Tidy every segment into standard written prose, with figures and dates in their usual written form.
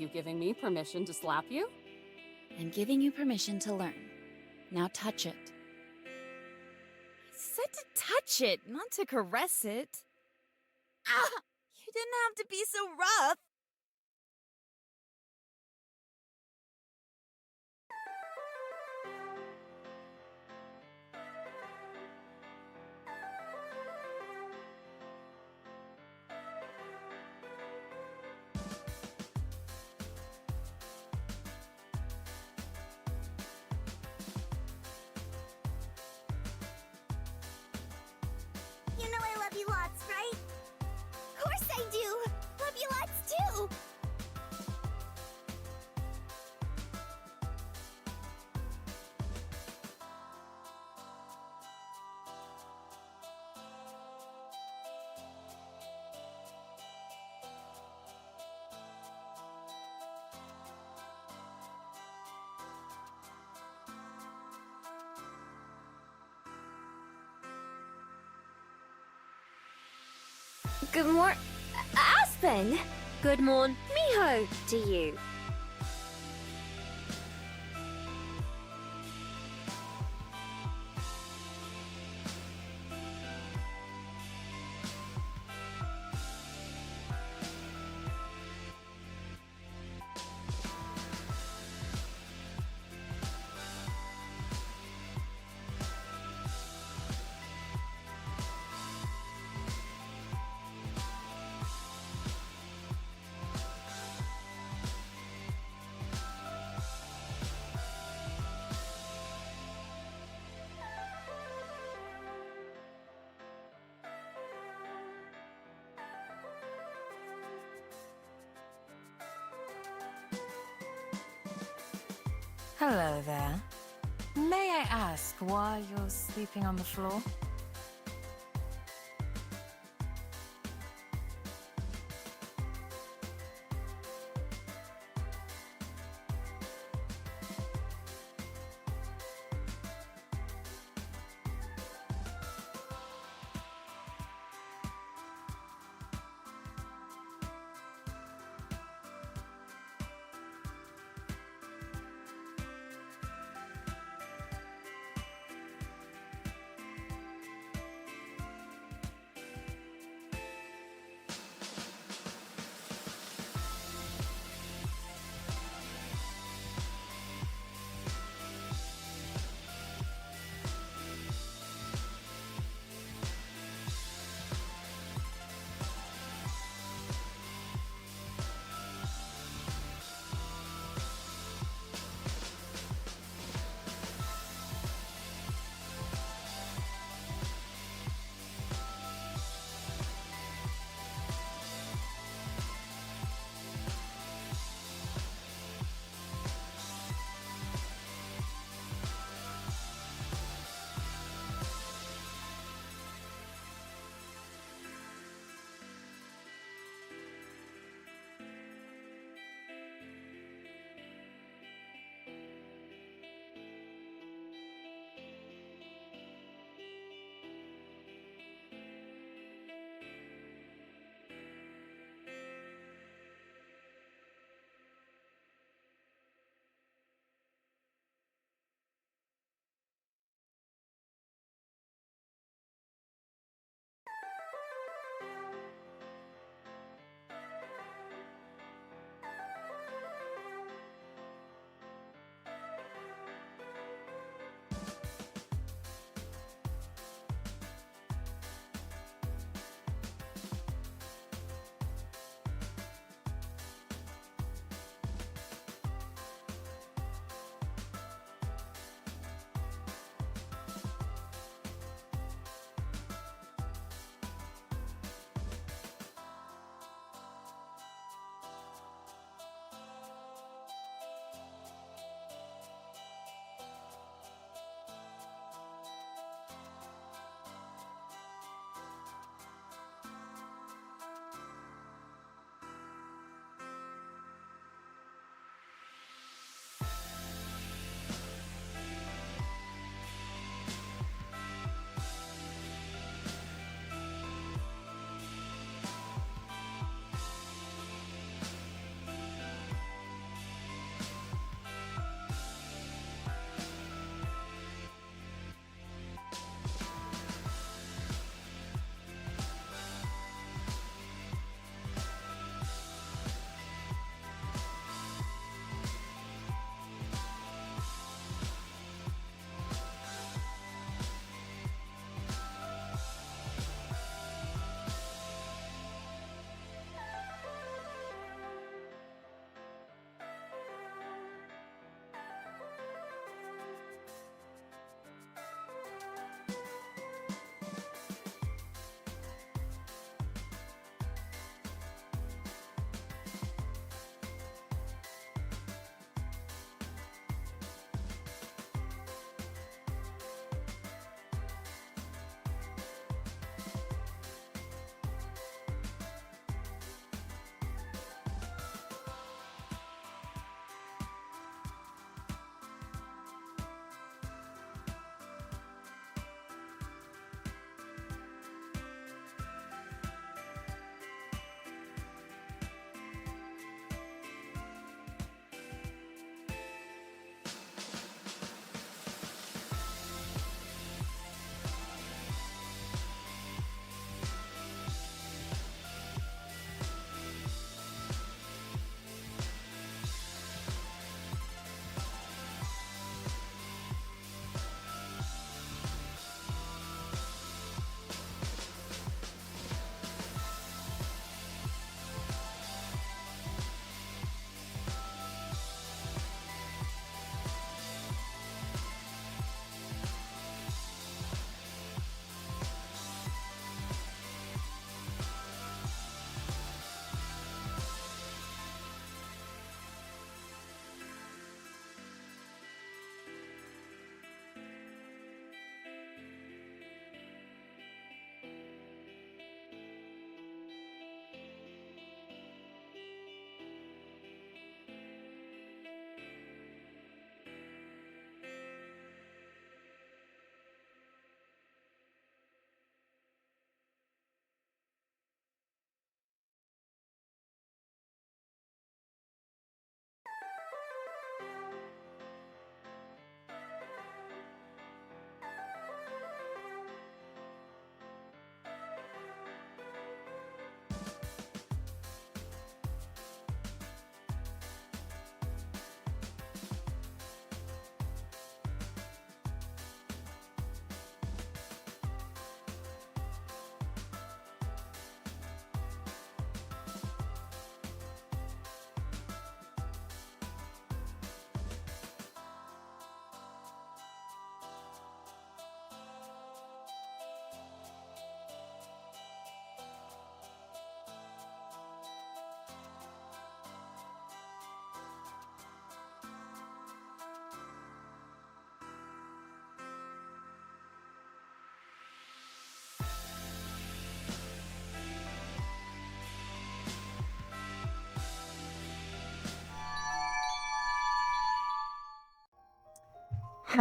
you giving me permission to slap you? I'm giving you permission to learn. Now touch it. I said to touch it, not to caress it. Ah! You didn't have to be so rough. You know I love you lots, right? Of course I do! Love you lots too! Good morn... Aspen! Good morn... Miho to you. Hello there. May I ask why you're sleeping on the floor?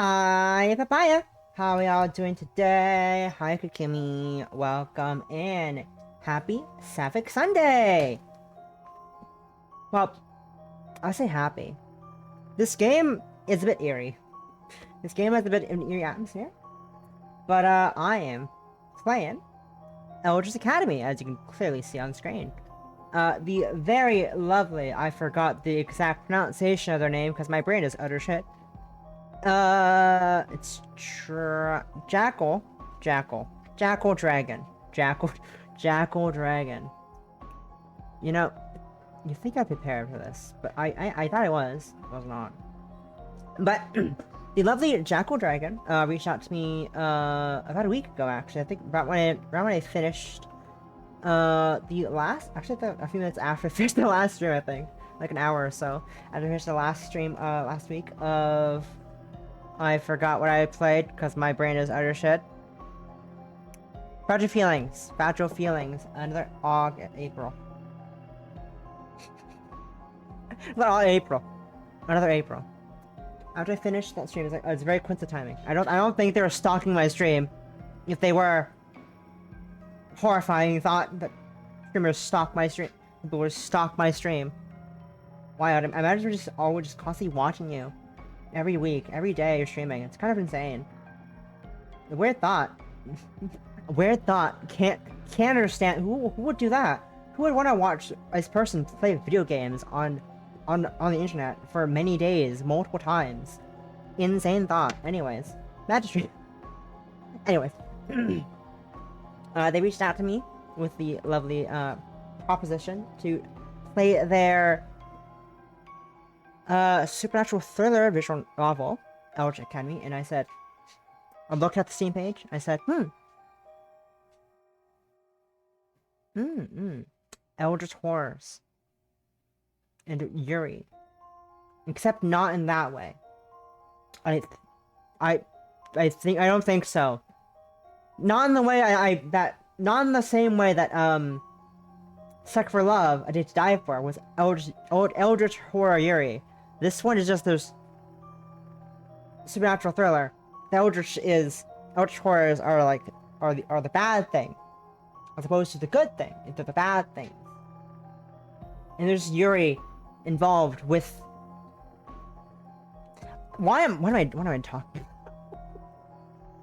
Hi, Papaya. How are y'all doing today? Hi, Kikimi. Welcome in. Happy Sapphic Sunday. Well, I'll say happy. This game is a bit eerie. This game has a bit of an eerie atmosphere. But I am playing Eldritch Academy, as you can clearly see on screen. The very lovely, I forgot the exact pronunciation of their name because my brain is utter shit. It's Jackal Dragon. Jackal Dragon. You know, you think I prepared for this, but I thought I was not. But the lovely Jackal Dragon reached out to me about a week ago, actually. I think around when I finished the last, actually a few minutes after I finished the last stream, I think, like an hour or so after I finished the last stream last week of, I forgot what I played because my brain is utter shit. Fragile Feelings, another April. Another April. After I finished that stream, it was very coincidental timing. I don't think they were stalking my stream. If they were, horrifying thought that streamers stalk my stream. People would stalk my stream. Why? I imagine we're just constantly watching you. Every week, every day you're streaming. It's kind of insane. A weird thought. A weird thought. Can't understand. Who would do that? Who would want to watch this person play video games on the internet for many days, multiple times? Insane thought. Anyways, magistrate. Anyways, they reached out to me with the lovely proposition to play their supernatural thriller visual novel, Eldritch Academy, and I said, I looked at the Steam page, I said, Eldritch Horrors. And Yuri. Except not in that way. I don't think so. Not in the way not in the same way that, Suck for Love, A Day to Die For, was Eldritch Horror Yuri. This one is just this supernatural thriller. The Eldritch horrors are the bad thing, as opposed to the good thing. Into the bad things. And there's Yuri involved with. What am I talking?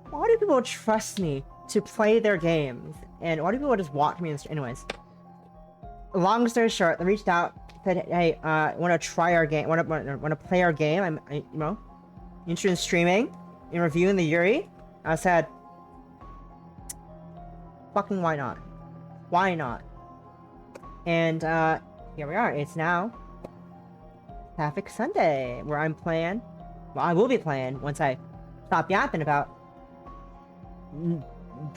Why do people trust me to play their games? And why do people just watch me? Anyways, long story short, they reached out, said, "Hey, want to try our game? Want to play our game? I'm interested in streaming, in reviewing the Yuri." I said, "Fucking why not? Why not?" And here we are. It's now Sapphic Sunday, where I'm playing. Well, I will be playing once I stop yapping about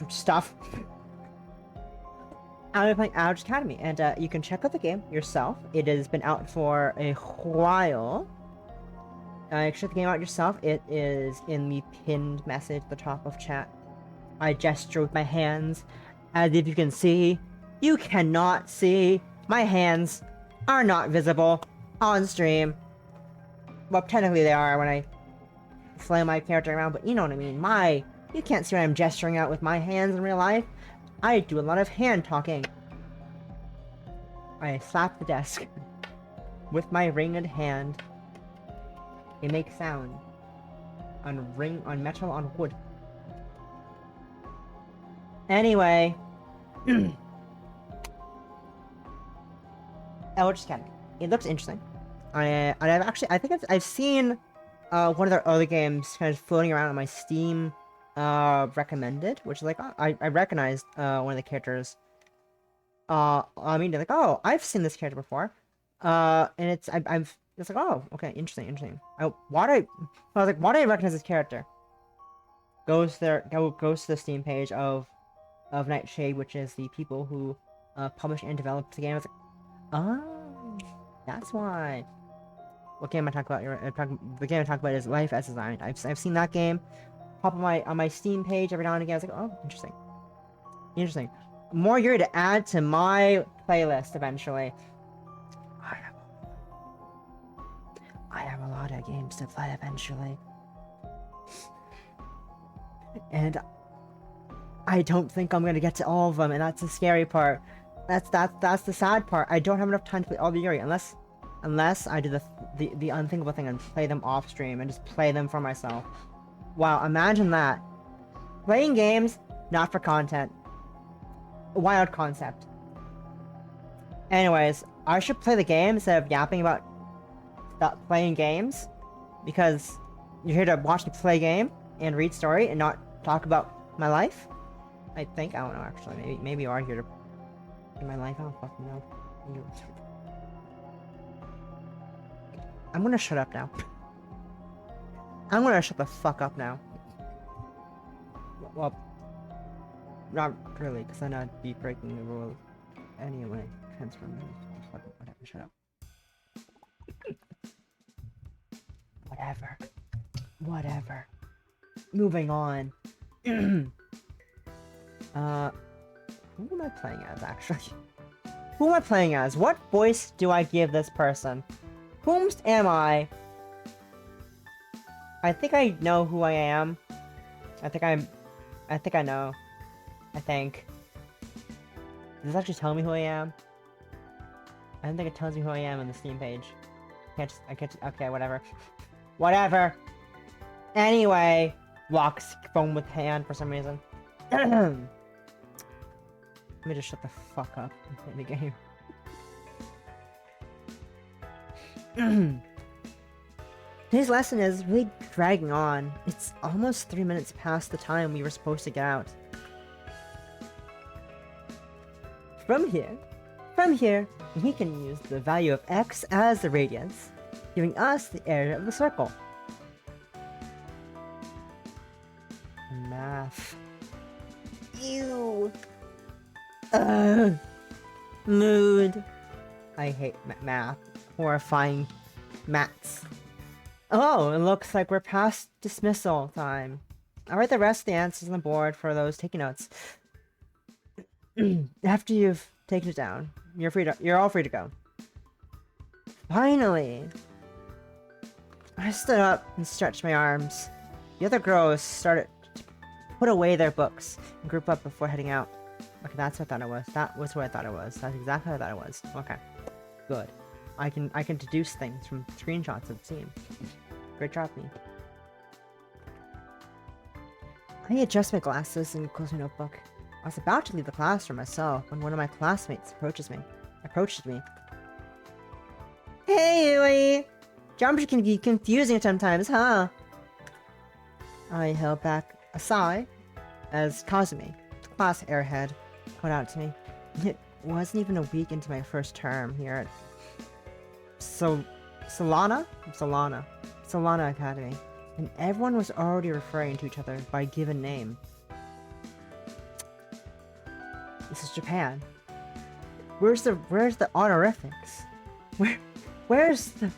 stuff. I'll be playing Eldritch Academy, and you can check out the game yourself. It has been out for a while. Check the game out yourself. It is in the pinned message at the top of chat. I gesture with my hands, as if you can see. You cannot see. My hands are not visible on stream. Well, technically they are when I flay my character around, but you know what I mean. You can't see what I'm gesturing out with my hands in real life. I do a lot of hand talking. I slap the desk with my ringed hand. It makes sound on metal on wood. Anyway, Eldritch Academy. It looks interesting. I think I've seen one of their other games kind of floating around on my Steam recommended, which is like, I recognized one of the characters. I mean, they're like, oh, I've seen this character before. And it's like, oh, okay, interesting. I was like, why do I recognize this character? Goes to the Steam page of Nightshade, which is the people who publish and develop the game. I was like, oh, that's why. What game I talk about? The game I talk about is Life as Designed. I've seen that game pop on my Steam page every now and again. I was like, oh, interesting. More Yuri to add to my playlist eventually. I have a lot of games to play eventually. And I don't think I'm gonna get to all of them, and that's the scary part. That's the sad part. I don't have enough time to play all the Yuri unless I do the unthinkable thing and play them off stream and just play them for myself. Wow, imagine that. Playing games, not for content. Wild concept. Anyways, I should play the game instead of yapping about playing games, because you're here to watch me play game and read story and not talk about my life. I think, I don't know actually, maybe you are here to in my life, I don't fucking know. I'm gonna shut up now. I'm gonna shut the fuck up now. Well, not really, because then I'd be breaking the rules anyway. Transfer me. Whatever, shut up. Whatever. Moving on. Who am I playing as, actually? Who am I playing as? What voice do I give this person? Whomst am I? I think I know who I am. I think I know. I think. Does this actually tell me who I am? I don't think it tells me who I am on the Steam page. Okay, whatever. Whatever! Anyway, locks phone with hand for some reason. Let me just shut the fuck up and play the game. Today's lesson is really dragging on. It's almost 3 minutes past the time we were supposed to get out. From here, we can use the value of x as the radius, giving us the area of the circle. Math. Ew. Mood. I hate math. Horrifying maths. Oh, it looks like we're past dismissal time. I'll write the rest of the answers on the board for those taking notes. After you've taken it down, you're all free to go. Finally! I stood up and stretched my arms. The other girls started to put away their books and group up before heading out. Okay, that's what I thought it was. That was what I thought it was. That's exactly what I thought it was. Okay. Good. I can deduce things from screenshots of the scene. Great job, me. I adjust my glasses and close my notebook. I was about to leave the classroom myself when one of my classmates approached me. Hey, Yuri! Jumps can be confusing sometimes, huh? I held back a sigh as Kazumi, the class airhead, called out to me. It wasn't even a week into my first term here at Solana Academy, and everyone was already referring to each other by a given name. This is Japan. Where's the honorifics? Where's the...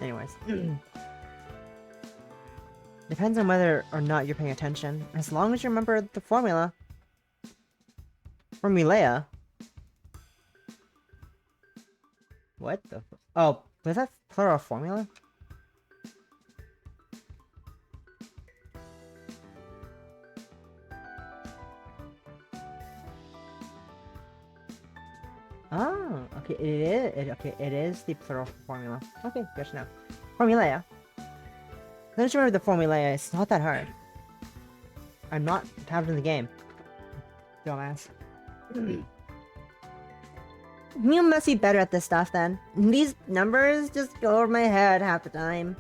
Anyways. Depends on whether or not you're paying attention. As long as you remember the formula. Formulea. What the... Oh, was that plural formula? Oh, okay, it is the plural formula. Okay, good to know. Formulea. Don't you remember the formula? It's not that hard. I'm not tapped in the game. Dumbass. You must be better at this stuff then. These numbers just go over my head half the time.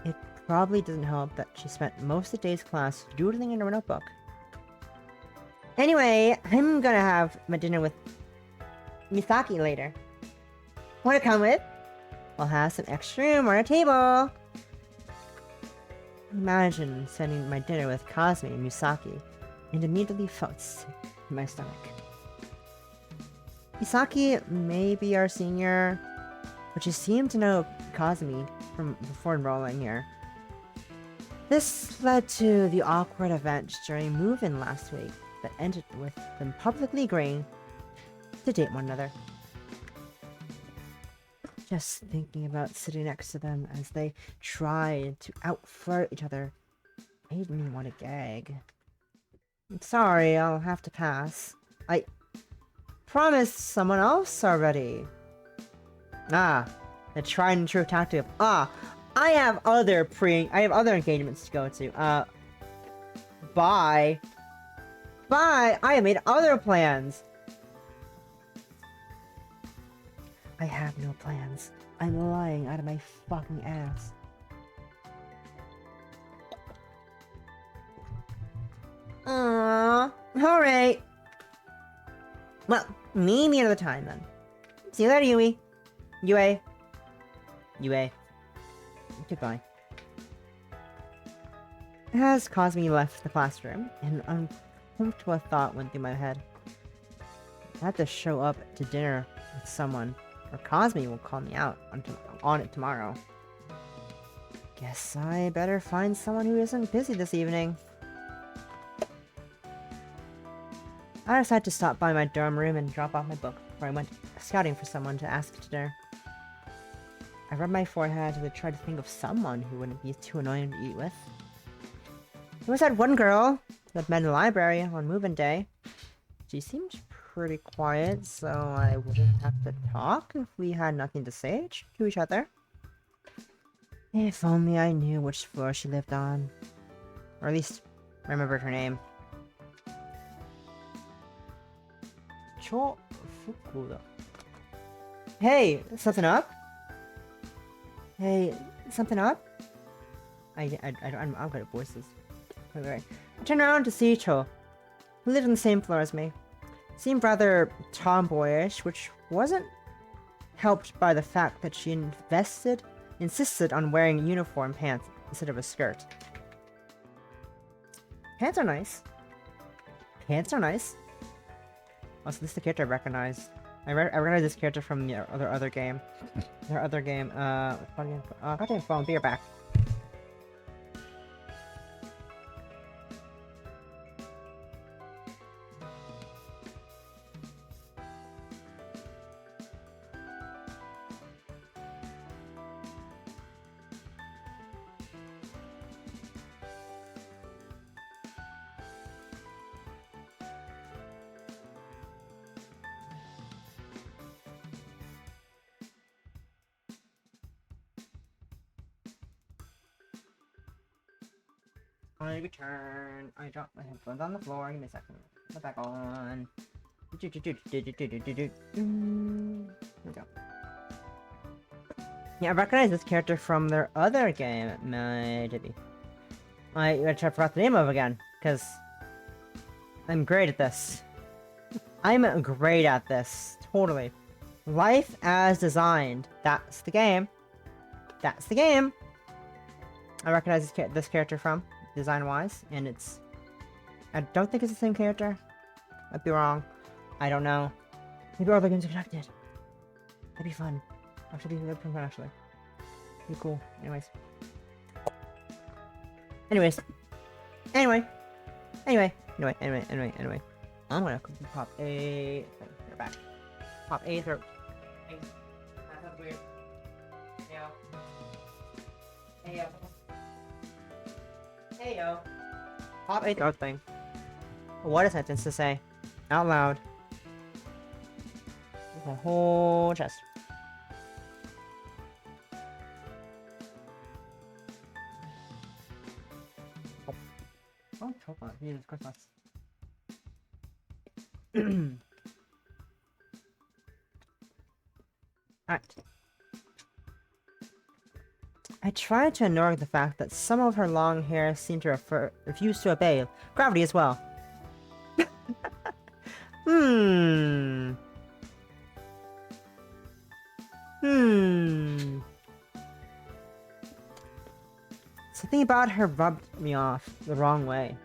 It probably doesn't help that she spent most of the day's class doodling in her notebook. Anyway, I'm gonna have my dinner with Misaki later. Wanna come with? We'll have some extra room on our table. Imagine spending my dinner with Kazumi and Misaki, and immediately felt sick in my stomach. Misaki may be our senior, but she seemed to know Kazumi from before enrolling here. This led to the awkward event during move-in last week that ended with them publicly agreeing to date one another. Just thinking about sitting next to them as they tried to outflirt each other made me want to gag. I'm sorry, I'll have to pass. I promised someone else already. Ah, the tried and true tactic of, I have other engagements to go to. Bye. Bye! I have made other plans! I have no plans. I'm lying out of my fucking ass. Alright. Well, maybe another time then. See you later, Yui. Yue. Goodbye. As Cosme left the classroom, an uncomfortable thought went through my head. I have to show up to dinner with someone, or Cosme will call me out on it tomorrow. Guess I better find someone who isn't busy this evening. I decided to stop by my dorm room and drop off my book before I went scouting for someone to ask to dinner. I rubbed my forehead and tried to think of someone who wouldn't be too annoying to eat with. There was that one girl that met in the library on move-in day. She seemed pretty quiet, so I wouldn't have to talk if we had nothing to say to each other. If only I knew which floor she lived on. Or at least remembered her name. Cho-fuku-da. Hey, something up? Hey, something up? I'm good at voices. Anyway, I turned around to see Cho, who lived on the same floor as me. Seemed rather tomboyish, which wasn't helped by the fact that she insisted on wearing uniform pants instead of a skirt. Pants are nice. Pants are nice. Also, this is the character I recognized. I recognize this character from the other game. Their other game, goddamn phone, be right back. I return. I dropped my headphones on the floor. Give me a second. Put it back on. Here we go. Yeah, I recognize this character from their other game, maybe. I forgot the name of it again, because I'm great at this. I'm great at this. Totally. Life as Designed. That's the game. That's the game. I recognize this character from design-wise, and it's... I don't think it's the same character. Might be wrong. I don't know. Maybe all the games are connected. That'd be fun. Actually, that'd be fun, actually. Be cool. Anyways. Anyway. I'm gonna pop a... They're back. Pop a throat. That's weird. Heyo. Heyo. Pop a throat thing. What a sentence to say. Out loud. With my whole chest. Oh, chocolate. Yeah, it's Christmas. Alright. I tried to ignore the fact that some of her long hair seemed to refuse to obey gravity as well. Something about her rubbed me off the wrong way.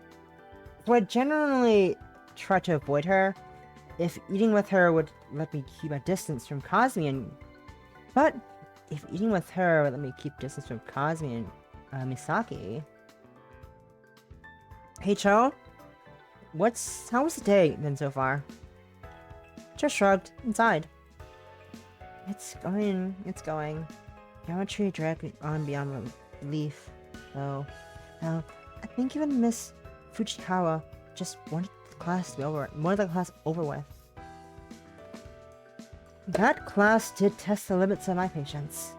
So I generally try to avoid her if eating with her would let me keep a distance from Cosme but if eating with her would let me keep distance from Cosme and Misaki... Hey Cho? How was the day been so far? Cho shrugged and sighed. It's going. It's going. Geometry directly on beyond relief, though. Now, I think even Miss Fujikawa just wanted the class to be over. Wanted the class over with. That class did test the limits of my patience.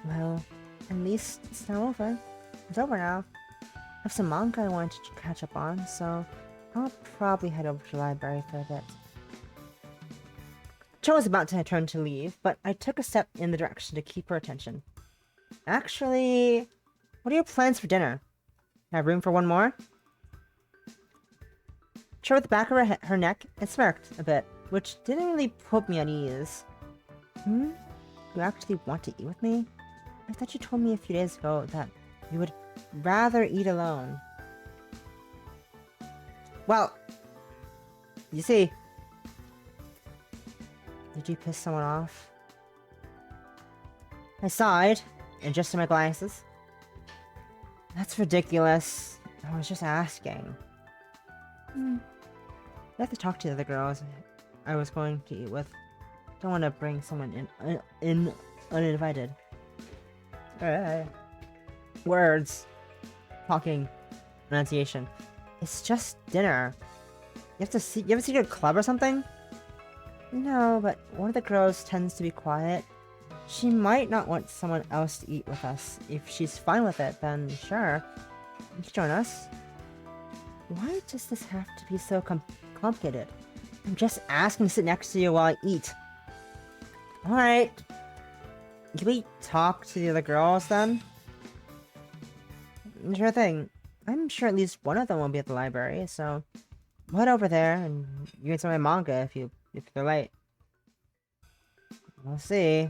Well, at least it's now over. It's over now. I have some manga I wanted to catch up on, so I'll probably head over to the library for a bit. Cho was about to turn to leave, but I took a step in the direction to keep her attention. Actually, what are your plans for dinner? Have room for one more? Cho with the back of her neck and smirked a bit, which didn't really put me at ease. You actually want to eat with me? I thought you told me a few days ago that you would rather eat alone. Well, you see, did you piss someone off? I sighed, adjusted my glasses. That's ridiculous. I was just asking. I have to talk to the other girls I was going to eat with. Don't want to bring someone in uninvited. Words. Talking. Pronunciation. It's just dinner. You have a secret club or something? No, but one of the girls tends to be quiet. She might not want someone else to eat with us. If she's fine with it, then sure. You can join us. Why does this have to be so complicated? I'm just asking to sit next to you while I eat. Alright. Can we talk to the other girls then? Sure thing. I'm sure at least one of them will be at the library, so head over there and you can see my manga if they're late. We'll see.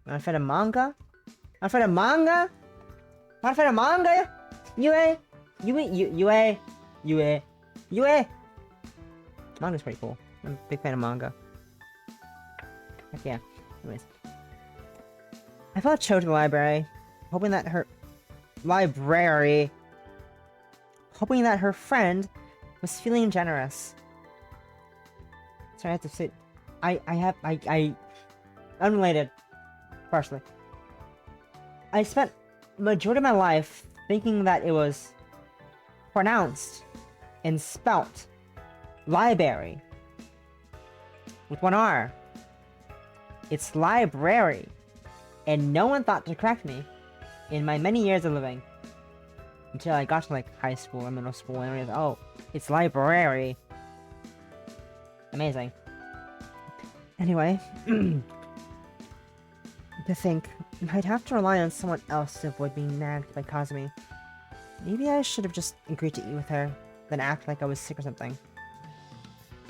Wanna fight a manga? Wanna fight a manga? Wanna fight a manga? Yue? Manga's pretty cool. I'm a big fan of manga. Heck yeah. Anyways. I followed Cho to the library, hoping that her friend was feeling generous. Sorry, I have to say, I unrelated, partially. I spent majority of my life thinking that it was pronounced and spelt library with one R. It's library, and no one thought to correct me in my many years of living. Until I got to like high school or middle school and I realized, oh, it's library. Amazing. Anyway, to think, I'd have to rely on someone else to avoid being nagged by Kazumi. Maybe I should have just agreed to eat with her, then act like I was sick or something.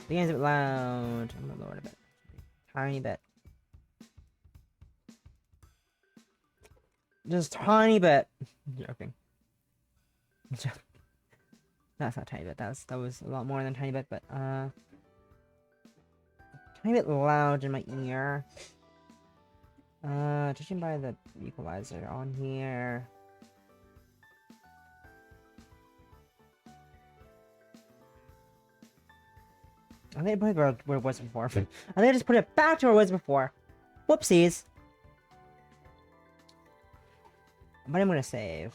The game's a bit loud. I'm gonna lower it a bit. Tiny bit. Just tiny bit. Joking. That's not tiny bit. That was a lot more than tiny bit, but tiny bit loud in my ear. Judging by the equalizer on here. I think I put it where it was before. I think I just put it back to where it was before. Whoopsies. But I'm gonna save.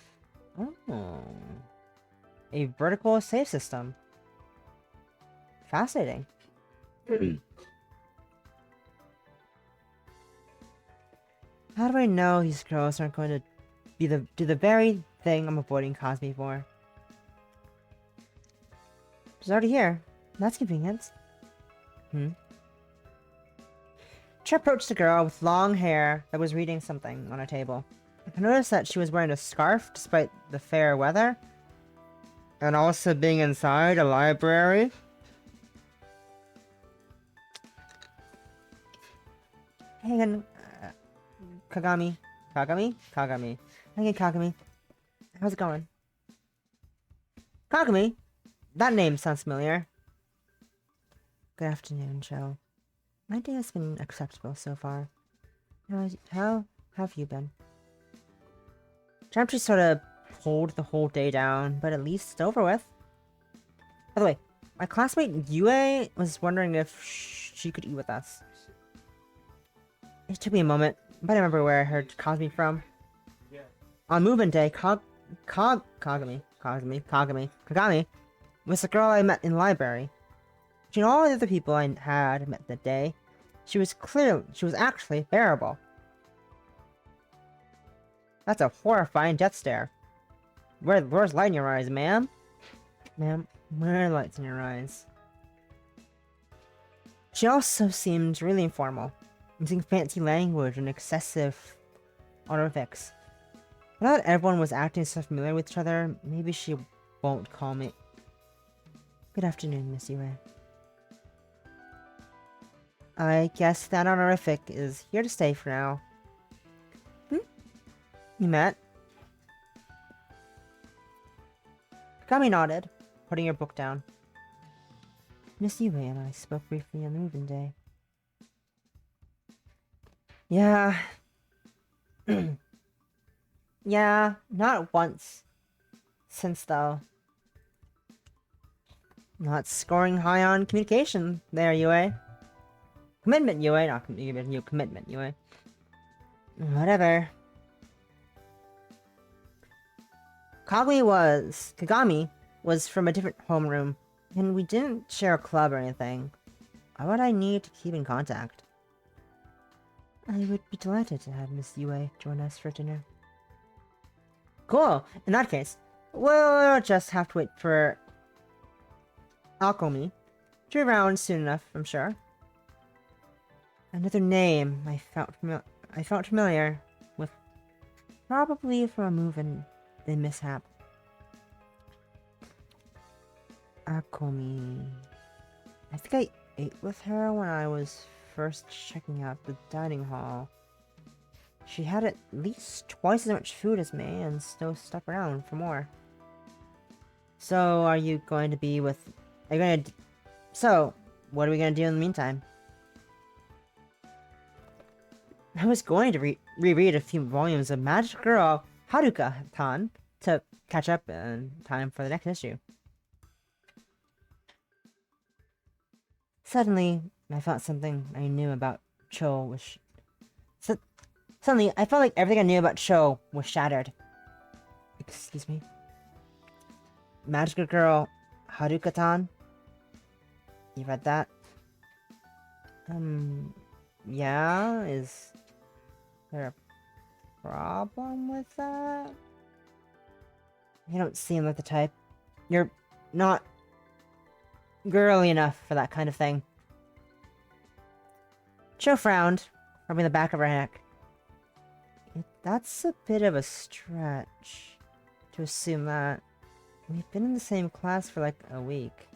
Oh. A vertical save system. Fascinating. How do I know these girls aren't going to do the very thing I'm avoiding Cosme for? She's already here. That's convenient. She approached the girl with long hair that was reading something on a table. I noticed that she was wearing a scarf despite the fair weather. And also being inside a library. Hey again, Kagami. Hey again, Kagami. How's it going? Kagami? That name sounds familiar. Good afternoon, Joe. My day has been acceptable so far. How have you been? Geometry sort of pulled the whole day down, but at least it's over with. By the way, my classmate Yue was wondering if she could eat with us. It took me a moment, but I remember where I heard Kagami from. On movement day, Kagami was the girl I met in the library. Between all the other people I had met that day, she was actually bearable. That's a horrifying death stare. Where's light in your eyes, ma'am? Ma'am, where are lights in your eyes? She also seemed really informal, using fancy language and excessive honorifics. Now that everyone was acting so familiar with each other, maybe she won't call me. Good afternoon, Miss Yuri. I guess that honorific is here to stay for now. You met? Kagami nodded, putting her book down. Miss Yui and I spoke briefly on the move-in day. Yeah. Yeah, not once. Since, though. Not scoring high on communication there, Yui. Commitment, Yui. Not commitment, Yui. Whatever. Kagami was from a different homeroom, and we didn't share a club or anything. Why would I need to keep in contact? I would be delighted to have Miss Yui join us for dinner. Cool! In that case, we'll just have to wait for Alchemy to be around soon enough, I'm sure. Another name I felt familiar with, probably from a move-in mishap. Akomi. I think I ate with her when I was first checking out the dining hall. She had at least twice as much food as me and still stuck around for more. So, are you going to be with... So, what are we going to do in the meantime? I was going to reread a few volumes of Magic Girl Haruka-tan to catch up in time for the next issue. Suddenly, I felt something I knew about Cho was... Suddenly, I felt like everything I knew about Cho was shattered. Excuse me? Magical Girl Haruka-tan? You read that? Yeah? Is there a problem with that? You don't seem like the type. You're not girly enough for that kind of thing. Cho frowned, rubbing the back of her neck. That's a bit of a stretch to assume that. We've been in the same class for like a week.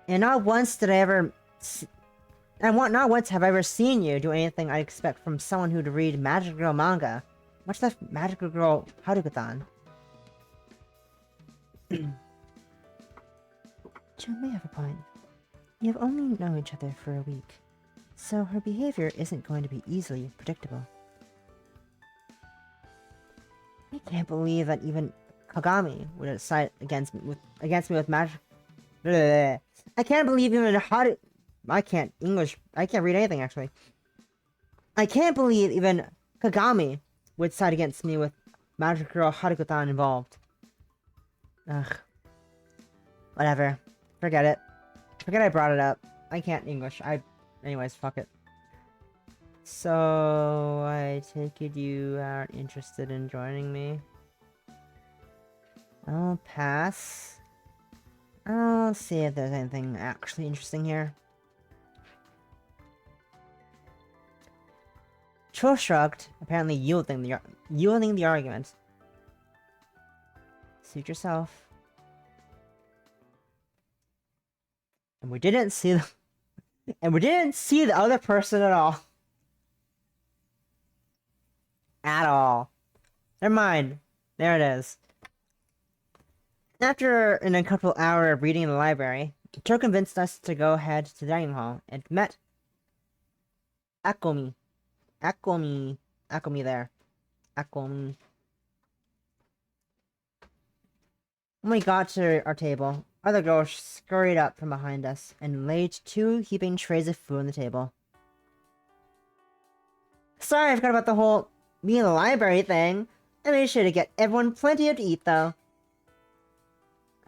And not once did I ever... not once have I ever seen you do anything I'd expect from someone who'd read Magic Girl manga. Much less Magical Girl Haruka-tan. Cho may have a point. You have only known each other for a week, so her behavior isn't going to be easily predictable. I can't believe that even Kagami would side against me with magic. Blah. I can't believe even I can't read anything actually. I can't believe even Kagami would side against me with Magic Girl Haruka-tan involved. Ugh. Whatever. Forget it. Forget I brought it up. I can't English. Anyways, fuck it. So, I take it you aren't interested in joining me? I'll pass. I'll see if there's anything actually interesting here. Cho shrugged, apparently yielding the argument. Suit yourself. And we didn't see the other person at all. At all. Never mind. There it is. After an uncomfortable hour of reading in the library, Cho convinced us to go ahead to the dining hall and met Akomi there. Akomi. When we got to our table, other girls scurried up from behind us and laid 2 heaping trays of food on the table. Sorry, I forgot about the whole being in the library thing. I made sure to get everyone plenty to eat, though.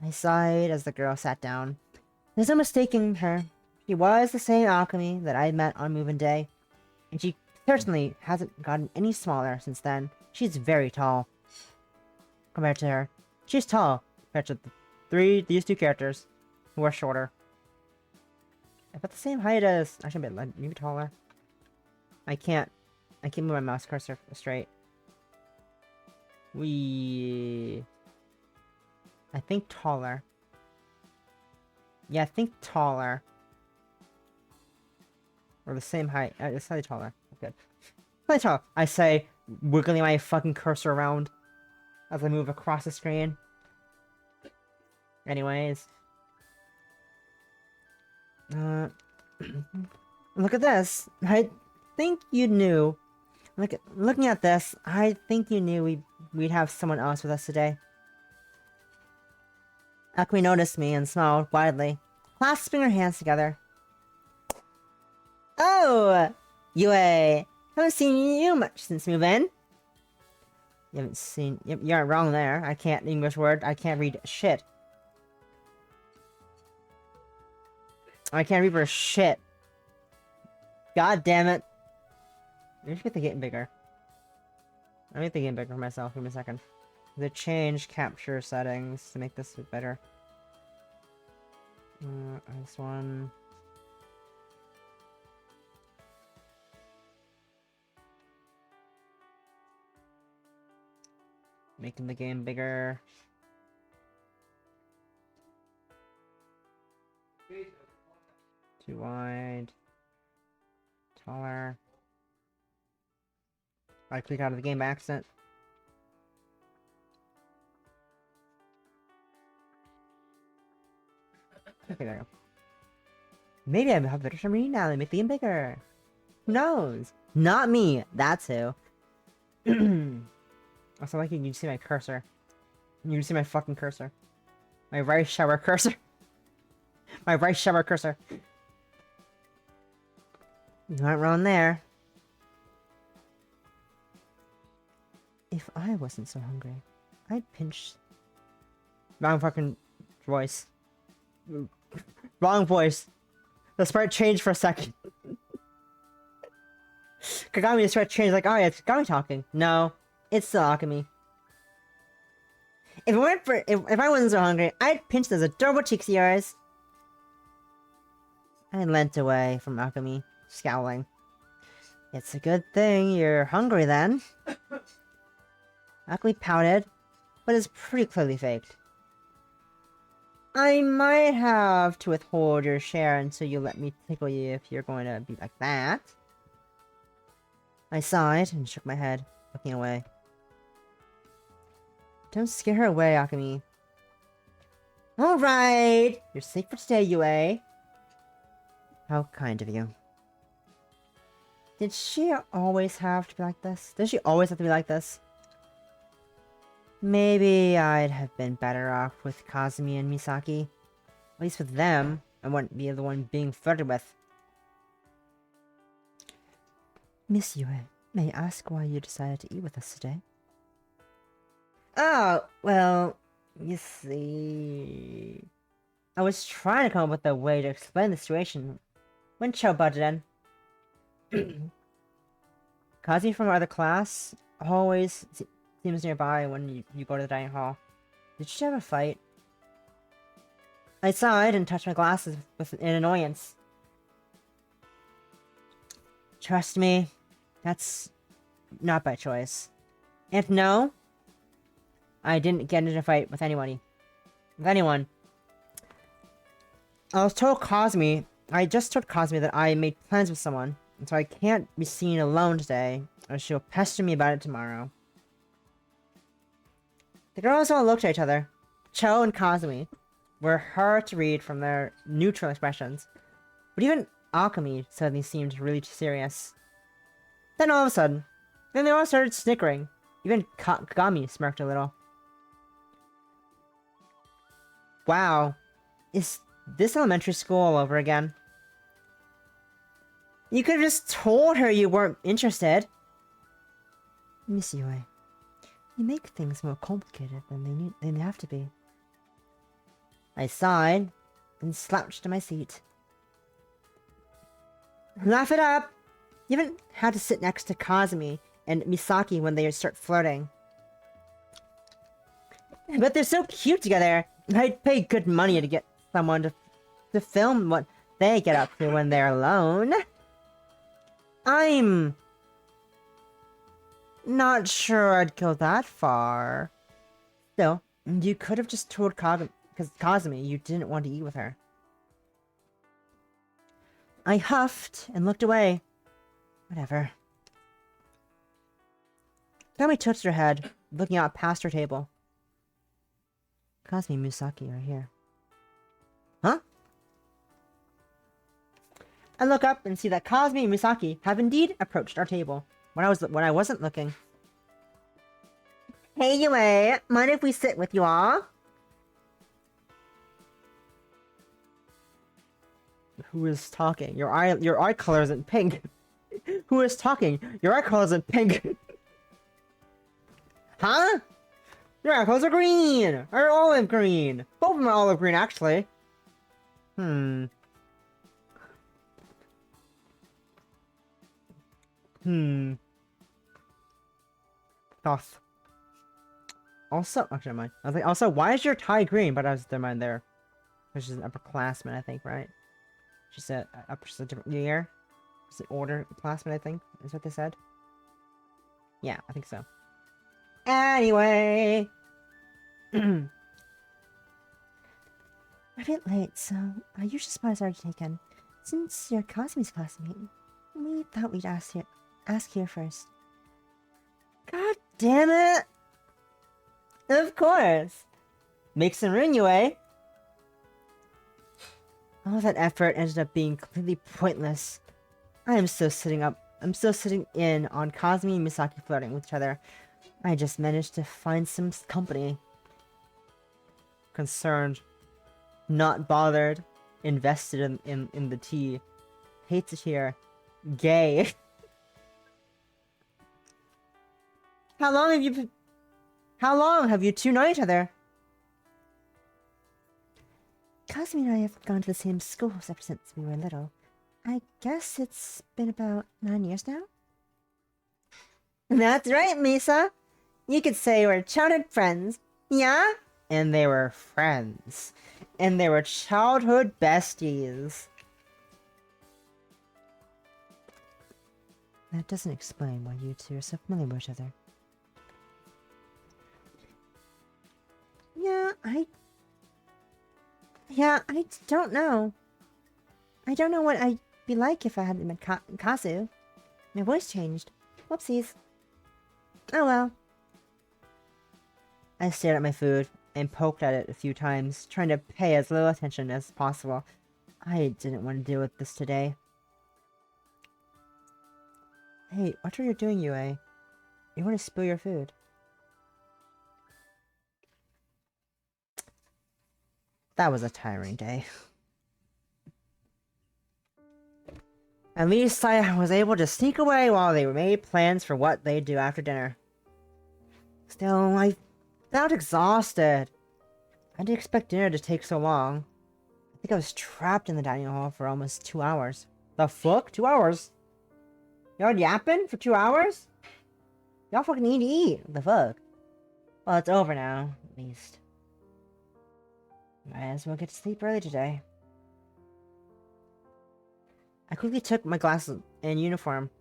I sighed as the girl sat down. There's no mistaking her. She was the same alchemy that I met on move-in day, and she certainly hasn't gotten any smaller since then. She's very tall. Compared to her. She's tall, compared to these two characters, who are shorter. About the same height as... Actually, maybe taller. I can't move my mouse cursor straight. I think taller. Yeah, I think taller. Or the same height. It's slightly taller. Good. Slightly taller. I say, wiggling my fucking cursor around as I move across the screen. Anyways. Look at this. I think you knew. Looking at this, I think you knew we'd have someone else with us today. Akumi noticed me and smiled widely, clasping her hands together. Oh! Yui! Haven't seen you much since move-in. You haven't seen... You aren't wrong there. I can't English word. I can't read shit. I can't read for shit. God damn it. I should get the game bigger. I'll make the game bigger for myself. Give me a second. The change capture settings to make this better. This one. Making the game bigger. Too wide. Taller. I click out of the game by accident. Okay, there we go. Maybe I have better reading now and make the game bigger. Who knows? Not me. That's who. Also, like you can see my cursor. You can see my fucking cursor. My right shower cursor. My right shower cursor. You aren't wrong there. If I wasn't so hungry, I'd pinch... Wrong fucking voice. Wrong voice. The sprite changed for a second. Kagami, the sprite changed like, oh yeah, it's Kagami talking. No, it's still Akumi. If I wasn't so hungry, I'd pinch those adorable cheeks of yours. I leant away from Akumi, scowling. It's a good thing you're hungry then. Akumi pouted, but it's pretty clearly faked. I might have to withhold your share until you let me tickle you if you're going to be like that. I sighed and shook my head, looking away. Don't scare her away, Akumi. Alright! You're safe for today, Yui. How kind of you. Did she always have to be like this? Does she always have to be like this? Maybe I'd have been better off with Kazumi and Misaki. At least with them, I wouldn't be the one being flirted with. Miss Yui, may I ask why you decided to eat with us today? Oh, well, you see... I was trying to come up with a way to explain the situation when Cho butted in. Kazi from our other class always seems nearby when you go to the dining hall. Did she have a fight? I sighed and touched my glasses in annoyance. Trust me, that's not by choice. And no, I didn't get into a fight with anybody. With anyone. I just told Cosme that I made plans with someone, and so I can't be seen alone today, or she'll pester me about it tomorrow. The girls all looked at each other. Cho and Kazumi were hard to read from their neutral expressions, but even Akumi suddenly seemed really serious. Then all of a sudden, they all started snickering. Even Kagami smirked a little. Wow, is this elementary school all over again? You could have just told her you weren't interested. Miss Yui, you make things more complicated than they have to be. I sighed, and slouched to my seat. Laugh it up! You haven't had to sit next to Kazumi and Misaki when they start flirting. But they're so cute together. I'd pay good money to get someone to film what they get up to when they're alone. I'm not sure I'd go that far. Still, you could have just told Kazumi you didn't want to eat with her. I huffed and looked away. Whatever. Kazumi touched her head, looking out past her table. Kazumi and Misaki are here. Huh? I look up and see that Kazumi and Misaki have indeed approached our table when I wasn't looking. Hey, Yui, mind if we sit with you all? Who is talking? Your eye color isn't pink. Who is talking? Your eye color isn't pink. Huh? Your eye colors are green! Or olive green! Both of them are olive green, actually. Goth. Also, actually, never mind. I was like, also, why is your tie green? But I was, never mind there. Because she's an upperclassman, I think, right? She's a different year. It's an order classman, I think, is what they said. Yeah, I think so. Anyway. A bit late, so our usual spot is already taken. Since you're Cosme's classmate, we thought we'd ask here first. God damn it! Of course! Make some room, Yui! All that effort ended up being completely pointless. I'm still sitting in on Kazumi and Misaki flirting with each other. I just managed to find some company. Concerned. Not bothered. Invested in the tea. Hate to hear. Gay. How long have you two known each other? Kazumi and I have gone to the same schools ever since we were little. I guess it's been about 9 years now? That's right, Misa! You could say we're childhood friends. Yeah? And they were friends. And they were childhood besties. That doesn't explain why you two are so familiar with each other. I don't know. I don't know what I'd be like if I hadn't met Kazu. My voice changed. Whoopsies. Oh well. I stared at my food and poked at it a few times, trying to pay as little attention as possible. I didn't want to deal with this today. Hey, what are you doing, Yui? You want to spill your food. That was a tiring day. At least I was able to sneak away while they made plans for what they'd do after dinner. Still, I felt exhausted. I didn't expect dinner to take so long. I think I was trapped in the dining hall for almost 2 hours. The fuck? 2 hours? Y'all yapping for 2 hours? Y'all fucking need to eat. What the fuck? Well, it's over now, at least. Might as well get to sleep early today. I quickly took my glasses and uniform.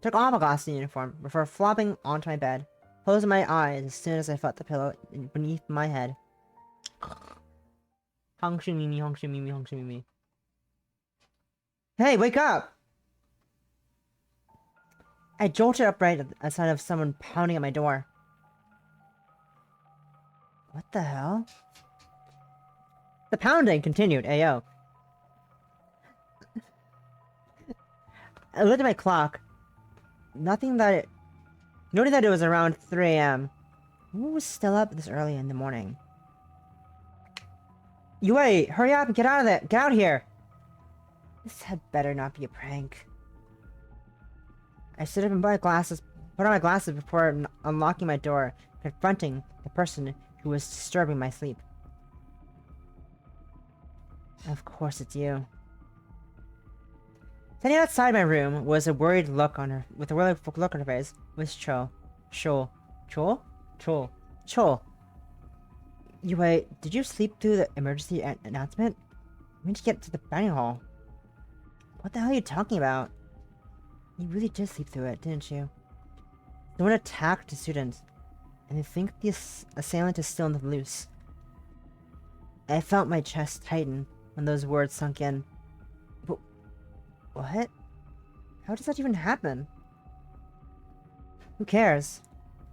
Took off my glasses and uniform before flopping onto my bed, closing my eyes as soon as I felt the pillow beneath my head. Hongshu Mimi, Hongshu Mimi, Hongshu Mimi. Hey, wake up! I jolted upright at the sound of someone pounding at my door. What the hell? The pounding continued, ayo. I looked at my clock. Noting that it was around 3 a.m. Who was still up this early in the morning? Yui, hurry up and get out of there! Get out here! This had better not be a prank. I stood up and put my glasses put on my glasses before unlocking my door, confronting the person who was disturbing my sleep. Of course it's you. Standing outside my room was a worried look on her, with a worried look on her face, was Cho. Cho. Did you sleep through the emergency announcement? We need to get to the dining hall. What the hell are you talking about? You really did sleep through it, didn't you? Someone attacked the students, and they think the assailant is still on the loose. I felt my chest tighten when those words sunk in. But what? How does that even happen? Who cares?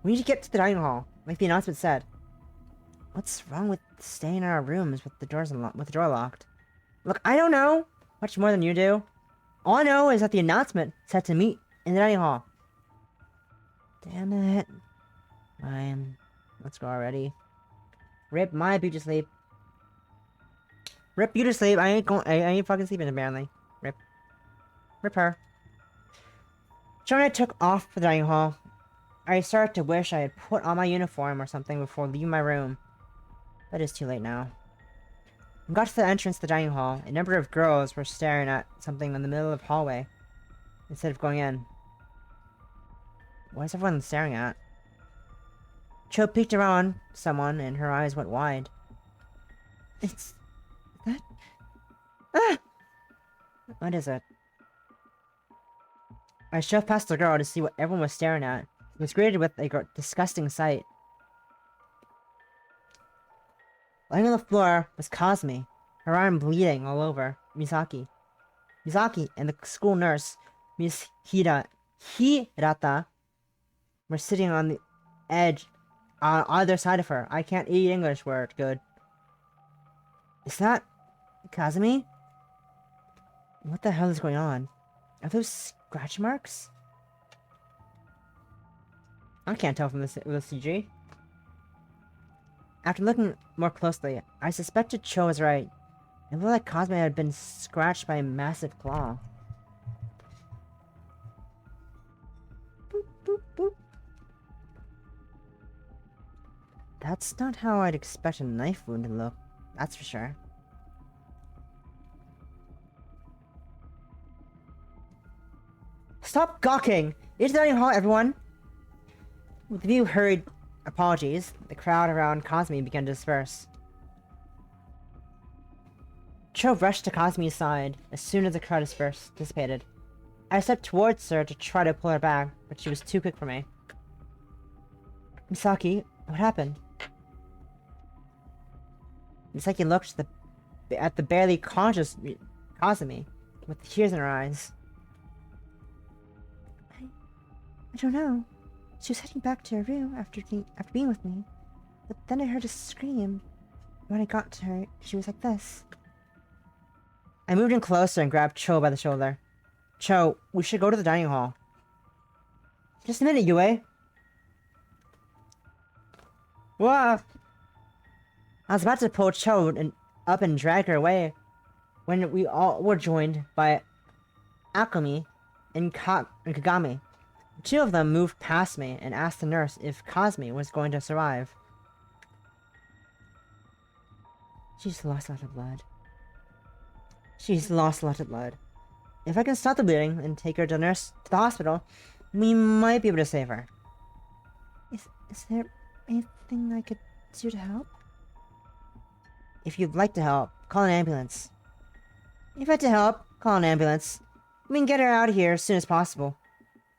We need to get to the dining hall, like the announcement said. What's wrong with staying in our rooms with the door locked? Look, I don't know much more than you do. All I know is that the announcement said to meet in the dining hall. Damn it. Fine. Let's go already. Rip my beauty sleep. Rip you to sleep. I ain't fucking sleeping apparently. Rip her. Joe and I took off for the dining hall. I started to wish I had put on my uniform or something before leaving my room. But it's too late now. We got to the entrance to the dining hall. A number of girls were staring at something in the middle of the hallway instead of going in. What is everyone staring at? Cho peeked around someone and her eyes went wide. It's... that? Ah! What is it? I shoved past the girl to see what everyone was staring at. It was greeted with a disgusting sight. Lying on the floor was Kazumi, her arm bleeding all over. Misaki and the school nurse, Miss Hirata, were sitting on the edge on either side of her. I can't eat English word good. Is that Kazumi? What the hell is going on? Are those scratch marks? I can't tell from the CG. After looking more closely, I suspected Cho was right. It looked like Kazumi had been scratched by a massive claw. Boop, boop, boop. That's not how I'd expect a knife wound to look, that's for sure. Stop gawking! Into the dining hall, everyone! With a few hurried apologies, the crowd around Kazumi began to disperse. Cho rushed to Kazumi's side as soon as the crowd dissipated. I stepped towards her to try to pull her back, but she was too quick for me. Misaki, what happened? Misaki looked at the barely conscious Kazumi with tears in her eyes. I don't know. She was heading back to her room after being with me, but then I heard a scream. When I got to her, she was like this. I moved in closer and grabbed Cho by the shoulder. Cho, we should go to the dining hall. Just a minute, Yue. Whoa! I was about to pull Cho up and drag her away when we all were joined by Akumi and Kagami. The two of them moved past me and asked the nurse if Kazumi was going to survive. She's lost a lot of blood. If I can stop the bleeding and take her to the hospital, we might be able to save her. Is there anything I could do to help? If you'd like to help, call an ambulance. If you'd like to help, call an ambulance. We can get her out of here as soon as possible.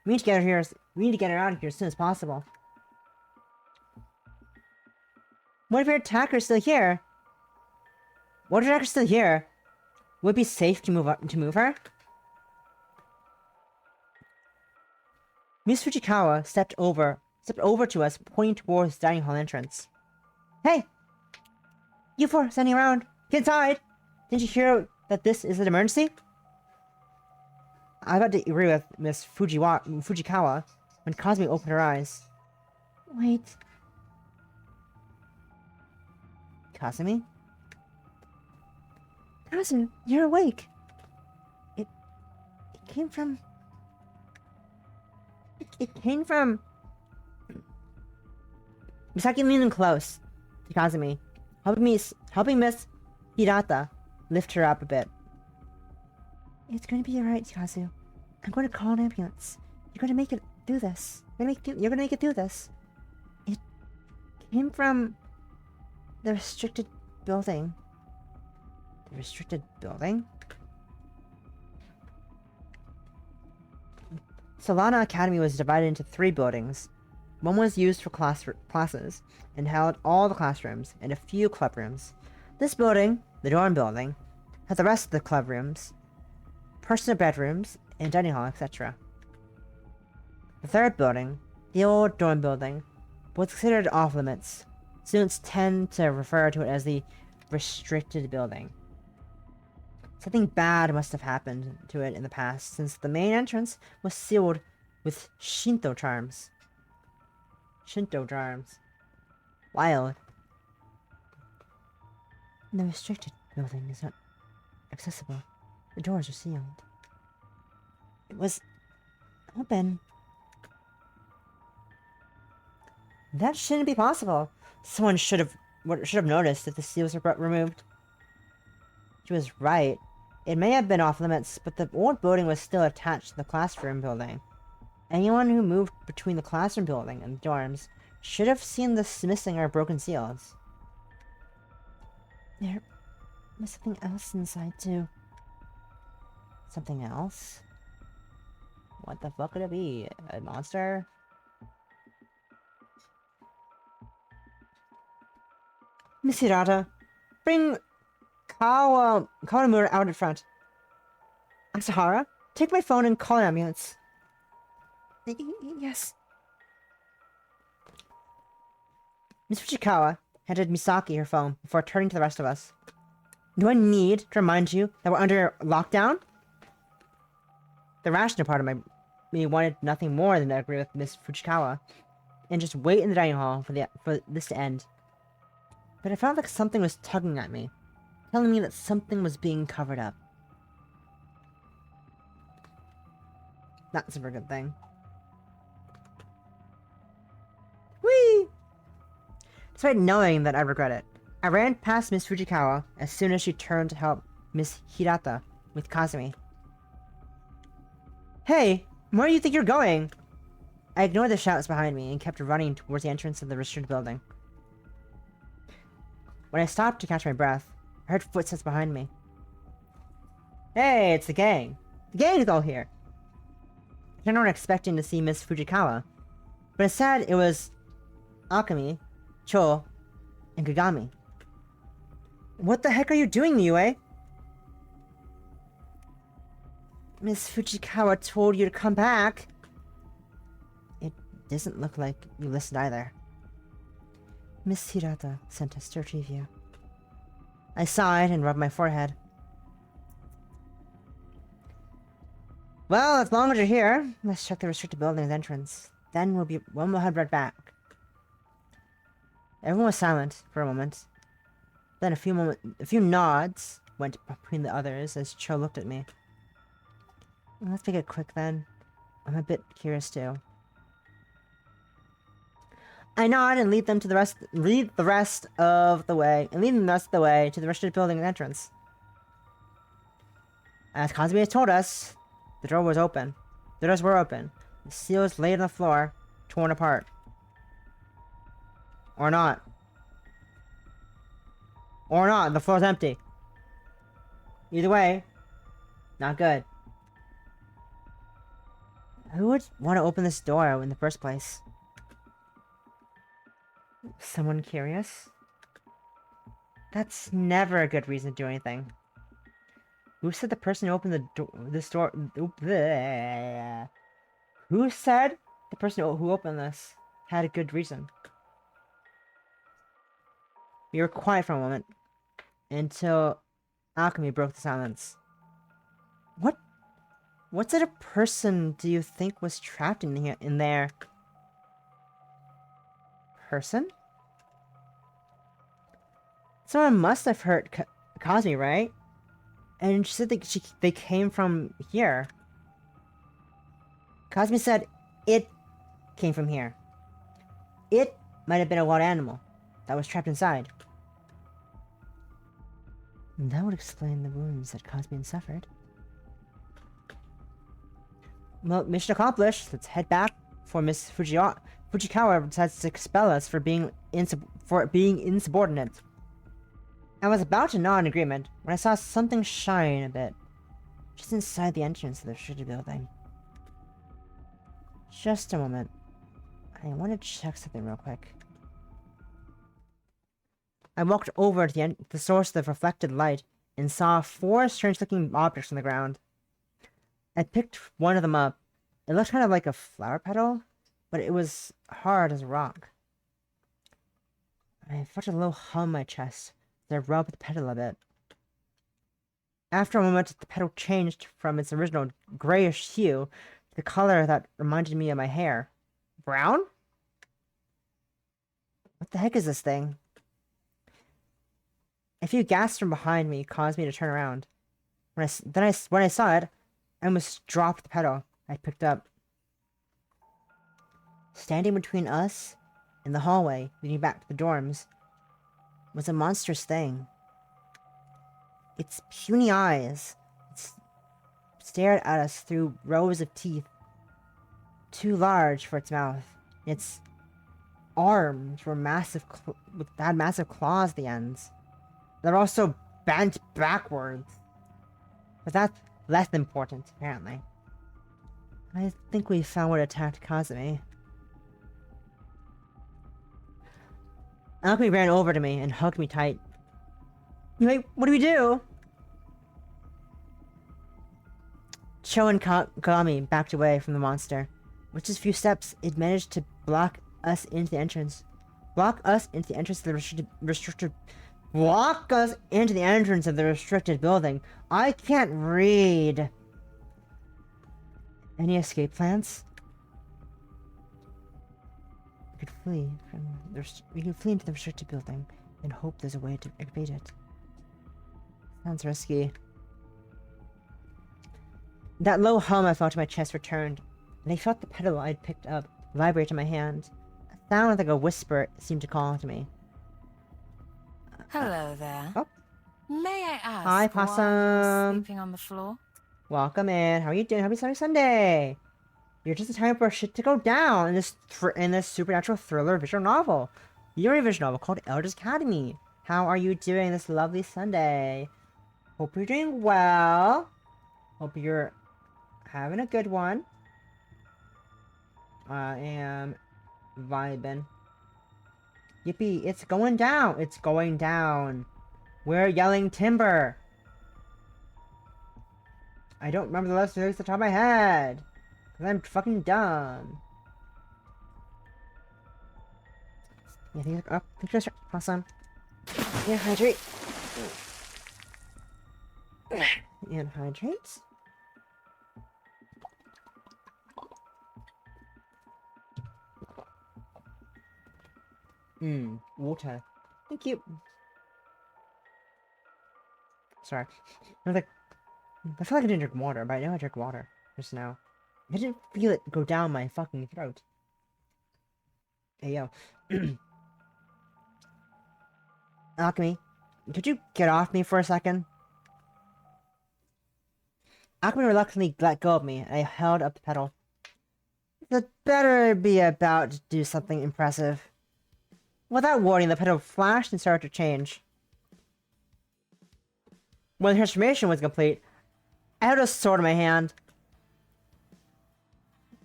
We need to get her out of here as soon as possible. What if her attacker's still here? Would it be safe to move her? Miss Fujikawa stepped over to us, pointing towards the dining hall entrance. Hey! You four standing around! Get inside! Didn't you hear that this is an emergency? I got to agree with Miss Fujikawa when Kazumi opened her eyes. Wait. Kazumi? Kazu, you're awake. It came from... It came from... Misaki leaning close to Kazumi, helping Miss Hirata lift her up a bit. It's going to be alright, Kazu. I'm going to call an ambulance. You're going to make it through this. You're going to make it through this. It came from the restricted building. The restricted building? Solana Academy was divided into 3 buildings. One was used for classes and held all the classrooms and a few club rooms. This building, the dorm building, had the rest of the club rooms, personal bedrooms, and dining hall, etc. The 3rd building, the old dorm building, was considered off limits. Students tend to refer to it as the restricted building. Something bad must have happened to it in the past, since the main entrance was sealed with Shinto charms. Shinto charms. Wild. The restricted building is not accessible. The doors are sealed. It was open. That shouldn't be possible. Someone should have noticed if the seals were removed. She was right. It may have been off limits, but the old building was still attached to the classroom building. Anyone who moved between the classroom building and the dorms should have seen the missing or broken seals. There was something else inside too. Something else? What the fuck could it be? A monster? Miss Hirata, bring Kawamura out in front. Asahara, take my phone and call an ambulance. Yes. Miss Fujikawa handed Misaki her phone before turning to the rest of us. Do I need to remind you that we're under lockdown? The rational part of me wanted nothing more than to agree with Miss Fujikawa and just wait in the dining hall for this to end. But I felt like something was tugging at me, telling me that something was being covered up. That's a very good thing. Whee! Despite knowing that I regret it, I ran past Miss Fujikawa as soon as she turned to help Miss Hirata with Kazumi. Hey, where do you think you're going? I ignored the shouts behind me and kept running towards the entrance of the restricted building. When I stopped to catch my breath, I heard footsteps behind me. Hey, it's the gang. The gang is all here. I turned around expecting to see Miss Fujikawa, but instead it was Akemi, Cho, and Kagami. What the heck are you doing, Yue? Miss Fujikawa told you to come back. It doesn't look like you listened either. Miss Hirata sent us to retrieve you. I sighed and rubbed my forehead. Well, as long as you're here, let's check the restricted building's entrance. Then we'll head right back. Everyone was silent for a moment. Then a few nods went between the others as Cho looked at me. Let's make it quick then. I'm a bit curious too. I nod and lead the rest of the way to the restricted building entrance. As Kazumi has told us, the doors were open. The seals laid on the floor, torn apart. Or not. The floor's empty. Either way, not good. Who would want to open this door in the first place? Someone curious? That's never a good reason to do anything. Who said the person who opened this door? Who said the person who opened this had a good reason? We were quiet for a moment until Alchemy broke the silence. What sort of person do you think was trapped in there? Person? Someone must have hurt Kazumi, right? And she said they came from here. Kazumi said it came from here. It might have been a wild animal that was trapped inside. And that would explain the wounds that Cosmian suffered. Well, mission accomplished. Let's head back before Miss Fujikawa decides to expel us for being insubordinate. I was about to nod in agreement when I saw something shine a bit, just inside the entrance of the restricted building. Just a moment. I want to check something real quick. I walked over to the source of the reflected light and saw 4 strange-looking objects on the ground. I picked one of them up. It looked kind of like a flower petal, but it was hard as a rock. I felt a low hum in my chest as I rubbed the petal a bit. After a moment, the petal changed from its original grayish hue to the color that reminded me of my hair. Brown? What the heck is this thing? A few gasps from behind me caused me to turn around. When I saw it, I almost dropped the petal I picked up. Standing between us and the hallway leading back to the dorms was a monstrous thing. Its puny eyes stared at us through rows of teeth, too large for its mouth. Its arms were had massive claws at the ends. They're also bent backwards. But that's less important, apparently. I think we found what attacked Kazumi. Alchemy ran over to me and hugged me tight. Wait, what do we do? Cho and Kagami backed away from the monster. With just a few steps, it managed to block us into the entrance. Block us into the entrance of the restricted building. I can't read. Any escape plans? We can flee into the restricted building and hope there's a way to evade it. Sounds risky. That low hum I felt in my chest returned, and I felt the petal I'd picked up vibrate in my hand. A sound like a whisper seemed to call to me. Hello there. Oh. May I ask Hi, why Possum. you're sleeping on the floor? Welcome in. How are you doing? Happy Sunday. You're just in time for shit to go down in this supernatural thriller visual novel. Yuri visual novel called Eldritch Academy. How are you doing this lovely Sunday? Hope you're doing well. Hope you're having a good one. I am vibing. Yippee, it's going down. It's going down. We're yelling timber. I don't remember the last lyrics at the top of my head. Because I'm fucking dumb. Yeah, things are up. Things are awesome. Yeah, hydrate. And hydrates. Water. Thank you. Sorry. I was like, I feel like I didn't drink water, but I know I drank water just now. I didn't feel it go down my fucking throat. Hey, yo. Alchemy, could you get off me for a second? Alchemy reluctantly let go of me, and I held up the pedal. That better be about to do something impressive. Without warning, the pedal flashed and started to change. When the transformation was complete, I held a sword in my hand.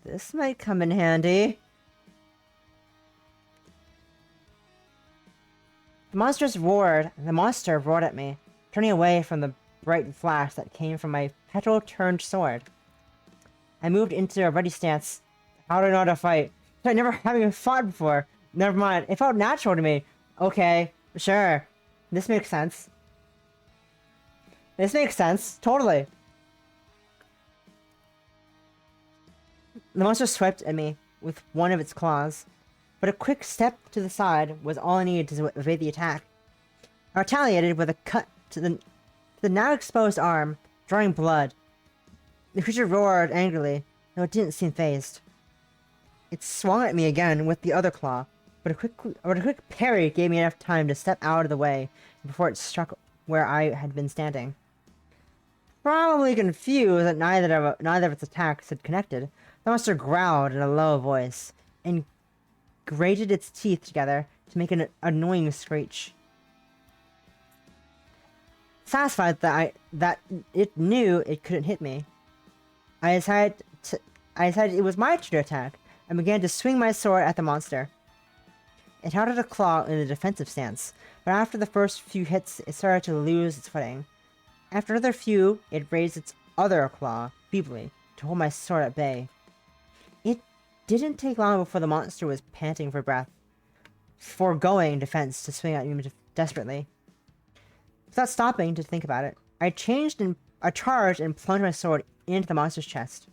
This might come in handy. The monster roared at me, turning away from the bright flash that came from my petal-turned sword. I moved into a ready stance. How do I know how to fight? I never having fought before. Never mind. It felt natural to me. Okay, sure. This makes sense. This makes sense. Totally. The monster swept at me with one of its claws, but a quick step to the side was all I needed to evade the attack. I retaliated with a cut to the now exposed arm, drawing blood. The creature roared angrily, though it didn't seem fazed. It swung at me again with the other claw, but a quick parry gave me enough time to step out of the way before it struck where I had been standing. Probably confused that neither of its attacks had connected, the monster growled in a low voice and grated its teeth together to make an annoying screech. Satisfied that it knew it couldn't hit me, I decided it was my turn to attack and began to swing my sword at the monster. It held out a claw in a defensive stance, but after the first few hits, it started to lose its footing. After another few, it raised its other claw feebly to hold my sword at bay. It didn't take long before the monster was panting for breath, foregoing defense to swing at me desperately. Without stopping to think about it, I charged and plunged my sword into the monster's chest.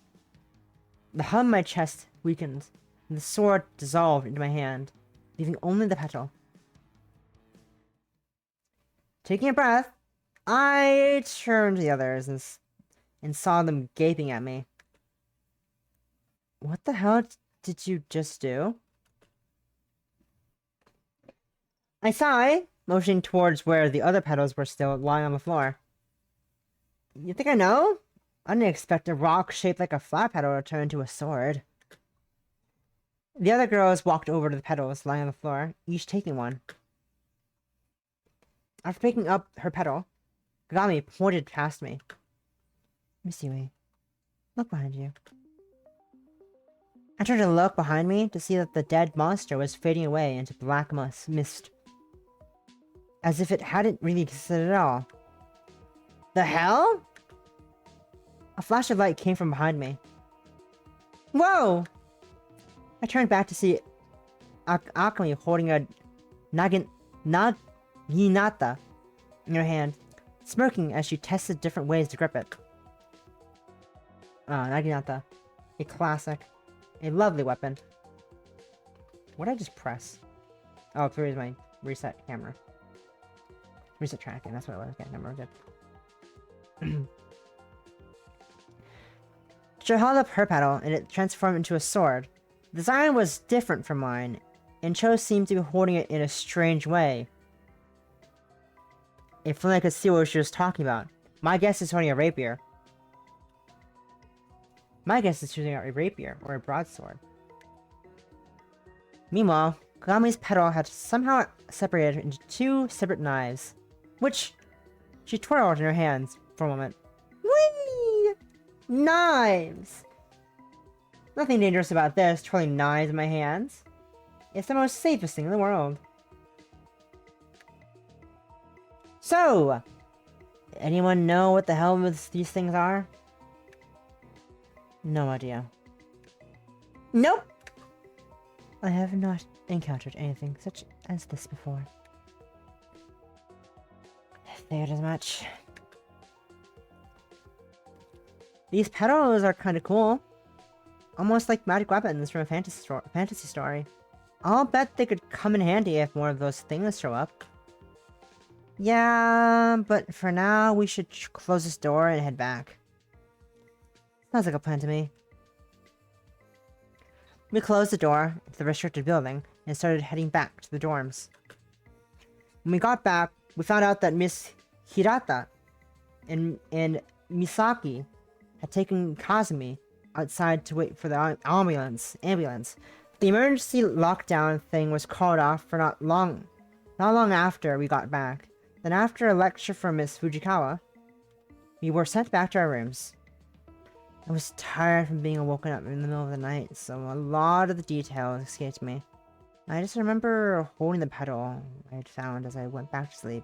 The hum in my chest weakened, and the sword dissolved into my hand, leaving only the petal. Taking a breath, I turned to the others and saw them gaping at me. What the hell did you just do? I sighed, motioning towards where the other petals were still lying on the floor. You think I know? I didn't expect a rock shaped like a flower petal to turn into a sword. The other girls walked over to the petals lying on the floor, each taking one. After picking up her petal, Kagami pointed past me. Miss Yui, look behind you. I turned to look behind me to see that the dead monster was fading away into black mist, as if it hadn't really existed at all. The hell? A flash of light came from behind me. Whoa! I turned back to see Akami holding a naginata in her hand, smirking as she tested different ways to grip it. Naginata. A classic. A lovely weapon. What did I just press? Oh, here's my reset camera. Reset tracking, that's what it was. Okay, never good. She held up her petal, and it transformed into a sword. The design was different from mine, and Cho seemed to be holding it in a strange way. If only I could see what she was talking about. My guess is holding a rapier. My guess is choosing out a rapier or a broadsword. Meanwhile, Kagami's petal had somehow separated into two separate knives, which she twirled in her hands for a moment. Whee! Knives! Nothing dangerous about this, twirling knives in my hands. It's the most safest thing in the world. So, anyone know what the hell these things are? No idea. Nope! I have not encountered anything such as this before. I figured as much. These petals are kind of cool. Almost like magic weapons from a fantasy story. I'll bet they could come in handy if more of those things show up. Yeah, but for now, we should close this door and head back. Sounds like a plan to me. We closed the door to the restricted building and started heading back to the dorms. When we got back, we found out that Miss Hirata and Misaki had taken Kazumi outside to wait for the ambulance. The emergency lockdown thing was called off for not long after we got back. Then after a lecture from Miss Fujikawa, we were sent back to our rooms. I was tired from being woken up in the middle of the night, so a lot of the details escaped me. I just remember holding the petal I had found as I went back to sleep.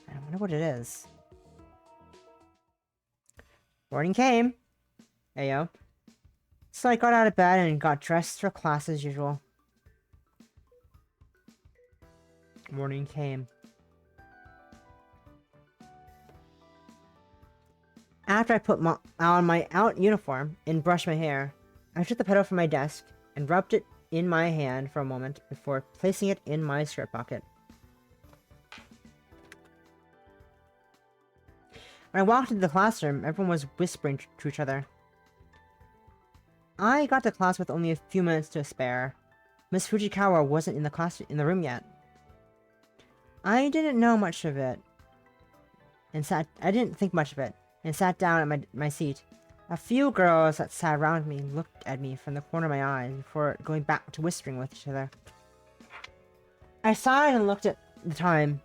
I wonder what it is. Morning came. Ayo. So I got out of bed and got dressed for class as usual. Morning came. After I put on my out uniform and brushed my hair, I took the petal from my desk and rubbed it in my hand for a moment before placing it in my skirt pocket. When I walked into the classroom, everyone was whispering to each other. I got to class with only a few minutes to spare. Miss Fujikawa wasn't in the room yet. I didn't know much of it, I didn't think much of it, and sat down at my seat. A few girls that sat around me looked at me from the corner of my eyes before going back to whispering with each other. I sighed and looked at the time.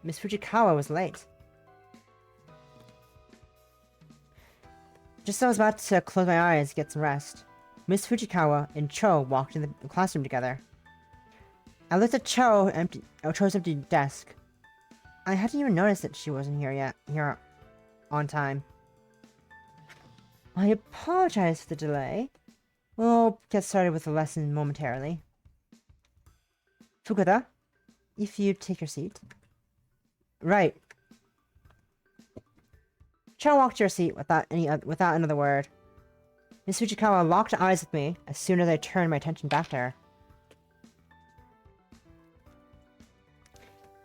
Miss Fujikawa was late. Just as I was about to close my eyes to get some rest, Miss Fujikawa and Cho walked in the classroom together. I looked at Cho's empty desk. I hadn't even noticed that she wasn't here on time. I apologize for the delay. We'll get started with the lesson momentarily. Fukuda, if you take your seat. Right. Cho walked to her seat without another word. Miss Fujikawa locked eyes with me as soon as I turned my attention back to her.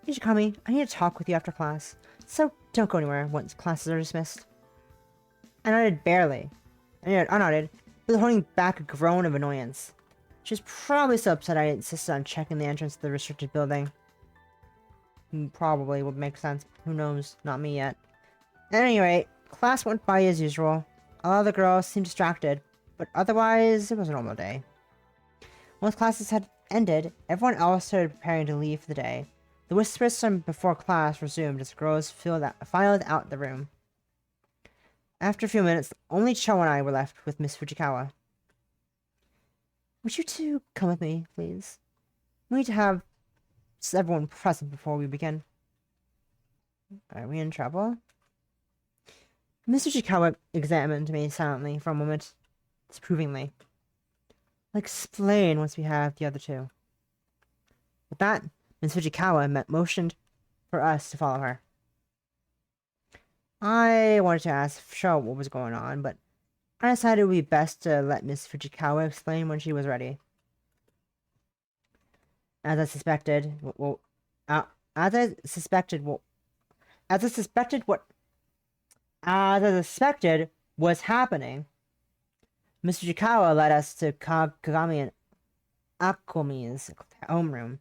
Ishikami, I need to talk with you after class, so don't go anywhere once classes are dismissed. I nodded barely. I nodded, but holding back a groan of annoyance. She was probably so upset I insisted on checking the entrance to the restricted building. Probably would make sense. Who knows? Not me yet. At any rate, class went by as usual. All the girls seemed distracted, but otherwise it was a normal day. Once classes had ended, everyone else started preparing to leave for the day. The whispers from before class resumed as the girls filed out the room. After a few minutes, only Cho and I were left with Miss Fujikawa. Would you two come with me, please? We need to have everyone present before we begin. Are we in trouble? Miss Fujikawa examined me silently for a moment, disapprovingly. I'll explain once we have the other two. With that, Miss Fujikawa motioned for us to follow her. I wanted to ask Cho what was going on, but I decided it would be best to let Miss Fujikawa explain when she was ready. As I suspected what was happening, Miss Fujikawa led us to Kagami and Akomi's homeroom.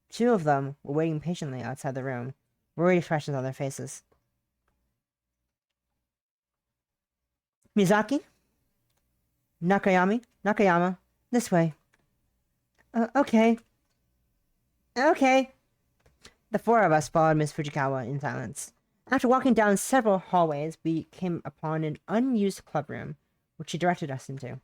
Two of them were waiting patiently outside the room, worried expressions on their faces. Mizaki? Nakayama, this way. Okay. Okay. The four of us followed Miss Fujikawa in silence. After walking down several hallways, we came upon an unused clubroom, which she directed us into.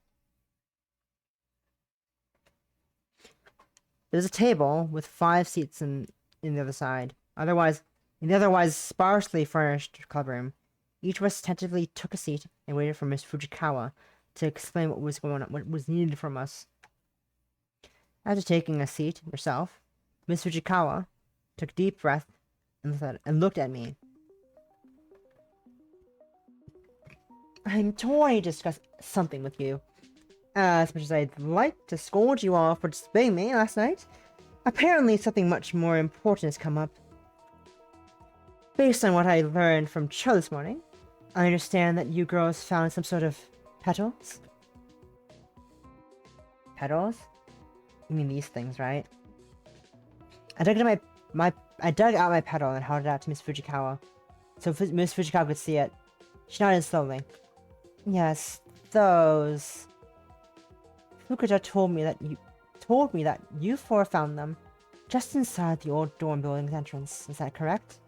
There was a table with 5 seats in the other side. In the otherwise sparsely furnished clubroom, each of us attentively took a seat and waited for Miss Fujikawa to explain what was going on, what was needed from us. After taking a seat herself, Miss Fujikawa took a deep breath and looked at me. I'm torn to discuss something with you. As much as I'd like to scold you all for disobeying me last night, apparently something much more important has come up. Based on what I learned from Cho this morning, I understand that you girls found some sort of petals? Petals? You mean these things, right? I dug out my petal and held it out to Miss Fujikawa, so Miss Fujikawa could see it. She nodded slowly. Yes, those. Fukuda told me that you four found them just inside the old dorm building's entrance. Is that correct?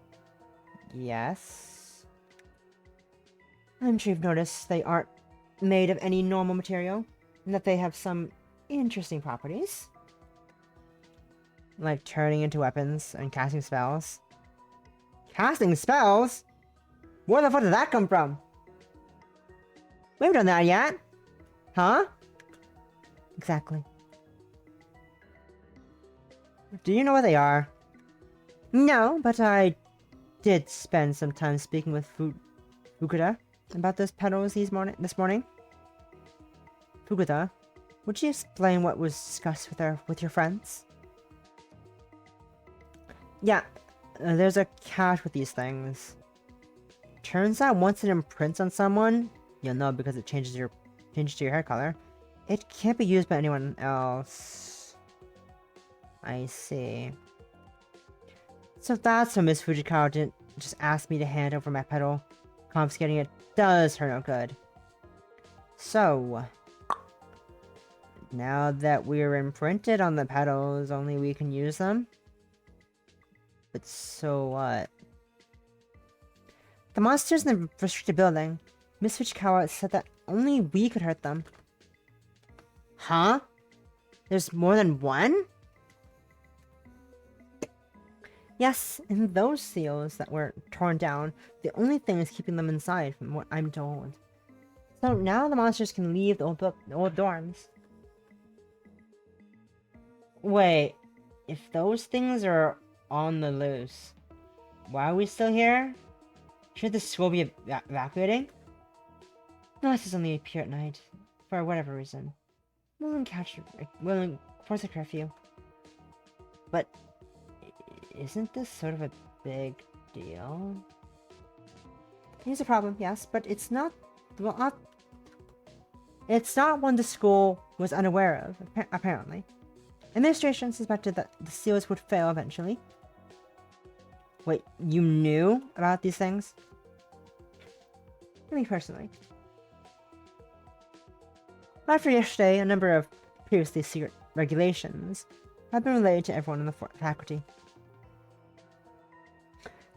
Yes. I'm sure you've noticed they aren't made of any normal material, and that they have some interesting properties. Like turning into weapons and casting spells. Casting spells? Where the fuck did that come from? We haven't done that yet. Huh? Exactly. Do you know what they are? No, but I did spend some time speaking with Fukuda about those petals this morning. Fukuda, would you explain what was discussed with your friends? Yeah, there's a catch with these things. Turns out once it imprints on someone, you'll know because it changes to your hair color. It can't be used by anyone else. I see. So that's why Miss Fujikawa didn't just ask me to hand over my pedal. Confiscating it does her no good. So, now that we're imprinted on the pedals, only we can use them? But so what? The monsters in the restricted building. Miss Fujikawa said that only we could hurt them. Huh? There's more than one? Yes, and those seals that were torn down, the only thing is keeping them inside, from what I'm told. So now the monsters can leave the old dorms. Wait, if those things are on the loose, why are we still here? Should the school be evacuating? Unless it's only appear at night, for whatever reason. We'll enforce a curfew. But isn't this sort of a big deal? Here's a problem, yes, but it's not. Well, it's not one the school was unaware of, apparently. Administration suspected that the seals would fail eventually. Wait, you knew about these things? Me personally. After yesterday, a number of previously secret regulations have been relayed to everyone in the faculty.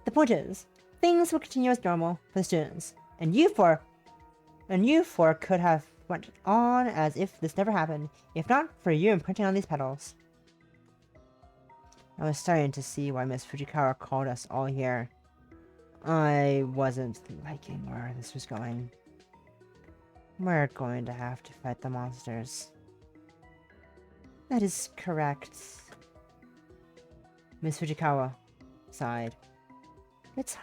The point is, things will continue as normal for the students, and you four could have went on as if this never happened, if not for you imprinting on these pedals. I was starting to see why Miss Fujikawa called us all here. I wasn't liking where this was going. We're going to have to fight the monsters. That is correct. Miss Fujikawa sighed. It's it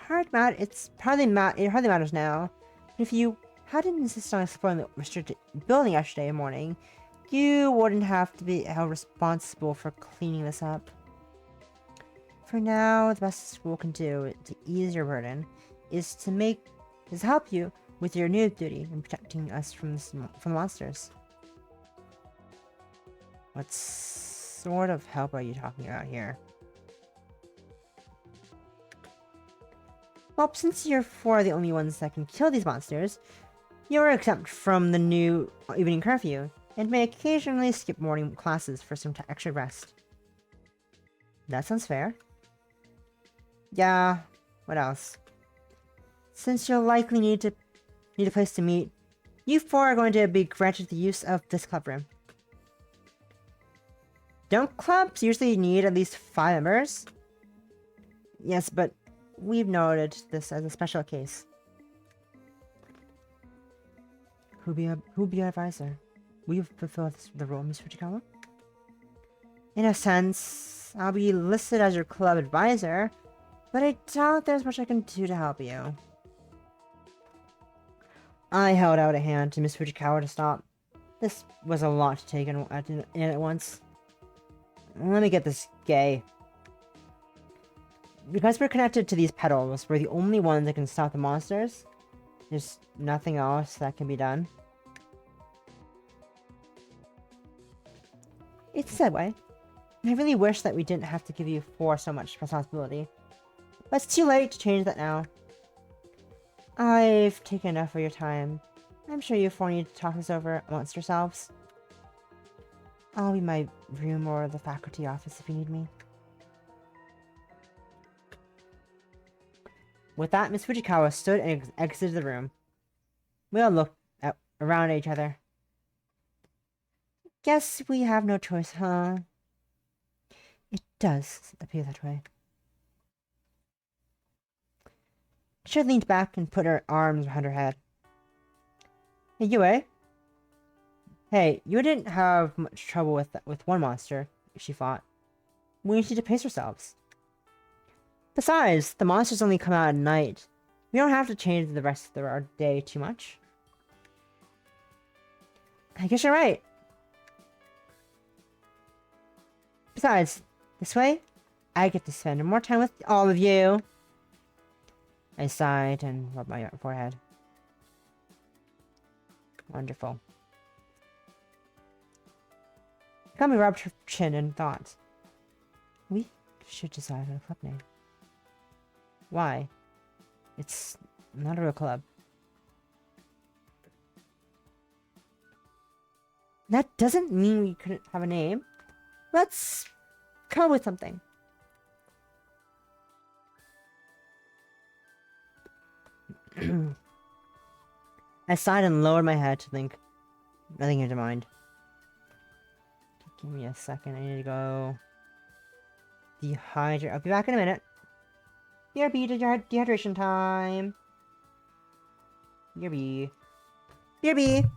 hardly matters now. But if you hadn't insisted on exploring the restricted building yesterday morning, you wouldn't have to be held responsible for cleaning this up. For now, the best school can do to ease your burden is to help you with your new duty in protecting us from the monsters. What sort of help are you talking about here? Well, since you're four are the only ones that can kill these monsters, you're exempt from the new evening curfew, and may occasionally skip morning classes for some extra rest. That sounds fair. Yeah, what else? Since you'll likely need a place to meet, you four are going to be granted the use of this club room. Don't clubs usually need at least 5 members? Yes, but we've noted this as a special case. Who'll be your advisor? Will you fulfill the role, Miss Fujikawa? In a sense, I'll be listed as your club advisor, but I doubt there's much I can do to help you. I held out a hand to Miss Fujikawa to stop. This was a lot to take in at once. Let me get this gay. Because we're connected to these pedals, we're the only ones that can stop the monsters. There's nothing else that can be done. It's that way. I really wish that we didn't have to give you four so much responsibility. But it's too late to change that now. I've taken enough of your time. I'm sure you four need to talk this over amongst yourselves. I'll be in my room or the faculty office if you need me. With that, Miss Fujikawa stood and exited the room. We all looked around at each other. Guess we have no choice, huh? It does appear that way. She leaned back and put her arms behind her head. Hey, Yue. Hey, you didn't have much trouble with one monster, she thought. We need to pace ourselves. Besides, the monsters only come out at night. We don't have to change the rest of our day too much. I guess you're right. Besides, this way, I get to spend more time with all of you. I sighed and rubbed my forehead. Wonderful. Got me rubbed her chin and thought. We should decide on a club name. Why? It's not a real club. That doesn't mean we couldn't have a name. Let's come up with something. I sighed and lowered my head to think. Nothing came to mind. Give me a second. I need to go dehydrate. I'll be back in a minute. BRB, dehydration time. BRB. BRB.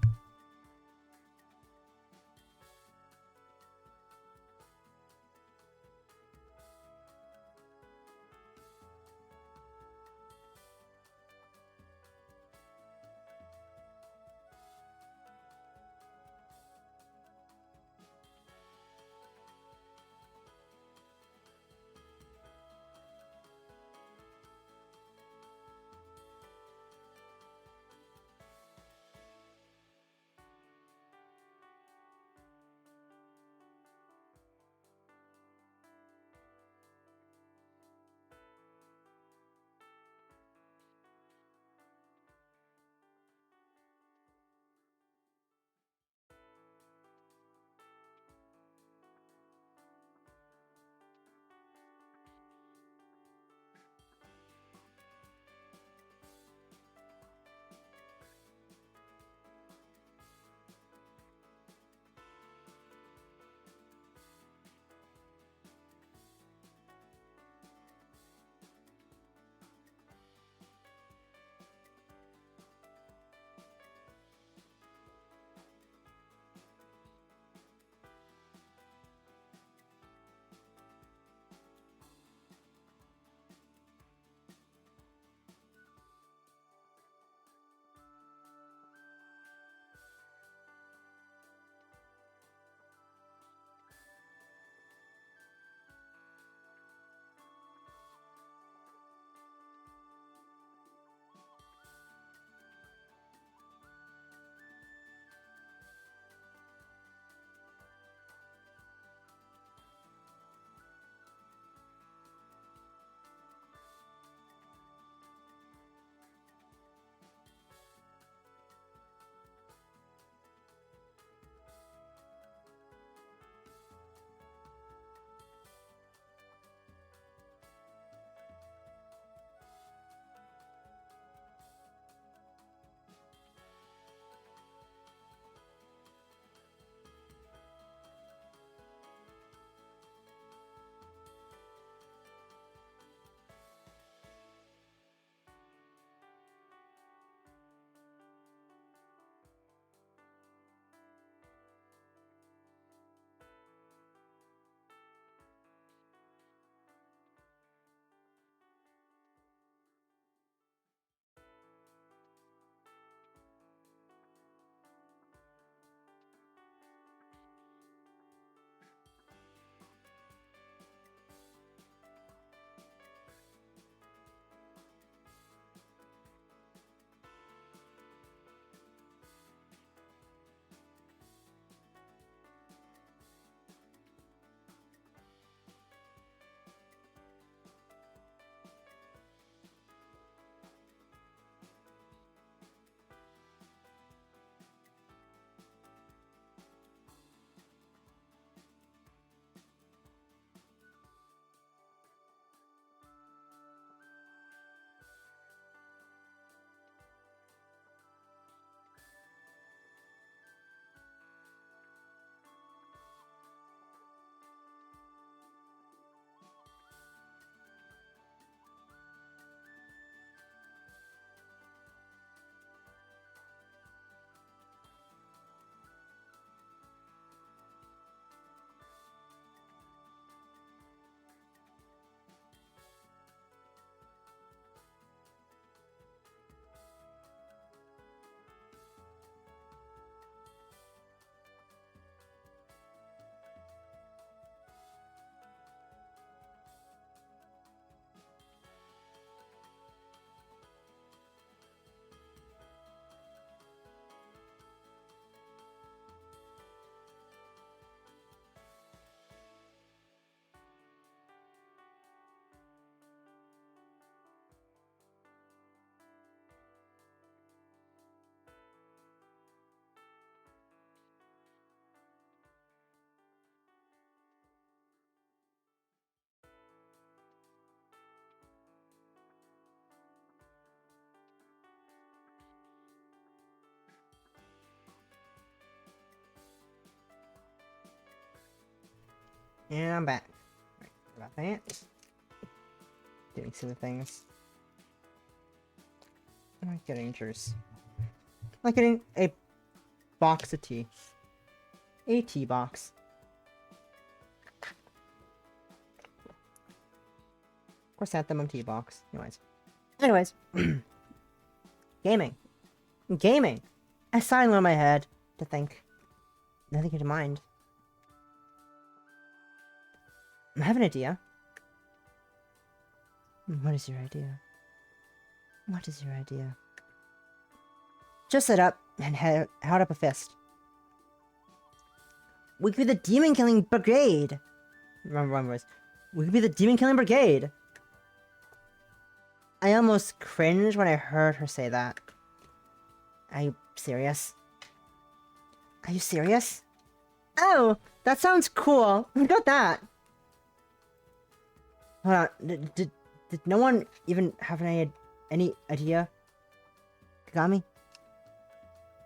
And I'm back. Right, about that. Doing silly things. I'm not getting juice. I'm not getting a box of tea. A tea box. Chrysanthemum tea box. Anyways. Gaming. Gaming. I suddenly in my head to think. Nothing came to mind. I have an idea. What is your idea? What is your idea? Just sit up and held up a fist. We could be the demon killing brigade. Remember one voice. We could be the demon killing brigade. I almost cringed when I heard her say that. Are you serious? Are you serious? Oh, that sounds cool. We got that. Hold on. Did no one even have any idea? Kagami?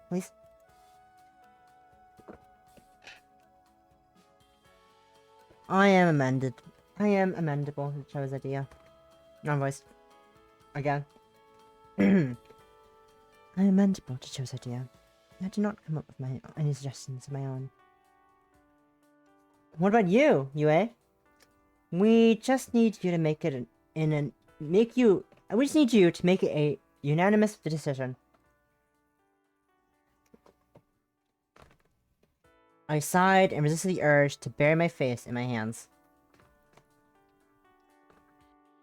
Please? I am amended. I am amendable to Cho's idea. Non-voice. Again. I am amendable to Cho's idea. I did not come up with any suggestions of my own. What about you, Yue? We just need you to make it we just need you to make it a unanimous decision. I sighed and resisted the urge to bury my face in my hands.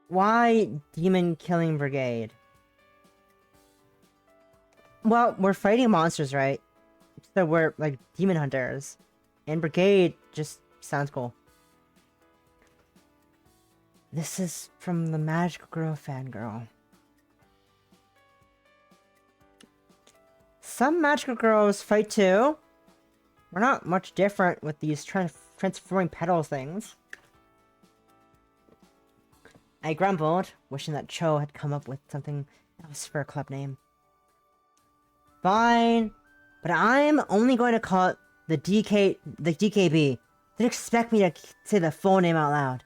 Why Demon Killing Brigade? Well, we're fighting monsters, right? So we're like demon hunters. And brigade just sounds cool. This is from the Magical Girl fangirl. Some magical girls fight too. We're not much different with these transforming petals things. I grumbled, wishing that Cho had come up with something else for a club name. Fine, but I'm only going to call it the DKB. Don't expect me to say the full name out loud.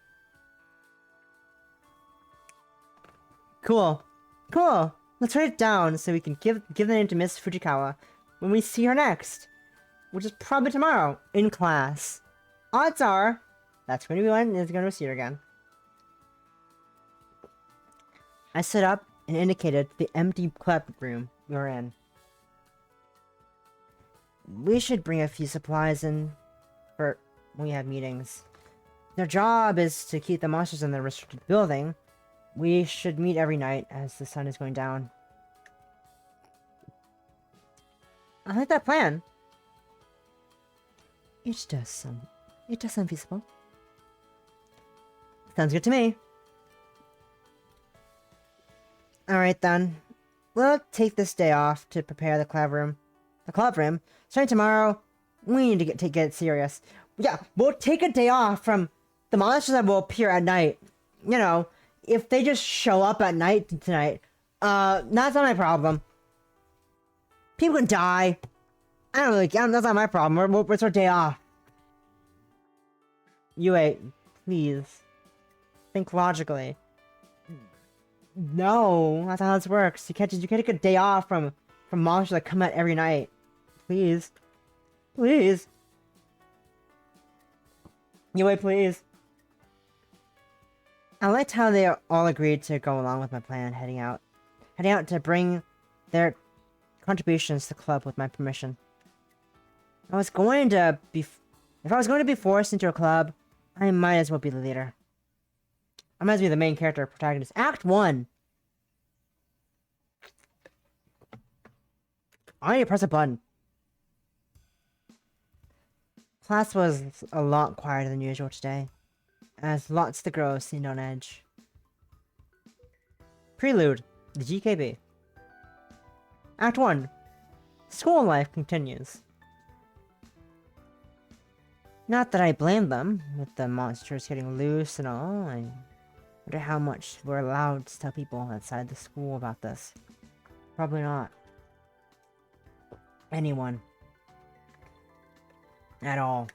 Cool. Cool. Let's write it down so we can give the name to Miss Fujikawa when we see her next. Which is probably tomorrow, in class. Odds are, that's going to be when is going to see her again. I stood up and indicated the empty club room we were in. We should bring a few supplies in for when we have meetings. Their job is to keep the monsters in the restricted building. We should meet every night as the sun is going down. I like that plan. It does sound feasible. Sounds good to me. Alright then. We'll take this day off to prepare the club room. Starting tomorrow, we need to get serious. Yeah, we'll take a day off from the monsters that will appear at night. You know, if they just show up at night tonight, that's not my problem. People can die. I don't really care. That's not my problem. It's our day off. Yue, please. Think logically. No, that's not how this works. You can't take a day off from monsters that come out every night. Please. Please. Yue, please. I liked how they all agreed to go along with my plan, heading out to bring their contributions to the club with my permission. If I was going to be forced into a club, I might as well be the leader. I might as well be the main character, protagonist. Act 1! I need to press a button. Class was a lot quieter than usual today, as lots of the girls seemed on edge. Prelude, the GKB. Act 1. School life continues. Not that I blame them, with the monsters getting loose and all. I wonder how much we're allowed to tell people outside the school about this. Probably not. Anyone. At all.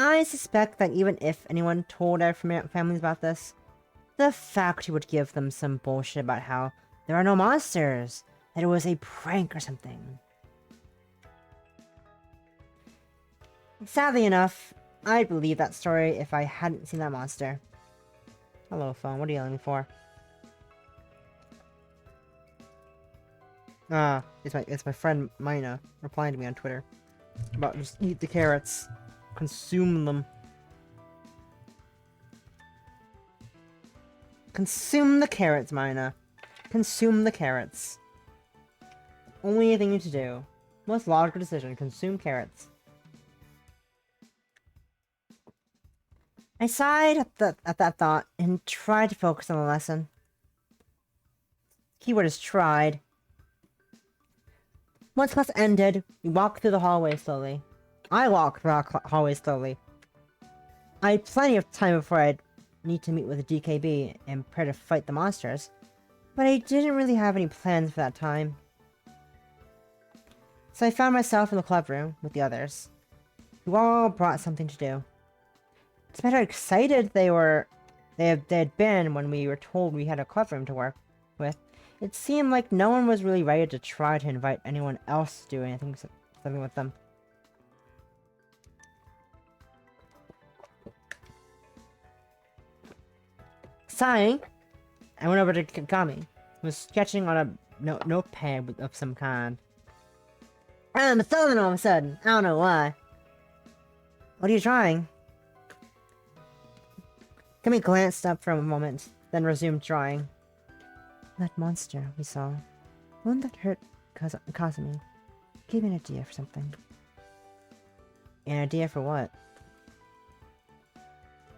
I suspect that even if anyone told their families about this, the faculty would give them some bullshit about how there are no monsters, that it was a prank or something. Sadly enough, I'd believe that story if I hadn't seen that monster. Hello, phone. What are you yelling for? Ah, it's my friend Mina replying to me on Twitter about just eat the carrots, consume them. Consume the carrots, Mina. Consume the carrots. Only thing you need to do. Most logical decision. Consume carrots. I sighed at that thought and tried to focus on the lesson. Keyword is tried. Once class ended, we walked through the hallway slowly. I walked through the hallway slowly. I had plenty of time before I'd need to meet with the DKB and prepare to fight the monsters, but I didn't really have any plans for that time. So I found myself in the club room with the others, who all brought something to do. Despite how excited they had been when we were told we had a club room to work with, it seemed like no one was really ready to try to invite anyone else to do something with them. Sighing, I went over to Kagami, who was sketching on a notepad of some kind. I'm stumbling all of a sudden. I don't know why. What are you drawing? Kagami glanced up for a moment, then resumed drawing. That monster we saw, the one that hurt Kazumi, gave me an idea for something. An idea for what?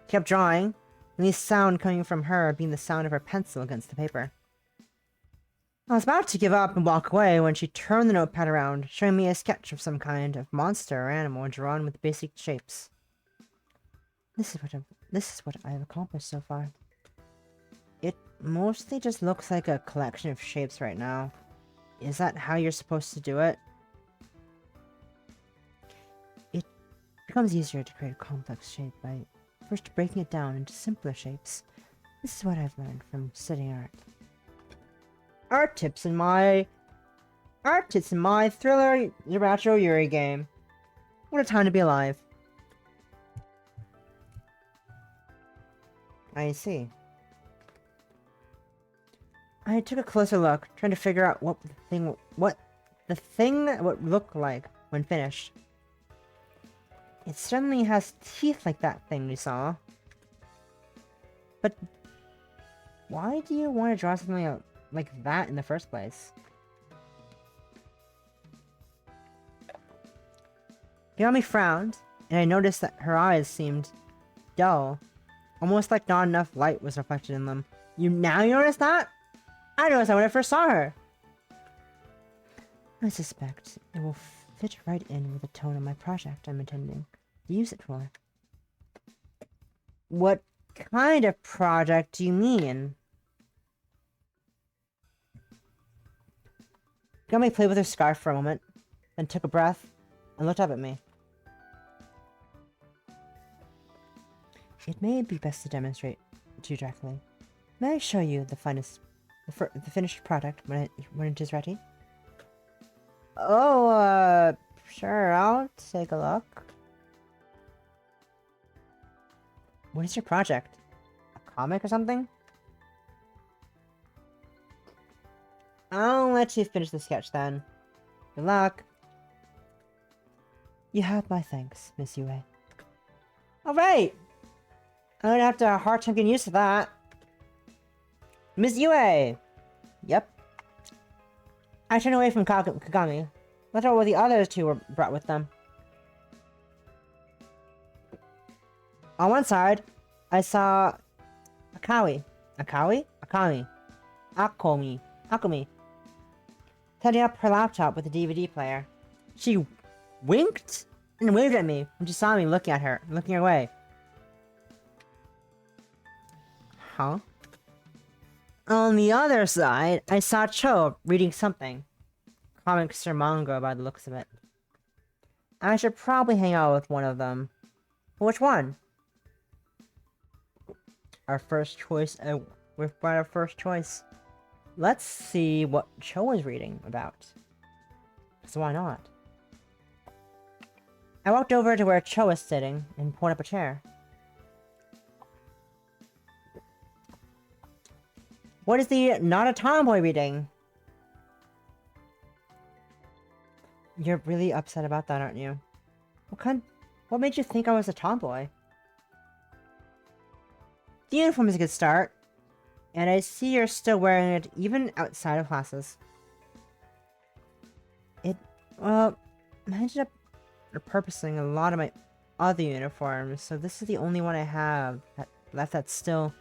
Kept drawing, and the sound coming from her being the sound of her pencil against the paper. I was about to give up and walk away when she turned the notepad around, showing me a sketch of some kind of monster or animal drawn with basic shapes. This is what I've accomplished so far. It mostly just looks like a collection of shapes right now. Is that how you're supposed to do it? It becomes easier to create a complex shape by first breaking it down into simpler shapes. This is what I've learned from studying art. Art tips in my thriller Supernatural Yuri game. What a time to be alive. I see. I took a closer look, trying to figure out what the thing would look like when finished. It certainly has teeth like that thing we saw. But why do you want to draw something like that in the first place? Yami frowned, and I noticed that her eyes seemed dull, almost like not enough light was reflected in them. You notice that? I noticed that when I first saw her. I suspect it will fit right in with the tone of my project I'm intending to use it for. What kind of project do you mean? Gummy played with her scarf for a moment, then took a breath and looked up at me. It may be best to demonstrate to you directly. May I show you the finished product when it is ready? Oh, sure, I'll take a look. What is your project? A comic or something? I'll let you finish the sketch then. Good luck. You have my thanks, Miss Yue. Alright! I'm gonna have to have a hard time getting used to that. Miss Yue! Yep. I turned away from Kagami. Let her what the other two were brought with them. On one side, I saw Akami, setting up her laptop with a DVD player. She winked and waved at me when she saw me looking away. Huh? On the other side, I saw Cho reading something. Comics or manga by the looks of it. I should probably hang out with one of them. But which one? Our first choice. We've brought our first choice. Let's see what Cho is reading about. So why not? I walked over to where Cho was sitting and pulled up a chair. What is the Not a Tomboy reading? You're really upset about that, aren't you? What made you think I was a tomboy? The uniform is a good start. And I see you're still wearing it even outside of classes. Well, I ended up repurposing a lot of my other uniforms, so this is the only one I have that's still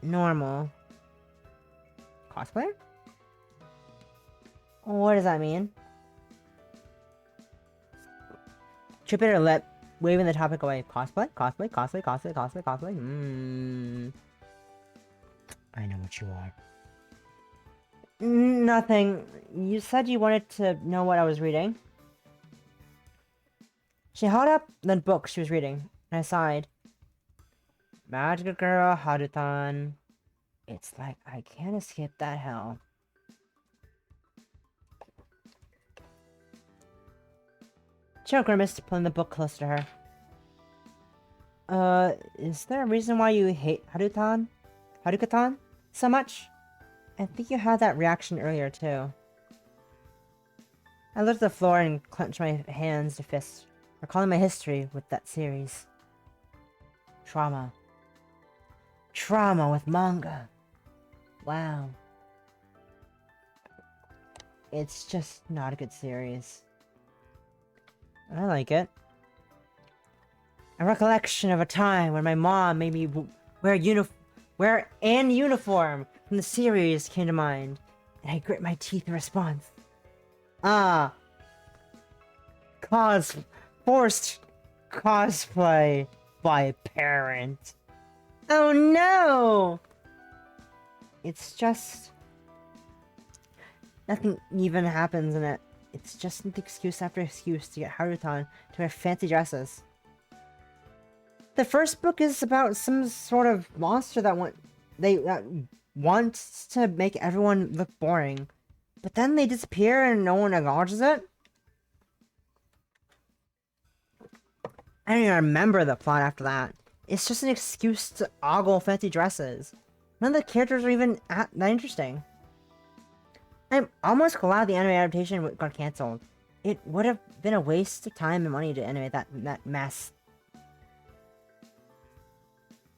normal. Cosplayer? What does that mean? She bit her lip, waving the topic away. Cosplay? Cosplay? Cosplay? Cosplay? Cosplay? Cosplay? I know what you are. Nothing. You said you wanted to know what I was reading. She held up the book she was reading, and I sighed. Magical Girl Harutan. It's like I can't escape that hell. Cho grimaced, pulling the book closer to her. Is there a reason why you hate Harukatan so much? I think you had that reaction earlier, too. I looked at the floor and clenched my hands to fists, recalling my history with that series. Trauma. Trauma with manga. Wow. It's just not a good series. I like it. A recollection of a time when my mom made me wear an uniform from the series came to mind, and I grit my teeth in response. Forced cosplay by a parent. Oh no! It's just... nothing even happens in it. It's just an excuse after excuse to get Harutan to wear fancy dresses. The first book is about some sort of monster that wants to make everyone look boring. But then they disappear and no one acknowledges it? I don't even remember the plot after that. It's just an excuse to ogle fancy dresses. None of the characters are even that interesting. I'm almost glad the anime adaptation got cancelled. It would have been a waste of time and money to animate that mess.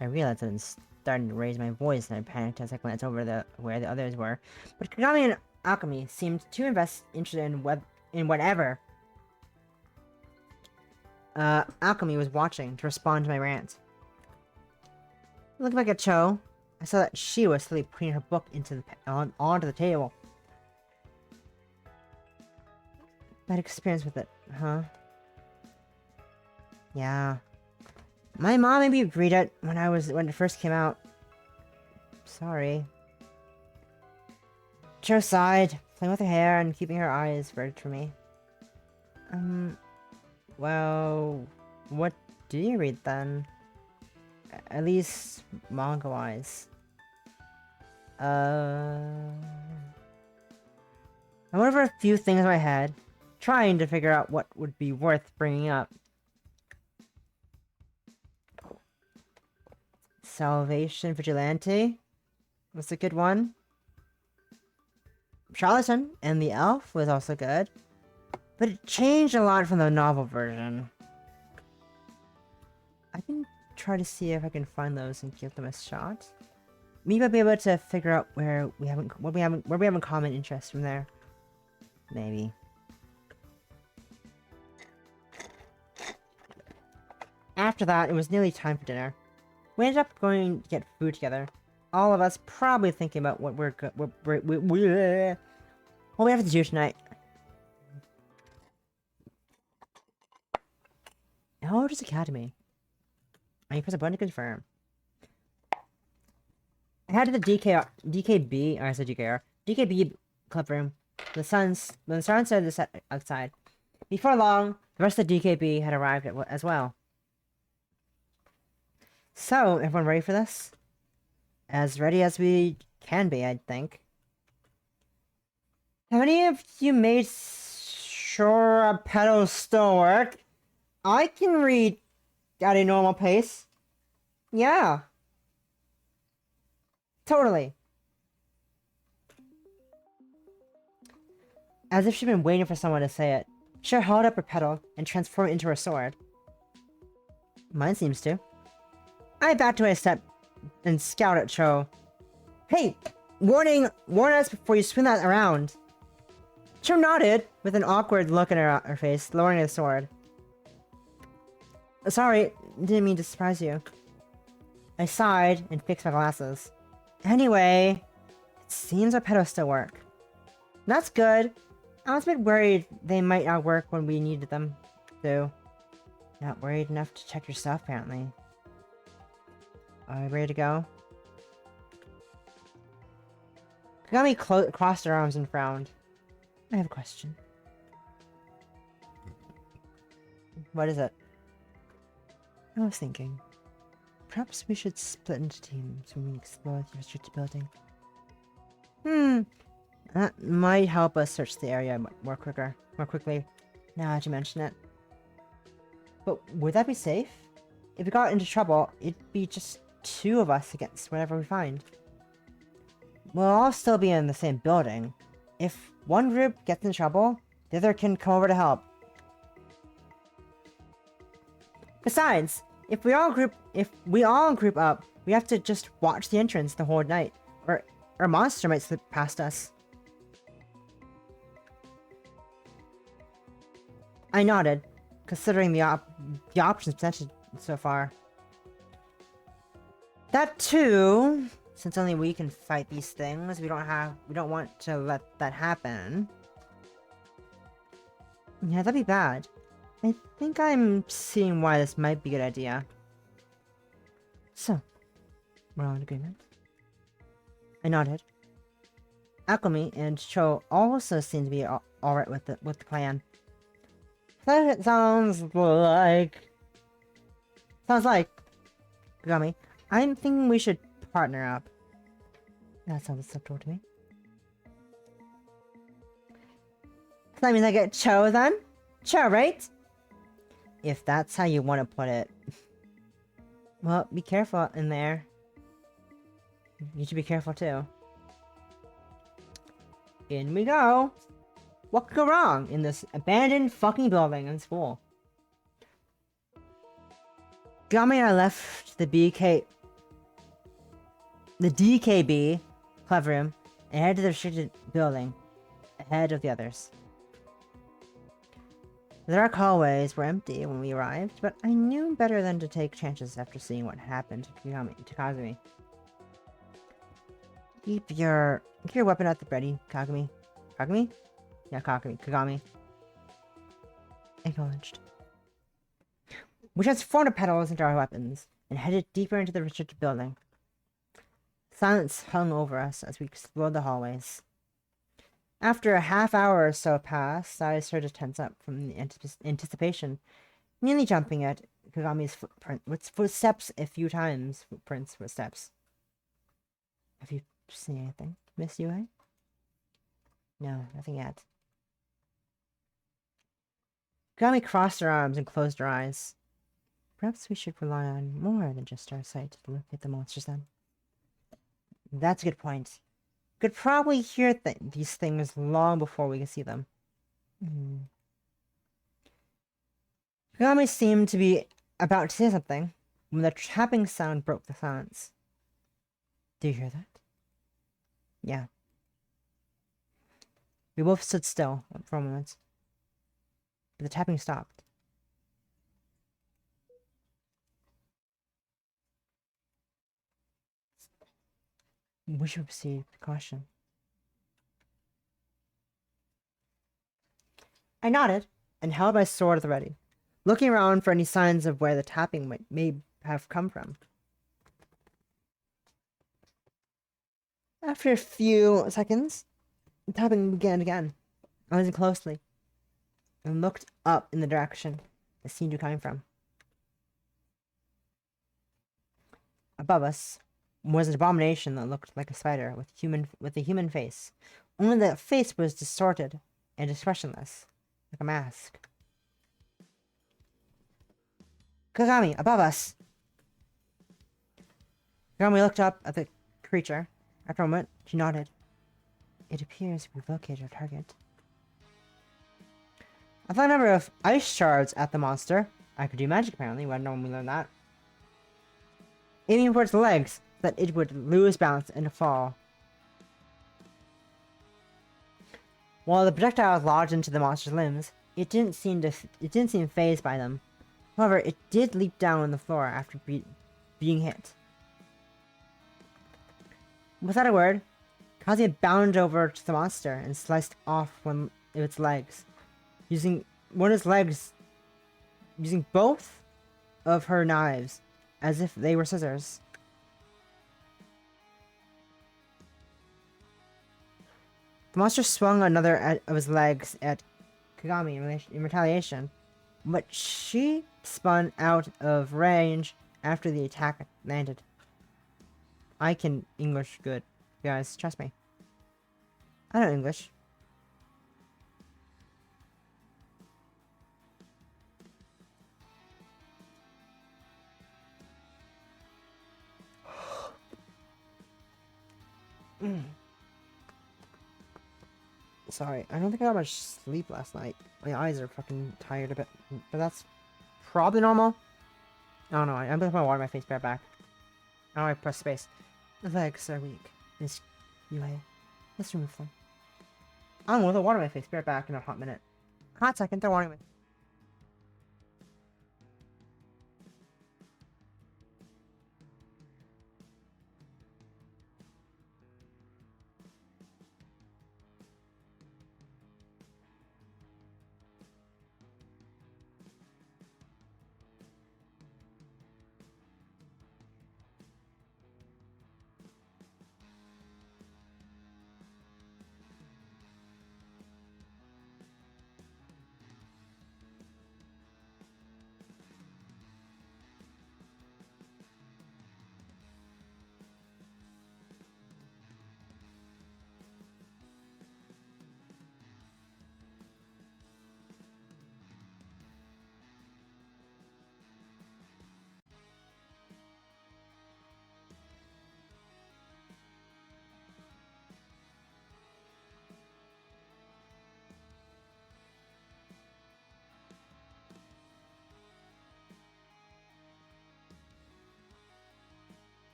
I realized I was starting to raise my voice and I panicked as I glanced over where the others were. But Kagami and Alchemy seemed too interested in whatever Alchemy was watching to respond to my rant. Looking back at Cho, I saw that she was slowly putting her book onto the table. Bad experience with it, huh? Yeah. My mom made me read it when it first came out. Sorry. Cho sighed, playing with her hair and keeping her eyes averted from me. Well, what do you read then? At least manga-wise. I went over a few things in my head, trying to figure out what would be worth bringing up. Salvation Vigilante was a good one. Charlatan and the Elf was also good, but it changed a lot from the novel version. I can try to see if I can find those and give them a shot. Maybe I'll be able to figure out where we have in common interest from there. Maybe. After that, it was nearly time for dinner. We ended up going to get food together. All of us probably thinking about what we have to do tonight. Eldritch Academy. And you press a button to confirm. I headed to the DKB, or I said DKR, DKB club room. When the sun started to set outside. Before long, the rest of the DKB had arrived as well. So, everyone ready for this? As ready as we can be, I think. Have any of you made sure our pedals still work? I can read at a normal pace. Yeah. Totally. As if she'd been waiting for someone to say it, she held up her pedal and transformed it into her sword. Mine seems to. I backed away a step and scowled at Cho. Hey! Warn us before you swing that around. Cho nodded, with an awkward look in her face, lowering the sword. Sorry, didn't mean to surprise you. I sighed and fixed my glasses. Anyway, it seems our pedals still work. That's good. I was a bit worried they might not work when we needed them, though. Not worried enough to check your stuff, apparently. Are we ready to go? Kagami crossed her arms and frowned. I have a question. What is it? I was thinking, perhaps we should split into teams when we explore the restricted building. That might help us search the area more quickly, now that you mention it. But would that be safe? If we got into trouble, it'd be just 2 of us against whatever we find. We'll all still be in the same building. If one group gets in trouble, the other can come over to help. Besides, if we all group up, we have to just watch the entrance the whole night, or a monster might slip past us. I nodded, considering the options presented so far. That too, since only we can fight these things, we don't want to let that happen. Yeah, that'd be bad. I think I'm seeing why this might be a good idea. So, we're all in agreement? I nodded. Akumi and Cho also seem to be alright with the plan. That sounds like, Kagami, I'm thinking we should partner up. That sounds acceptable to me. So that means I get Cho then? Cho, right? If that's how you want to put it. Well, be careful in there. You should be careful too. In we go! What could go wrong in this abandoned fucking building in school? Gami and I left the DKB club room and headed to the restricted building ahead of the others. The dark hallways were empty when we arrived, but I knew better than to take chances after seeing what happened to Kazumi. Keep your weapon at the ready, Kagami. Kagami? Yeah, Kagami. Acknowledged. We transformed our pedals into our weapons and headed deeper into the restricted building. Silence hung over us as we explored the hallways. After a half hour or so passed, I started to tense up from the anticipation, nearly jumping at Kagami's footsteps a few times. Footsteps. Have you seen anything, Miss Yui? No, nothing yet. Kagami crossed her arms and closed her eyes. Perhaps we should rely on more than just our sight to locate the monsters then. That's a good point. Could probably hear these things long before we can see them. Kagami seemed to be about to say something when the tapping sound broke the silence. Do you hear that? Yeah. We both stood still for a moment, but the tapping stopped. We should proceed with caution. I nodded and held my sword at the ready, looking around for any signs of where the tapping may have come from. After a few seconds, the tapping began again. I listened closely and looked up in the direction it seemed to come from. Above us was an abomination that looked like a spider with a human face. Only the face was distorted and expressionless, like a mask. Kagami, above us! Kagami looked up at the creature. After a moment, she nodded. It appears we've located our target. I thought a number of ice shards at the monster. I could do magic apparently, when we learned that. Aiming for its legs, so that it would lose balance and fall. While the projectile lodged into the monster's limbs, it didn't seem fazed by them. However, it did leap down on the floor after being hit. Without a word, Kazuya bounded over to the monster and sliced off one of its legs. Using both of her knives as if they were scissors. The monster swung another of his legs at Kagami in retaliation, but she spun out of range after the attack landed. I can English good, guys, trust me. I know English. Sorry, I don't think I got much sleep last night. My eyes are fucking tired a bit, but that's probably normal. I don't know, I'm putting my water in my face, bear back. Now I press space. The legs are weak. Miss Yui. Let's remove them. I'm with the water in my face, bear back in a hot minute. Hot second, throw water in my face.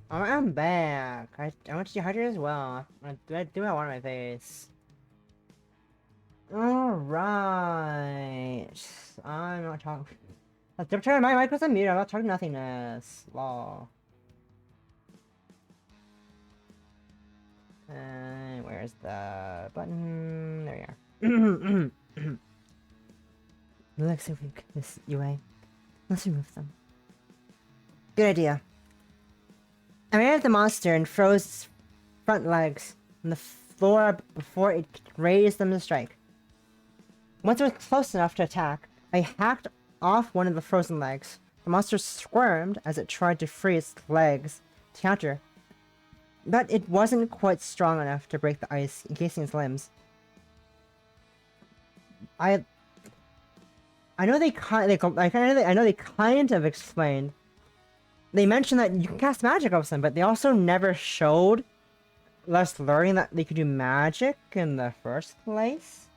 I'm back. I want to dehydrate as well. I do have water in my face. Alright. I'm not talking. Don't turn my mic was on mute. I'm not talking nothingness. Law. And where's the button? There we are. Let's weak, Miss Yui. Let's remove them. Good idea. I ran at the monster and froze its front legs on the floor before it raised them to strike. Once it was close enough to attack, I hacked off one of the frozen legs. The monster squirmed as it tried to free its legs to counter, but it wasn't quite strong enough to break the ice, encasing its limbs. I know they kind of explained. They mentioned that you can cast magic over them, but they also never showed us learning that they could do magic in the first place.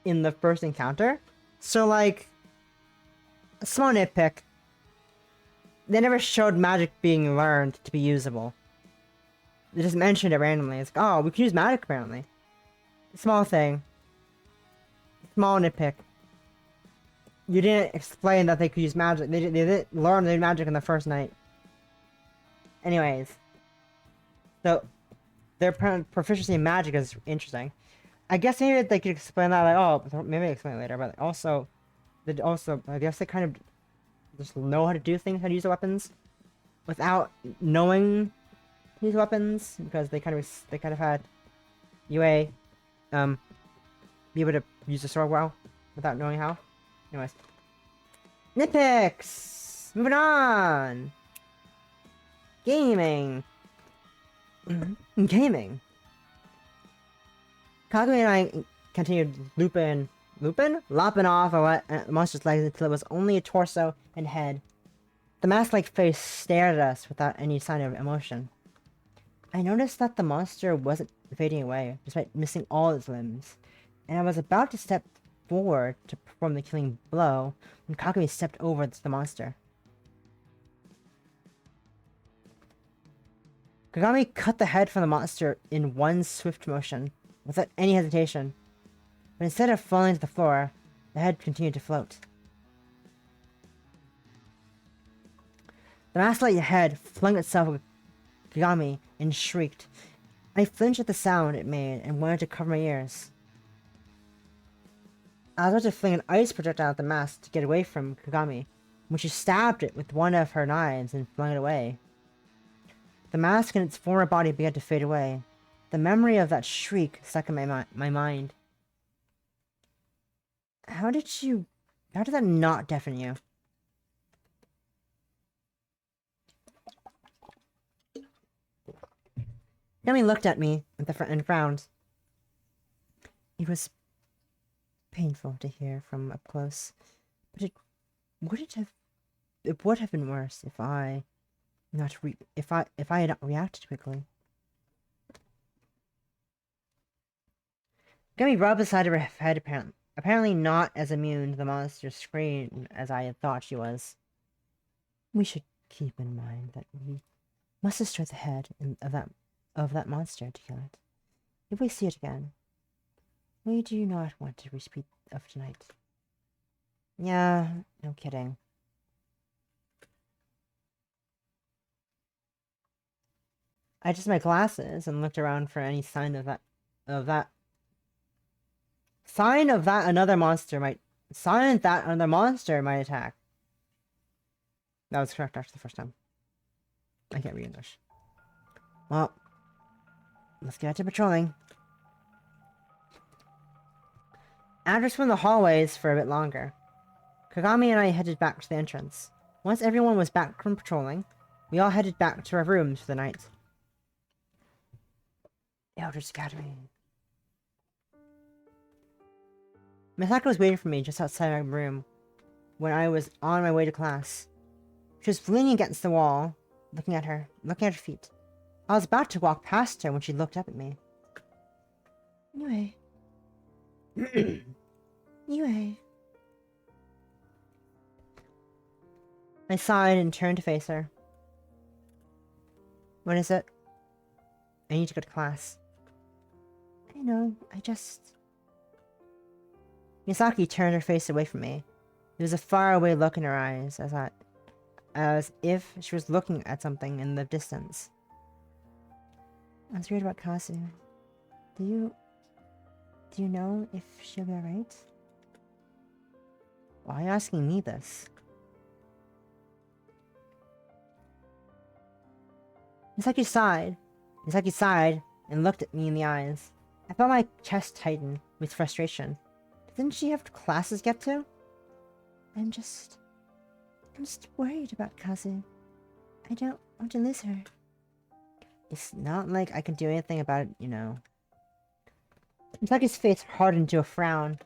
In the first encounter. So, like, a small nitpick. They never showed magic being learned to be usable. They just mentioned it randomly. It's like, oh, we can use magic apparently. Small thing. Small nitpick. You didn't explain that they could use magic. They didn't learn their magic in the first night. Anyways. So, their proficiency in magic is interesting. I guess maybe they could explain that, like, oh, maybe explain it later, but also, I guess they kind of just know how to do things, how to use the weapons, without knowing to use weapons, because they kind of had UA, be able to use the sword well, without knowing how. Anyways. Nitpicks! Moving on! Gaming! Gaming! Kagami and I continued lopping off a monster's legs until it was only a torso and head. The mask-like face stared at us without any sign of emotion. I noticed that the monster wasn't fading away, despite missing all its limbs, and I was about to step forward to perform the killing blow when Kagami stepped over to the monster. Kagami cut the head from the monster in one swift motion, without any hesitation, but instead of falling to the floor, the head continued to float. The mask-like head flung itself at Kagami and shrieked. I flinched at the sound it made and wanted to cover my ears. I was about to fling an ice projectile at the mask to get away from Kagami, when she stabbed it with one of her knives and flung it away. The mask and its former body began to fade away. The memory of that shriek stuck in my mind. How did that not deafen you? Kagami looked at me and frowned. It was painful to hear from up close, but it would have been worse if I had not reacted quickly. Kagami rubbed the side of her head, apparently not as immune to the monster's scream as I had thought she was. We should keep in mind that we must destroy the head of that monster to kill it. If we see it again, we do not want to repeat of tonight. Yeah, no kidding. I adjusted my glasses and looked around for any sign of that another monster might attack. That was correct after the first time. I can't read English. Well, let's get to patrolling. After exploring the hallways for a bit longer, Kagami and I headed back to the entrance. Once everyone was back from patrolling, we all headed back to our rooms for the night. Eldritch Academy. Misako was waiting for me just outside my room when I was on my way to class. She was leaning against the wall, looking at her feet. I was about to walk past her when she looked up at me. Yui. Yui. I sighed and turned to face her. What is it? I need to go to class. I know, Misaki turned her face away from me. There was a faraway look in her eyes, as if she was looking at something in the distance. I was worried about Kazu. Do you know if she'll be alright? Why are you asking me this? Misaki sighed and looked at me in the eyes. I felt my chest tighten with frustration. Didn't she have classes to get to? I'm just worried about Kazu. I don't want to lose her. It's not like I can do anything about it, you know. Misaki's face hardened to a frown.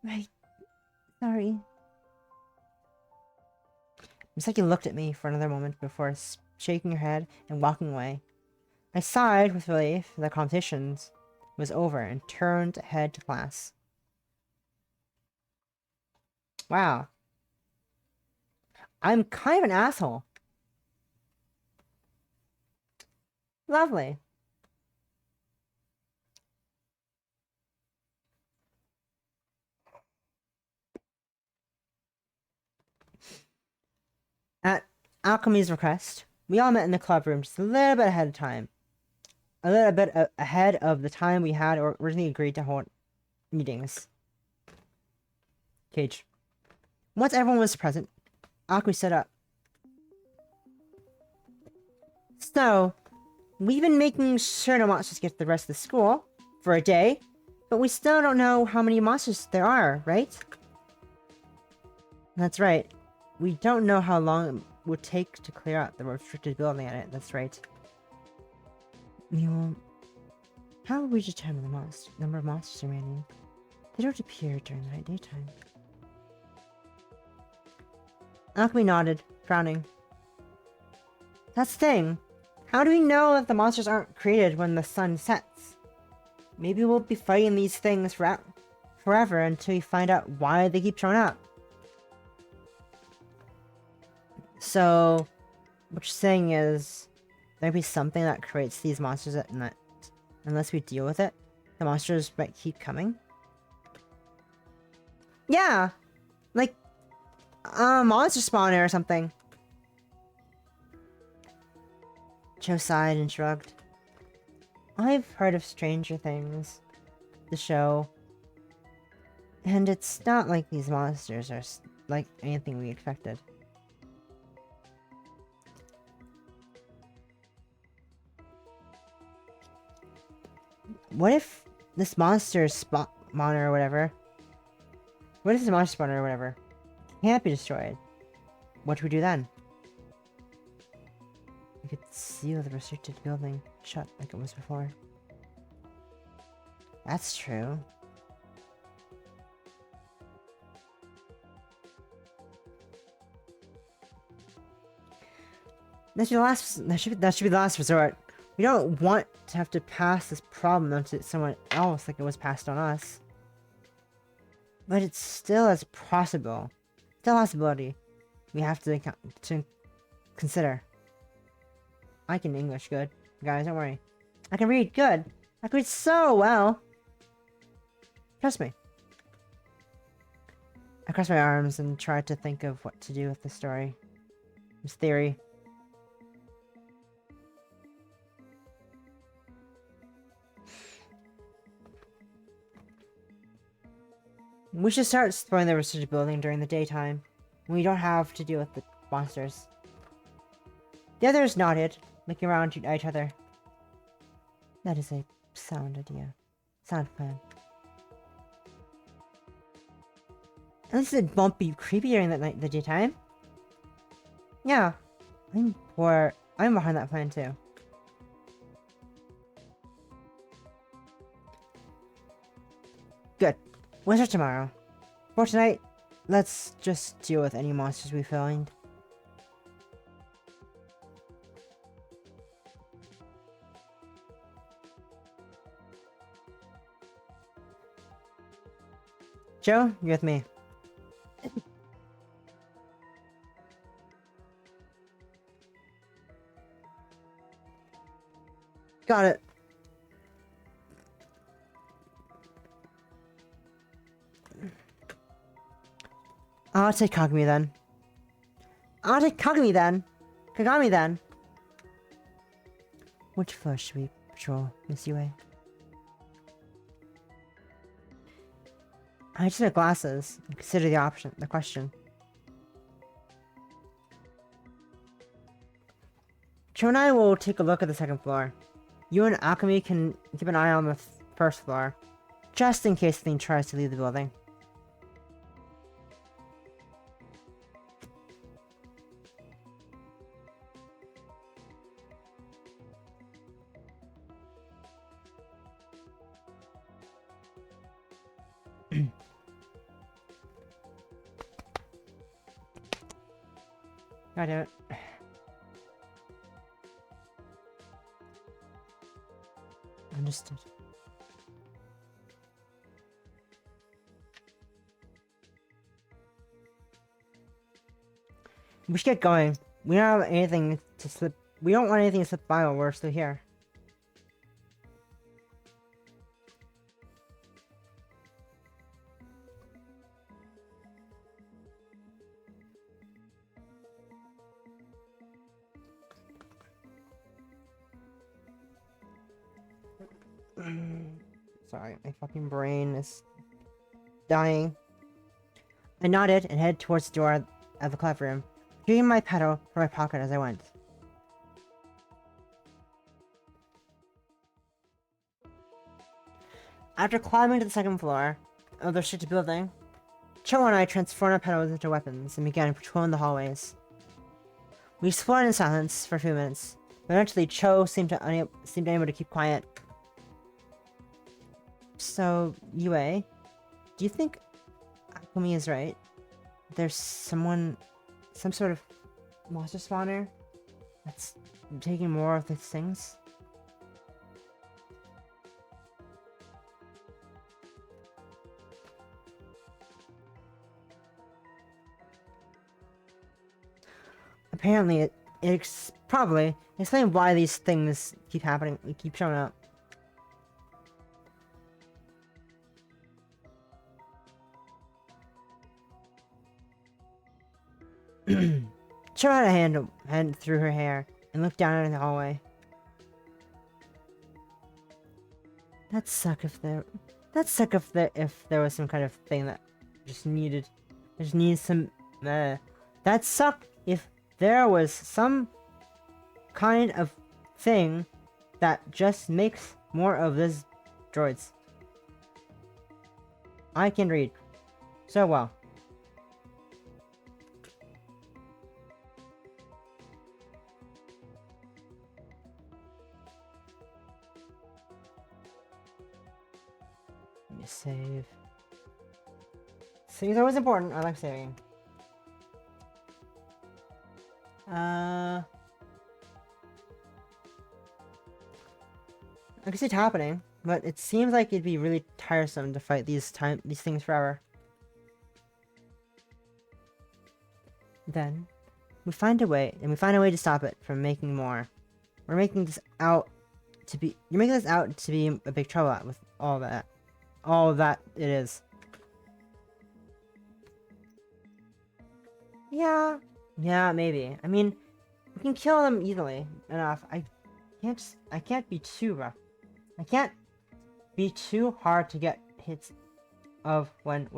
Right. Sorry. Misaki looked at me for another moment before shaking her head and walking away. I sighed with relief that the competition was over and turned to head to class. Wow. I'm kind of an asshole. Lovely. At Alchemy's request, we all met in the club room just a little bit ahead of time. A little bit ahead of the time we had originally agreed to hold meetings. Cage. Once everyone was present, Akumi stood up. So, we've been making sure no monsters get the rest of the school for a day, but we still don't know how many monsters there are, right? That's right. We don't know how long it would take to clear out the restricted building at it. That's right. How will we determine the number of monsters remaining? They don't appear during the daytime. Alchemy nodded, frowning. That's the thing. How do we know that the monsters aren't created when the sun sets? Maybe we'll be fighting these things forever until we find out why they keep showing up. So, what you're saying is, there might be something that creates these monsters that unless we deal with it, the monsters might keep coming? Yeah! Like, a monster spawner or something. Joe sighed and shrugged. I've heard of Stranger Things, the show, and it's not like these monsters are like anything we expected. What if this monster spawner or whatever? What if this monster spawner or whatever can't be destroyed? What do we do then? We could seal the restricted building shut like it was before. That's true. That should be the last resort. We don't want to have to pass this problem onto someone else like it was passed on us. But it's still as possible. Still a possibility we have to consider. I can English good. Guys, don't worry. I can read good. I can read so well. Trust me. I crossed my arms and tried to think of what to do with the story. This theory. We should start exploring the research building during the daytime, when we don't have to deal with the monsters. The others nodded, looking around at each other. That is a sound idea. Sound plan. At least it won't be creepy during the daytime. Yeah, I'm behind that plan too. Good. We'll start tomorrow. For tonight, let's just deal with any monsters we find. Joe, you're with me. Got it. I'll take Kagami then. Kagami then. Which floor should we patrol, Miss Yue? I just need glasses. Consider the question. Cho and I will take a look at the second floor. You and Akami can keep an eye on the first floor. just in case something tries to leave the building. God damn it. Understood. We should get going. We don't have anything to slip. We don't want anything to slip by while we're still here. Sorry, my fucking brain is dying. I nodded and headed towards the door of the club room, taking my pedal from my pocket as I went. After climbing to the second floor of the restricted building, Cho and I transformed our pedals into weapons and began patrolling the hallways. We explored in silence for a few minutes, but eventually Cho seemed unable to keep quiet. So, Yue, do you think Akumi is right? There's some sort of monster spawner that's taking more of these things? Apparently, it's probably explain why these things keep happening, keep showing up. Cho had a hand through her hair and looked down in the hallway. That'd suck if there was some kind of thing that just needed some. That'd suck if there was some kind of thing that just makes more of these droids. I can read so well. Let me save. Saving's always important. I like saving. I can see it happening, but it seems like it'd be really tiresome to fight these things forever. Then we find a way to stop it from making more. You're making this out to be a big trouble with all that it is. Yeah, maybe. I mean, we can kill them easily enough. I can't be too rough. I can't be too hard to get hits of when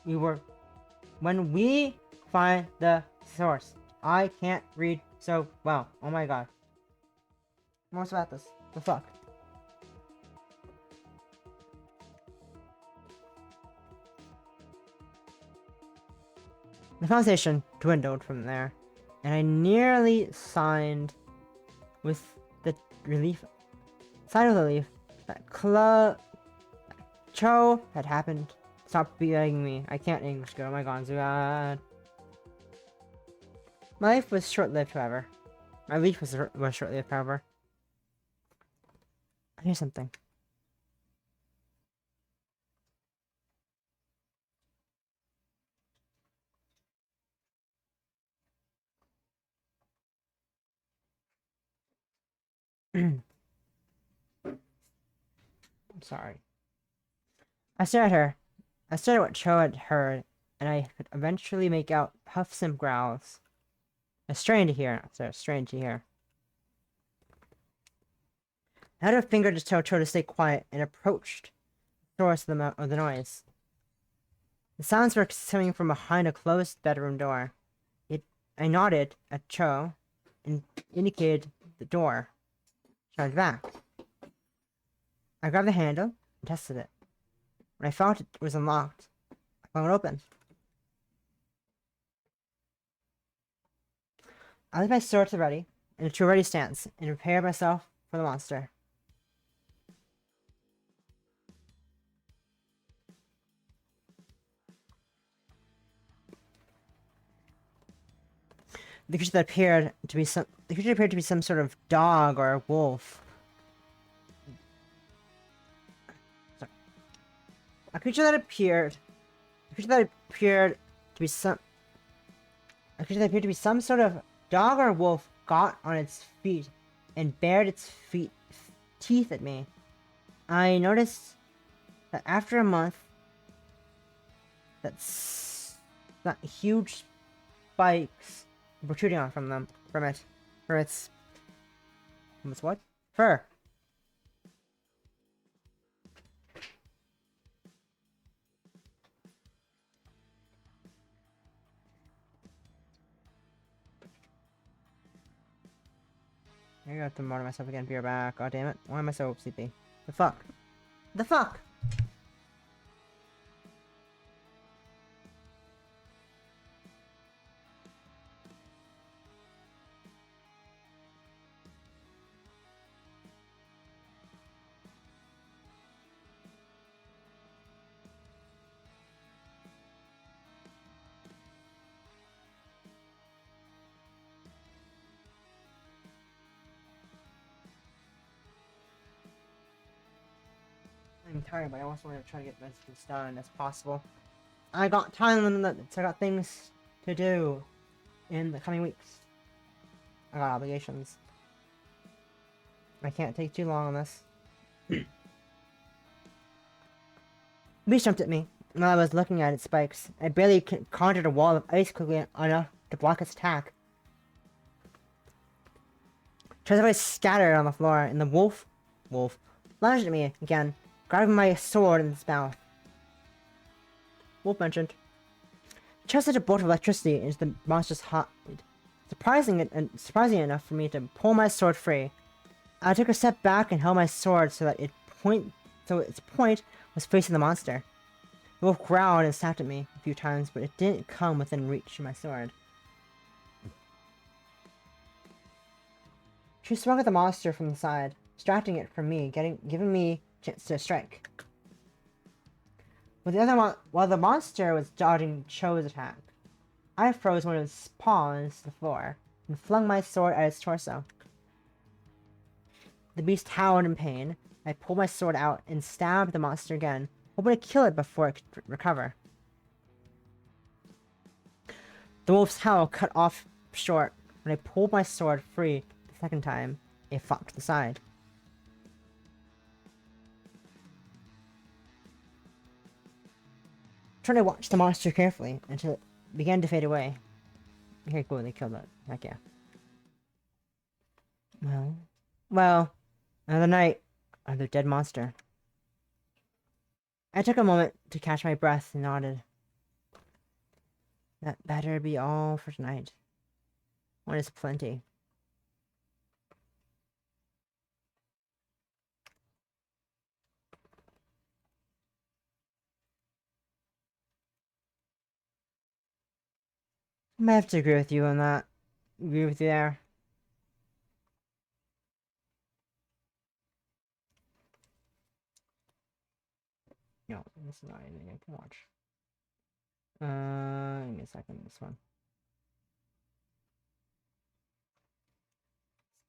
we find the source. I can't read so well. Oh my god. More about this. The fuck? The conversation dwindled from there, and I nearly signed with the relief that Cho had happened. Stop begging me. I can't English good. Oh my god, God. My life was short-lived, however. My leaf was short-lived, however. I hear something. I'm sorry. I stared at her. I stared at what Cho had heard, and I could eventually make out puffs and growls. It's strange to hear. I had a finger to tell Cho to stay quiet and approached the source of the noise. The sounds were coming from behind a closed bedroom door. I nodded at Cho and indicated the door. Charged back. I grabbed the handle and tested it. When I found it was unlocked, I flung it open. I laid my sword to the ready, into a ready stance, and prepared myself for the monster. The creature appeared to be some sort of dog or wolf. Sorry. A creature that appeared to be some sort of dog or wolf got on its feet and bared its teeth at me. I noticed that after a month, that huge spikes protruding on from its what? Fur. I have to murder myself again. Be right back. God damn it. Why am I so sleepy? The fuck? The fuck? I'm tired, but I also want to try to get as done as possible. I got time limits. I got things to do in the coming weeks. I got obligations. I can't take too long on this. Beast jumped at me while I was looking at its spikes. I barely conjured a wall of ice quickly enough to block its attack. Treasure scattered on the floor, and the wolf lunged at me again, grabbing my sword in its mouth. Wolf mentioned. Trusted a bolt of electricity into the monster's hide. Surprising enough for me to pull my sword free. I took a step back and held my sword so that its point was facing the monster. The wolf growled and snapped at me a few times, but it didn't come within reach of my sword. She swung at the monster from the side, distracting it from me, giving me a chance to strike. While the monster was dodging Cho's attack, I froze one of its paws to the floor and flung my sword at its torso. The beast howled in pain. I pulled my sword out and stabbed the monster again, hoping to kill it before it could recover. The wolf's howl cut off short when I pulled my sword free the second time. It flopped to the side. Trying to watch the monster carefully until it began to fade away. Okay, cool, they killed it. Heck yeah. Well, another night, another dead monster. I took a moment to catch my breath and nodded. That better be all for tonight. One is plenty. I might have to agree with you on that. Agree with you there. No, this is not anything I can watch. Give me a second, this one.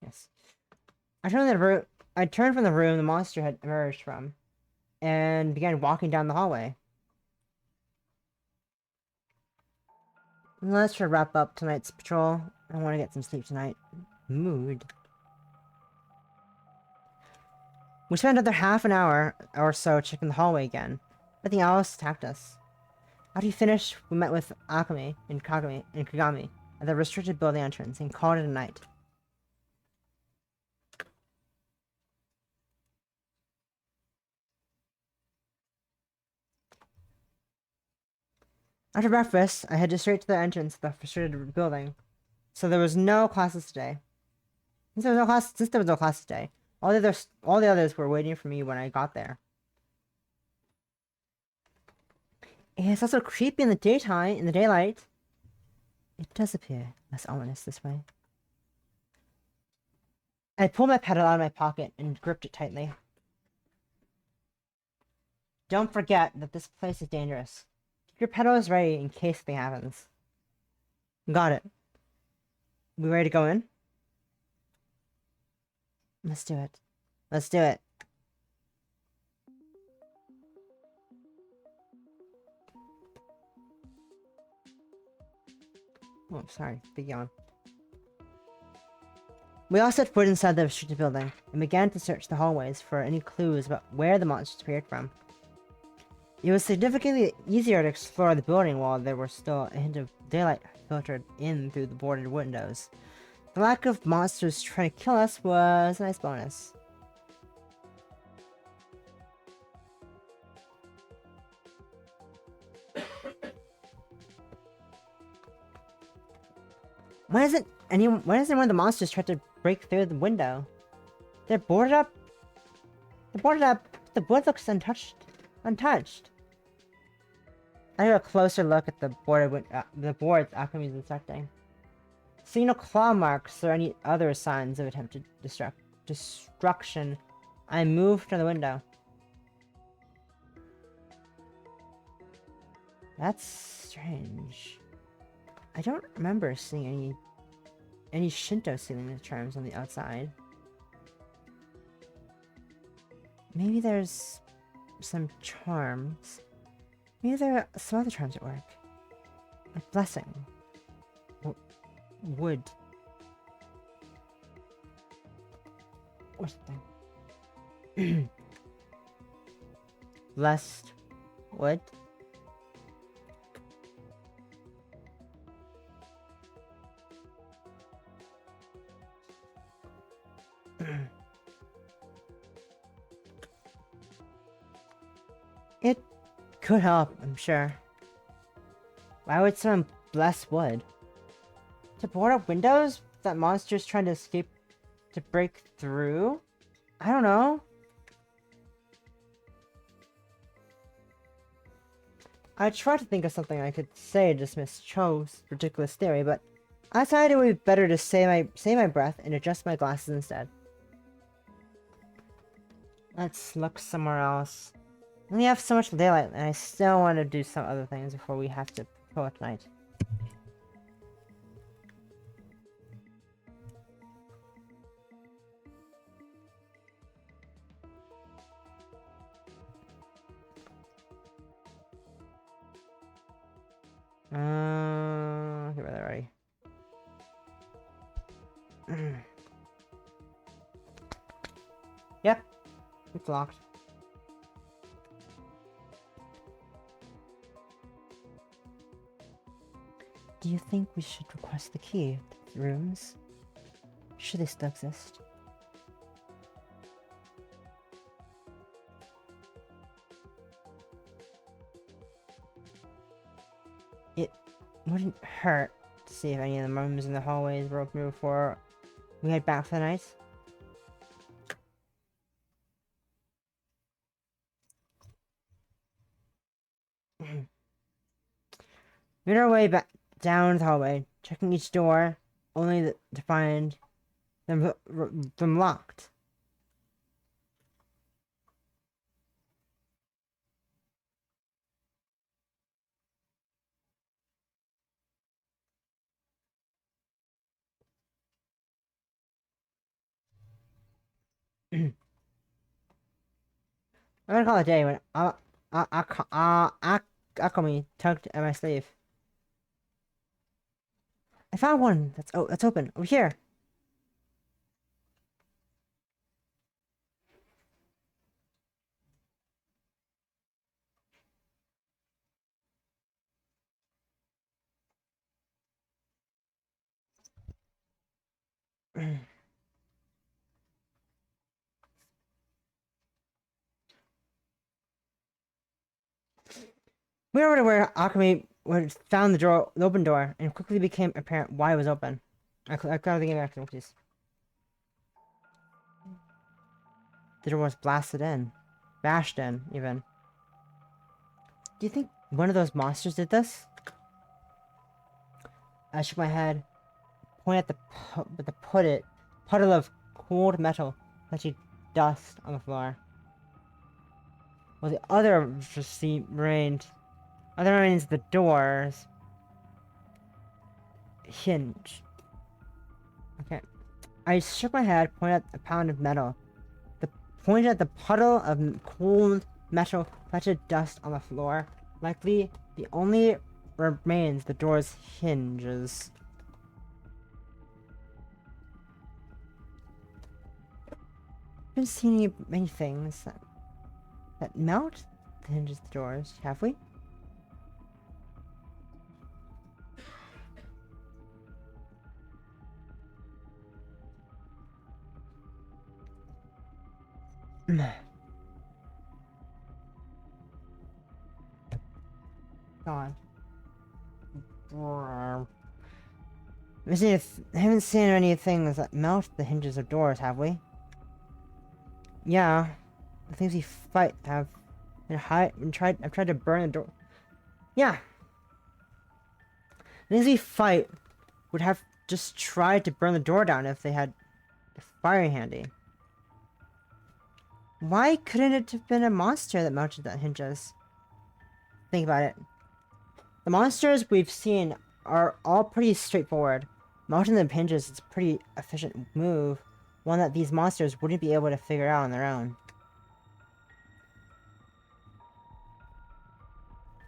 Yes. I turned from the room the monster had emerged from, and began walking down the hallway. Let's wrap up tonight's patrol. I want to get some sleep tonight. Mood. We spent another half an hour or so checking the hallway again. Nothing else attacked us. After we finished, we met with Akame and Kagami at the restricted building entrance and called it a night. After breakfast, I headed straight to the entrance of the restricted building. So there was no classes today. Since there was no class today, all the others were waiting for me when I got there. It's also creepy in the daytime, in the daylight. It does appear less ominous this way. I pulled my pedal out of my pocket and gripped it tightly. Don't forget that this place is dangerous. Keep your pedals ready in case something happens. Got it. We ready to go in? Let's do it. Let's do it. Oh, sorry. Big yawn. We all set foot inside the restricted building and began to search the hallways for any clues about where the monsters appeared from. It was significantly easier to explore the building while there was still a hint of daylight filtered in through the boarded windows. The lack of monsters trying to kill us was a nice bonus. Why doesn't one of the monsters try to break through the window? They're boarded up. They're boarded up. The wood looks untouched. I have a closer look at the boards Akami is inspecting. See no claw marks or any other signs of attempted destruction. I moved to the window. That's strange. I don't remember seeing any Shinto ceiling charms on the outside. Maybe there's some charms. Maybe there are some other charms at work. Like blessing. Or wood. Or something. Blessed wood. It could help, I'm sure. Why would someone bless wood? To board up windows that monsters trying to escape to break through? I don't know. I tried to think of something I could say to dismiss Cho's ridiculous theory, but I decided it would be better to save my breath and adjust my glasses instead. Let's look somewhere else. We only have so much daylight, and I still want to do some other things before we have to pull at night. Okay, we're there already. Yep, it's locked. Do you think we should request the key to the rooms? Should they still exist? It wouldn't hurt to see if any of the rooms in the hallways were open before we head back for the night. We made our way back down the hallway, checking each door, only to find them locked. I'm gonna call it a day when Akami tugged at my sleeve. I found one that's open over here. We went over to where Akami found the open door, and quickly became apparent why it was open. I cleared the game after, please. The door was blasted in. Bashed in, even. Do you think one of those monsters did this? I shook my head, pointed at the puddle of cold metal, touching dust on the floor. While the other remains the doors hinge. Okay. I shook my head, pointed at a pound of metal. Pointed at the puddle of cold metal, touching dust on the floor. Likely, the only remains the door's hinges. We've been seeing many things that melt the hinges of the doors, have we? God. I haven't seen any things that melt the hinges of doors, have we? Yeah. The things we fight have I've tried to burn the door. Yeah. The things we fight would have just tried to burn the door down if they had fire handy. Why couldn't it have been a monster that melted the hinges? Think about it. The monsters we've seen are all pretty straightforward. Melting the hinges is a pretty efficient move, one that these monsters wouldn't be able to figure out on their own.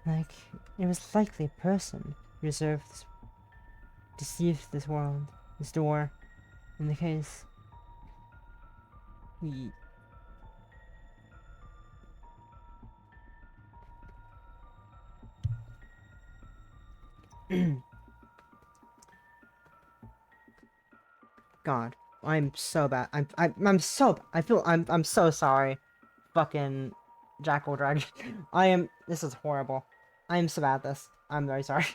Like, it was likely a person who deceived this world, this door, in the case. God, I'm so bad. I'm so sorry. Fucking Jackal Dragon. This is horrible. I am so bad at this. I'm very sorry.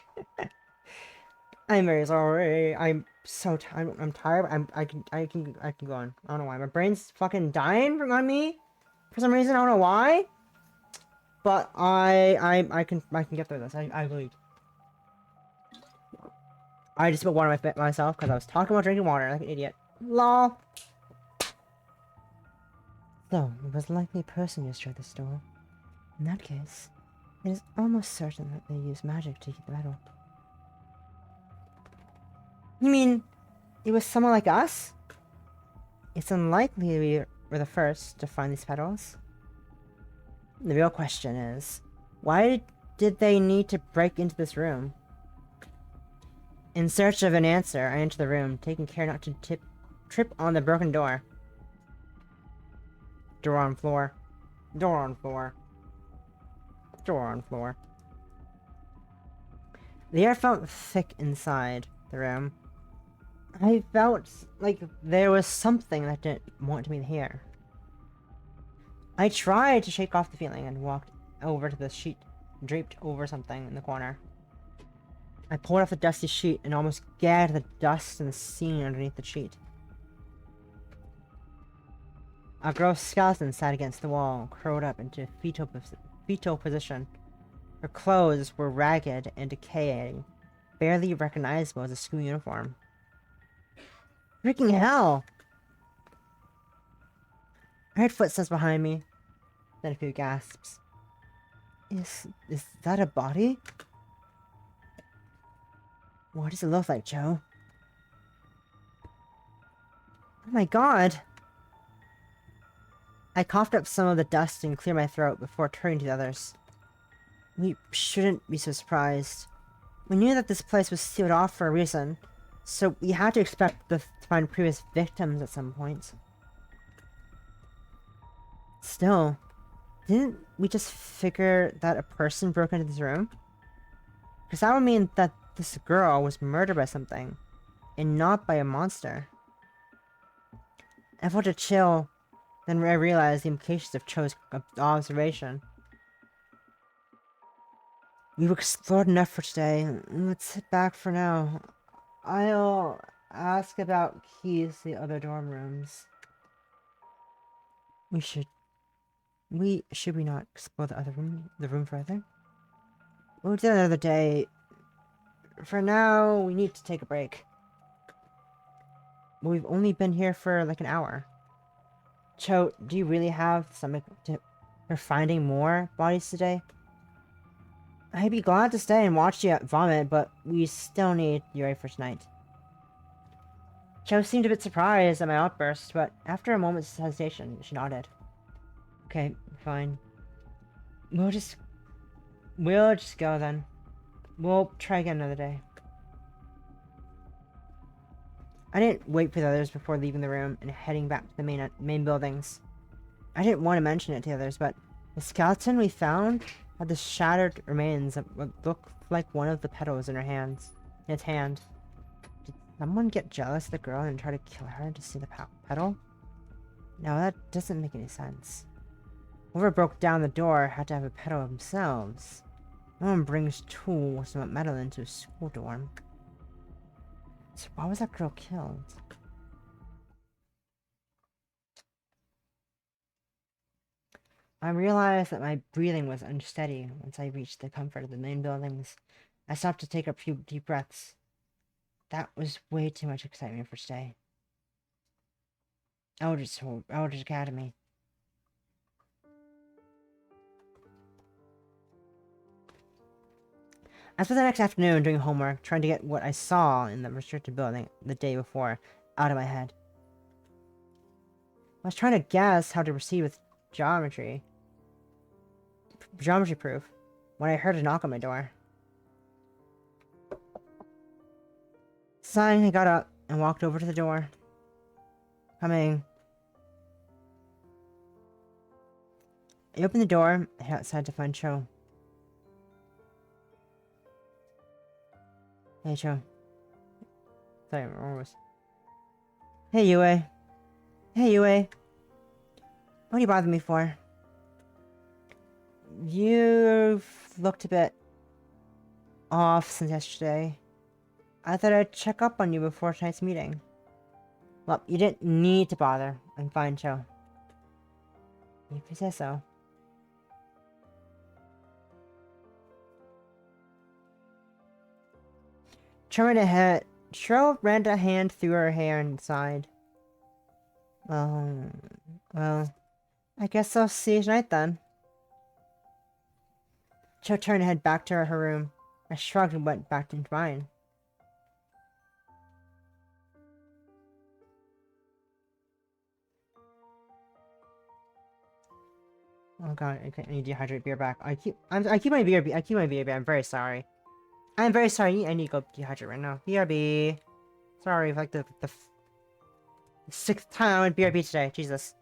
I'm very sorry. I'm so tired. I'm tired. I can go on. I don't know why. My brain's fucking dying on me. For some reason, I don't know why. But I can get through this. I believe. I just spilled water myself because I was talking about drinking water like an idiot. LOL. So, it was likely a person who destroyed this door. In that case, it is almost certain that they used magic to heat the metal. You mean, it was someone like us? It's unlikely we were the first to find these petals. The real question is, why did they need to break into this room? In search of an answer, I entered the room, taking care not to trip on the broken door. Door on floor. Door on floor. Door on floor. The air felt thick inside the room. I felt like there was something that didn't want me here. I tried to shake off the feeling and walked over to the sheet draped over something in the corner. I pulled off the dusty sheet and almost gagged the dust and the scene underneath the sheet. A gross skeleton sat against the wall, curled up into a fetal position. Her clothes were ragged and decaying, barely recognizable as a school uniform. Freaking hell! I heard footsteps behind me, then a few gasps. Is that a body? What does it look like, Joe? Oh my god! I coughed up some of the dust and cleared my throat before turning to the others. We shouldn't be so surprised. We knew that this place was sealed off for a reason, so we had to expect to find previous victims at some point. Still, didn't we just figure that a person broke into this room? Because that would mean that this girl was murdered by something, and not by a monster. I felt a chill, then I realized the implications of Cho's observation. We've explored enough for today. Let's sit back for now. I'll ask about keys to the other dorm rooms. Should we not explore the room further? We'll do that another day. For now, we need to take a break. We've only been here for like an hour. Cho, do you really have stomach for finding more bodies today? I'd be glad to stay and watch you vomit, but we still need Yuri for tonight. Cho seemed a bit surprised at my outburst, but after a moment's hesitation, she nodded. Okay, fine. We'll just go then. We'll try again another day. I didn't wait for the others before leaving the room and heading back to the main buildings. I didn't want to mention it to the others, but the skeleton we found had the shattered remains of what looked like one of the petals in its hand. Did someone get jealous of the girl and try to kill her to see the petal? No, that doesn't make any sense. Whoever broke down the door had to have a petal themselves. No one brings tools and metal into a school dorm. So why was that girl killed? I realized that my breathing was unsteady once I reached the comfort of the main buildings. I stopped to take a few deep breaths. That was way too much excitement for stay. Eldritch Academy. I spent the next afternoon doing homework, trying to get what I saw in the restricted building the day before out of my head. I was trying to guess how to proceed with geometry proof when I heard a knock on my door. Sighing, I got up and walked over to the door. Coming. I opened the door and headed outside to find Cho. Hey, Cho. Sorry, where was? Hey, Yue. Hey, Yue. What are you bothering me for? You've looked a bit off since yesterday. I thought I'd check up on you before tonight's meeting. Well, you didn't need to bother. I'm fine, Cho. If you say so. Cho ran a hand through her hair and sighed. Well, I guess I'll see you tonight then. Cho turned to head back to her room. I shrugged and went back into mine. Oh god, I need to dehydrate beer back. I keep my beer. I keep my beer. I'm very sorry. I'm very sorry. I need to go dehydrate right now. BRB. Sorry, like the 6th time I went BRB today. Jesus.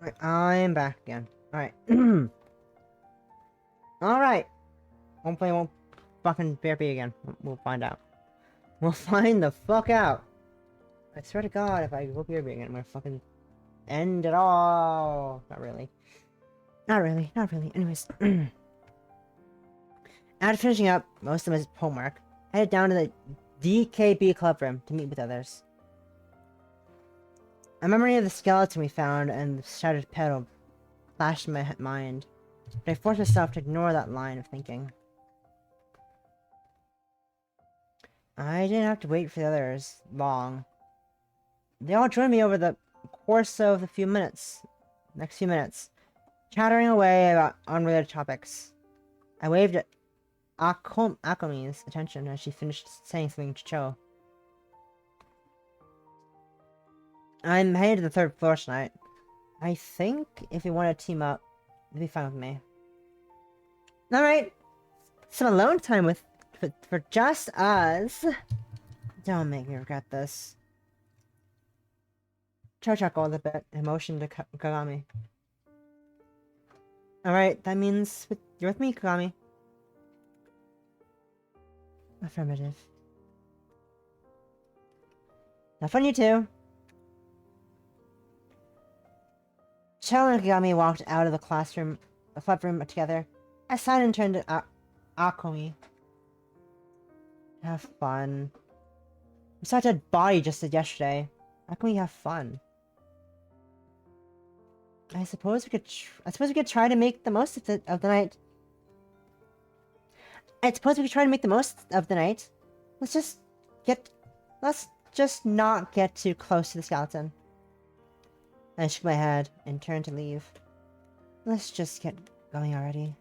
Alright, I'm back again. Alright. Alright. Hopefully I won't fucking BRB again. We'll find out. We'll find the fuck out. I swear to God, if I go BRB again, I'm gonna fucking end it all. Not really. Not really. Not really. Anyways. After finishing up most of his homework, I headed down to the DKB club room to meet with others. A memory of the skeleton we found and the shattered pedal flashed in my mind, but I forced myself to ignore that line of thinking. I didn't have to wait for the others long. They all joined me over the course of the next few minutes, chattering away about unrelated topics. I waved at Akomi's attention as she finished saying something to Cho. I'm headed to the 3rd floor tonight. I think if we want to team up, it'll be fine with me. Alright. Some alone time for just us. Don't make me regret this. Cho chuckled a bit and motioned to Kagami. Alright, that means you're with me, Kagami. Affirmative. Not fun, you two. Cho and Kagami walked out of the club room together. I sighed and turned to Akomi. Have fun. We saw a dead body just as yesterday. How can we have fun? I suppose we could try to make the most of the night. I suppose we could try to make the most of the night. Let's just not get too close to the skeleton. I shook my head and turned to leave. Let's just get going already.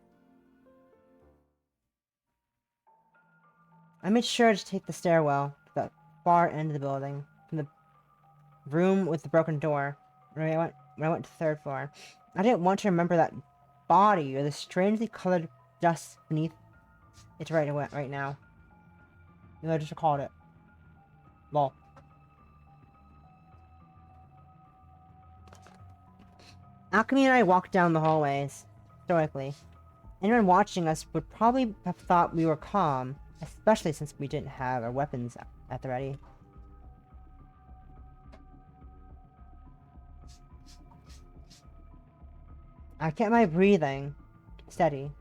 I made sure to take the stairwell to the far end of the building, from the room with the broken door, when I went to the 3rd floor. I didn't want to remember that body or the strangely colored dust beneath it right now. I just recalled it. Lol. Alchemy and I walked down the hallways, stoically. Anyone watching us would probably have thought we were calm, especially since we didn't have our weapons at the ready. I kept my breathing steady,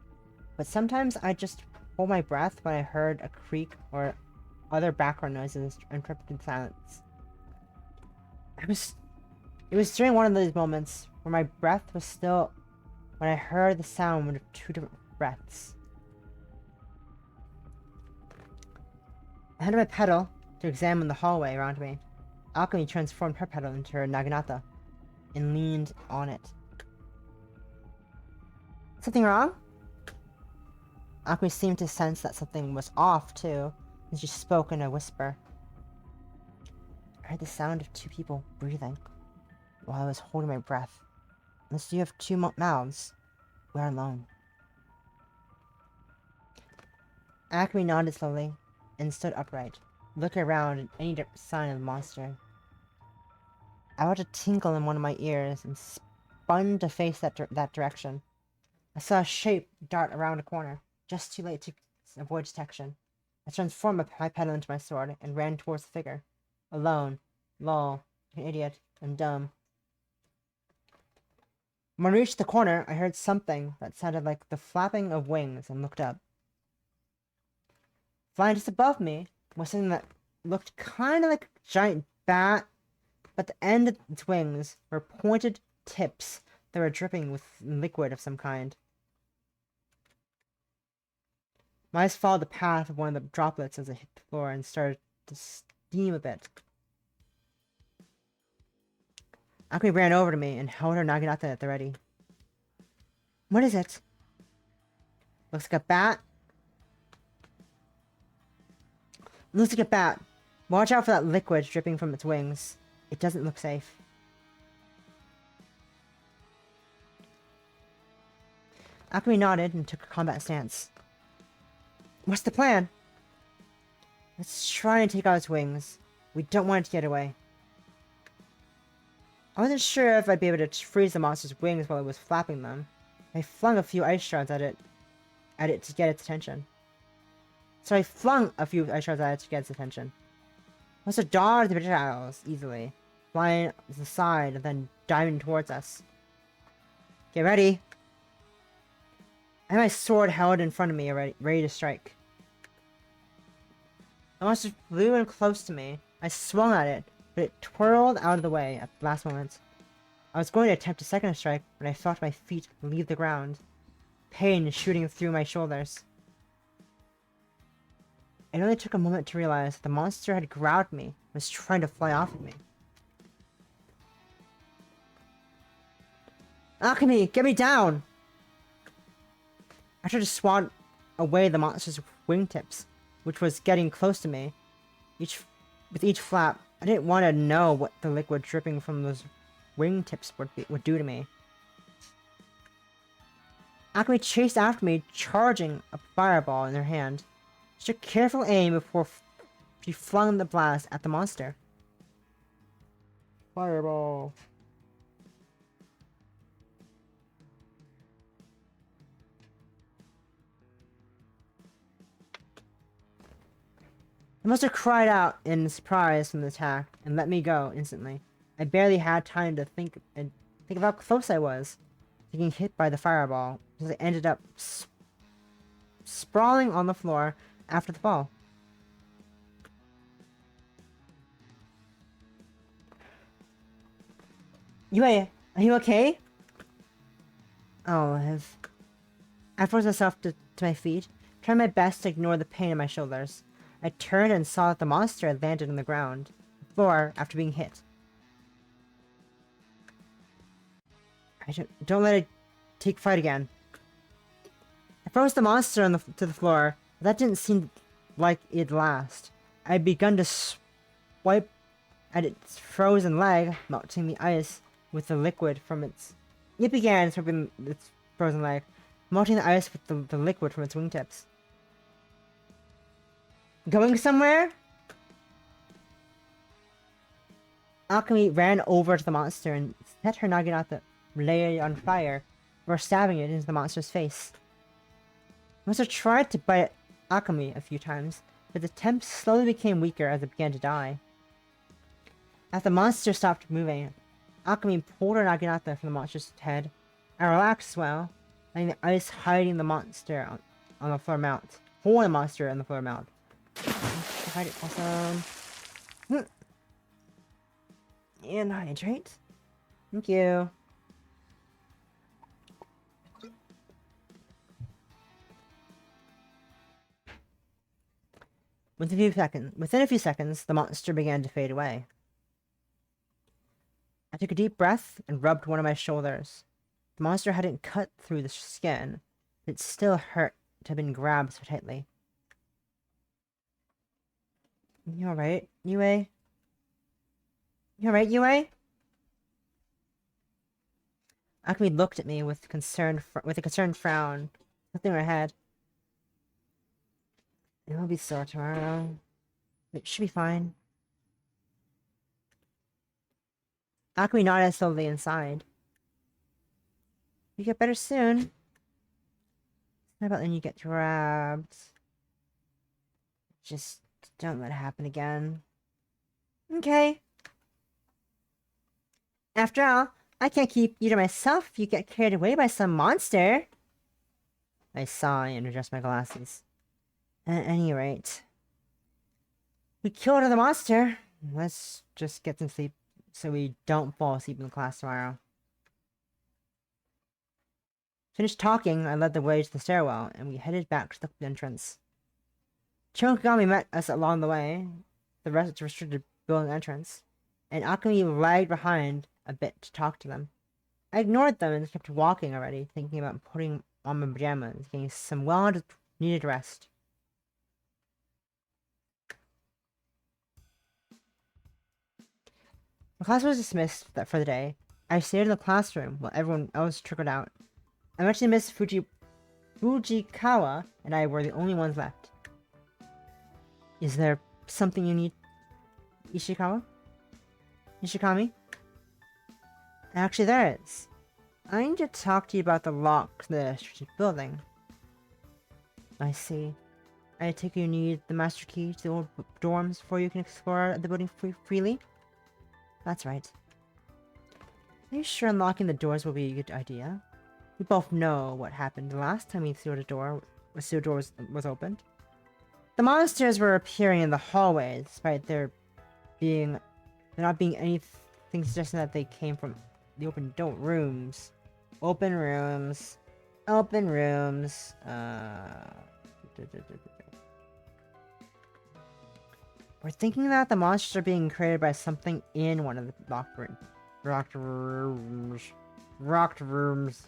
but sometimes I just hold my breath when I heard a creak or other background noises interrupted silence. It was during one of those moments where my breath was still when I heard the sound of 2 different breaths. I handed my pedal to examine the hallway around me. Alchemy transformed her pedal into her naginata and leaned on it. Something wrong? Alchemy seemed to sense that something was off, too, and she spoke in a whisper. I heard the sound of 2 people breathing while I was holding my breath. Unless you have 2 mouths, we're alone. Alchemy nodded slowly and stood upright, looking around at any sign of the monster. I felt a tinkle in one of my ears and spun to face that direction. I saw a shape dart around a corner, just too late to avoid detection. I transformed my pedal into my sword and ran towards the figure. Alone. Lol. An idiot. I'm dumb. When I reached the corner, I heard something that sounded like the flapping of wings and looked up. Flying just above me was something that looked kind of like a giant bat, but the end of its wings were pointed tips that were dripping with liquid of some kind. My eyes followed the path of one of the droplets as it hit the floor and started to steam a bit. Akumi ran over to me and held her naginata at the ready. What is it? Looks like a bat. Looks like a bat. Watch out for that liquid dripping from its wings. It doesn't look safe. Akumi nodded and took a combat stance. What's the plan? Let's try and take out its wings. We don't want it to get away. I wasn't sure if I'd be able to freeze the monster's wings while it was flapping them. I flung a few ice shards at it to get its attention. So I flung a few ice shards at it to get its attention. The monster dodged the projectiles easily, flying to the side and then diving towards us. Get ready! I had my sword held in front of me, ready to strike. The monster flew in close to me. I swung at it, but it twirled out of the way at the last moment. I was going to attempt a second strike when I felt my feet leave the ground, pain shooting through my shoulders. It only took a moment to realize that the monster had grabbed me and was trying to fly off of me. Alchemy, get me down! I tried to swat away the monster's wingtips, which was getting close to me. With each flap, I didn't want to know what the liquid dripping from those wingtips would do to me. Alchemy chased after me, charging a fireball in her hand. She took careful aim before she flung the blast at the monster. Fireball. The monster cried out in surprise from the attack and let me go instantly. I barely had time to think of how close I was to getting hit by the fireball, because I ended up sprawling on the floor after the fall. Yui, are you okay? Oh, I forced myself to my feet, trying my best to ignore the pain in my shoulders. I turned and saw that the monster had landed on the ground, floor after being hit. Don't let it take fight again. I froze the monster to the floor, but that didn't seem like it'd last. I had begun to swipe at its frozen leg, melting the ice with the liquid from its... It began swiping its frozen leg, melting the ice with the liquid from its wingtips. Going somewhere? Alchemy ran over to the monster and set her Naginata lay on fire before stabbing it into the monster's face. The monster tried to bite Alchemy a few times, but the attempt slowly became weaker as it began to die. As the monster stopped moving, Alchemy pulled her Naginata from the monster's head and relaxed as well, letting the ice hiding the monster on the floor mount. Holding the monster on the floor mount. Hide it, awesome. And hydrate. Thank you. Within a few seconds, the monster began to fade away. I took a deep breath and rubbed one of my shoulders. The monster hadn't cut through the skin, but it still hurt to have been grabbed so tightly. You alright, Yui? You alright, Yui? Alchemy looked at me with a concerned frown, nothing in her head. It'll be sore tomorrow. It should be fine. Alchemy nodded slowly inside. You get better soon. How about then you get grabbed? Just don't let it happen again. Okay. After all, I can't keep you to myself if you get carried away by some monster. I sigh and adjust my glasses. At any rate, we killed the monster. Let's just get some sleep so we don't fall asleep in class tomorrow. Finished talking, I led the way to the stairwell, and we headed back to the entrance. Chokugami met us along the way, the restricted building entrance, and Alchemy lagged behind a bit to talk to them. I ignored them and kept walking already, thinking about putting on my pajamas, getting some well-needed rest. The class was dismissed for the day. I stayed in the classroom while everyone else trickled out. I mentioned Miss Fujikawa and I were the only ones left. Is there something you need, Ishikawa? Ishikami? Actually, there is. I need to talk to you about the lock to the strategic building. I see. I take it you need the master key to the old dorms before you can explore the building freely? That's right. Are you sure unlocking the doors will be a good idea? We both know what happened the last time the sealed door was opened. The monsters were appearing in the hallways, despite there not being anything suggesting that they came from the open rooms. Open rooms. Open rooms. We're thinking that the monsters are being created by something in one of the locked rooms. Rocked rooms.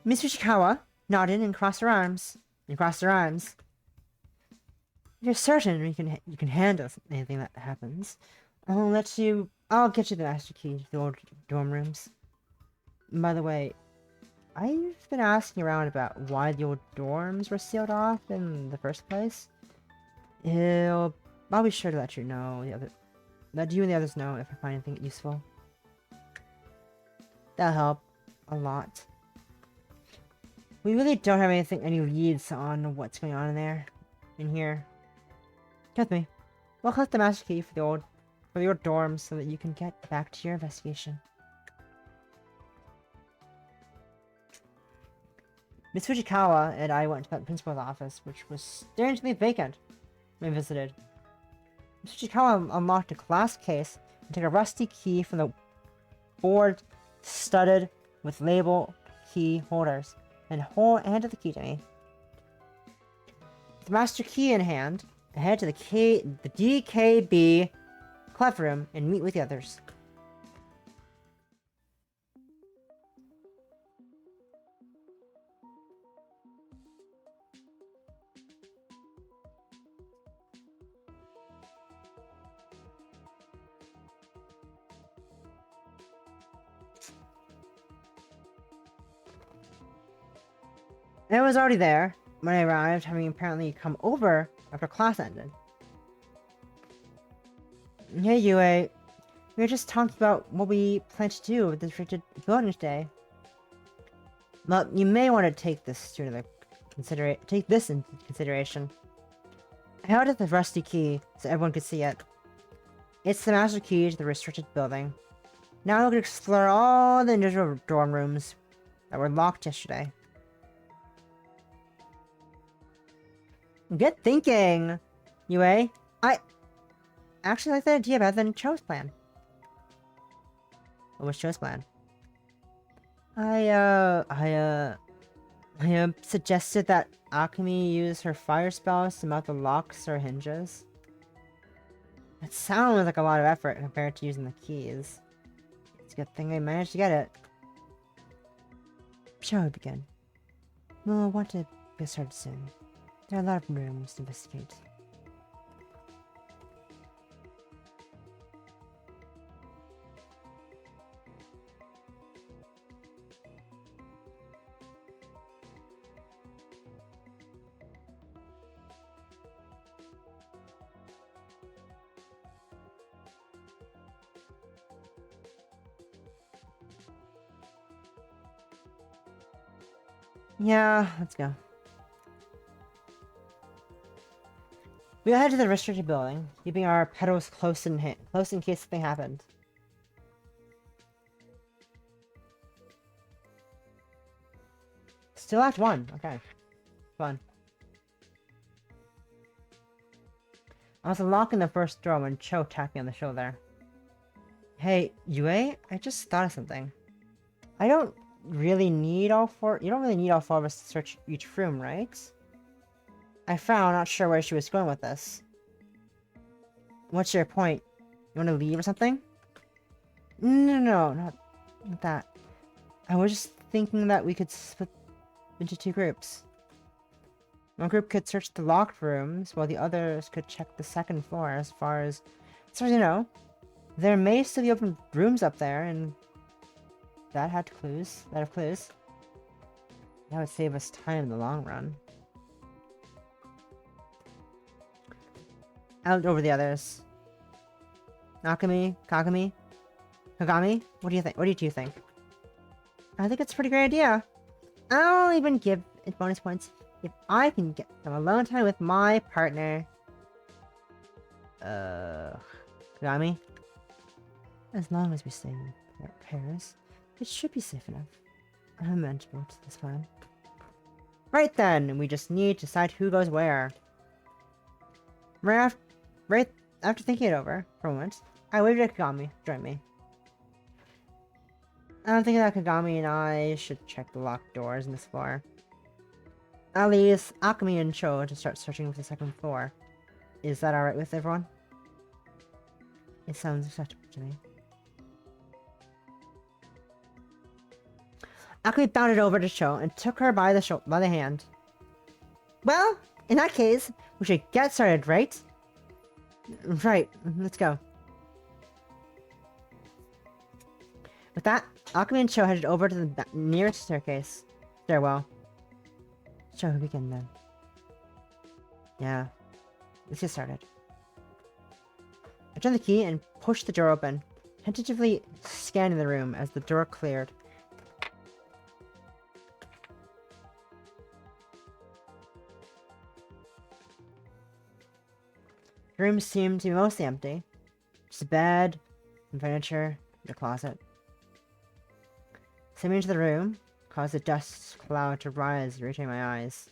Miss Ishikawa nodded and crossed her arms. You're certain you can handle anything that happens. I'll get you the master key to the old dorm rooms. And by the way, I've been asking around about why the old dorms were sealed off in the first place. I'll be sure to let you and the others know if I find anything useful. That'll help a lot. We really don't have any leads on what's going on in here. Come with me. We'll collect the master key for the old dorms so that you can get back to your investigation. Miss Fujikawa and I went to the principal's office, which was strangely vacant when we visited. Miss Fujikawa unlocked a glass case and took a rusty key from the board studded with label key holders and handed the key to me. With the master key in hand, I head to the DKB clef room and meet with the others. I was already there when I arrived, having apparently come over after class ended. Hey, Yui. We were just talking about what we plan to do with the restricted building today. Well, you may want to take this into consideration. I held up the rusty key so everyone could see it. It's the master key to the restricted building. Now we can explore all the individual dorm rooms that were locked yesterday. Good thinking, Yui. I actually like the idea better than Cho's plan. What was Cho's plan? I suggested that Akemi use her fire spells to melt the locks or hinges. That sounds like a lot of effort compared to using the keys. It's a good thing I managed to get it. Shall we begin? We'll want to get started soon. There are a lot of rooms to investigate. Yeah, let's go. We head to the restricted building, keeping our pedals close in case something happened. Still Act 1. Okay. Fun. I was unlocking the first door when Cho tapped me on the shoulder. Hey, Yui, I just thought of something. You don't really need all four of us to search each room, right? I frowned, not sure where she was going with this. What's your point? You want to leave or something? No, not that. I was just thinking that we could split into two groups. One group could search the locked rooms, while the others could check the second floor as far as you know. There may still be open rooms up there, and that have clues. That would save us time in the long run. out over the others. Nakami? Kagami? Kagami? What do you think? What do you think? I think it's a pretty great idea. I'll even give it bonus points if I can get some alone time with my partner. Kagami? As long as we stay in pairs, it should be safe enough. I'm amenable to this plan. Right then, we just need to decide who goes where. Right after thinking it over for a moment, I waved at Kagami. Join me. I'm thinking that Kagami and I should check the locked doors in this floor. At least Akami and Cho to start searching for the second floor. Is that alright with everyone? It sounds acceptable to me. Akami bounded over to Cho and took her by the hand. Well, in that case, we should get started, right? Right, let's go. With that, Akami and Cho headed over to the nearest stairwell. Cho, begin then. Yeah, let's get started. I turned the key and pushed the door open, tentatively scanning the room as the door cleared. The room seemed to be mostly empty. Just a bed, and furniture, and a closet. Stepping into the room caused a dust cloud to rise, reaching my eyes.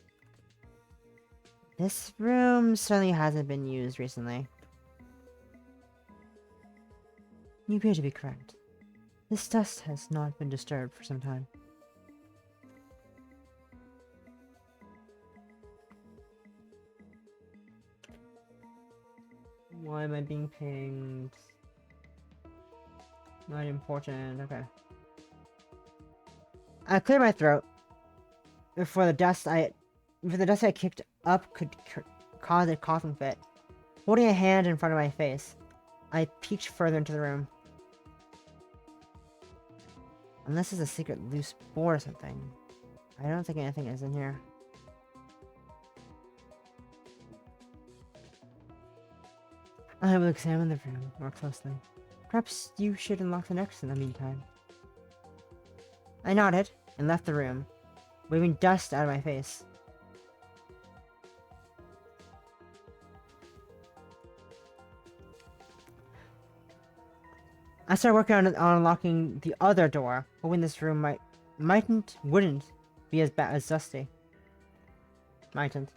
This room certainly hasn't been used recently. You appear to be correct. This dust has not been disturbed for some time. Why am I being pinged? Not important, okay. I cleared my throat before the dust I kicked up could cause a coughing fit. Holding a hand in front of my face, I peeked further into the room. Unless it's a secret loose board or something. I don't think anything is in here. I will examine the room more closely. Perhaps you should unlock the next in the meantime. I nodded and left the room, waving dust out of my face. I started working on unlocking the other door, hoping this room wouldn't be as bad as dusty. Mightn't.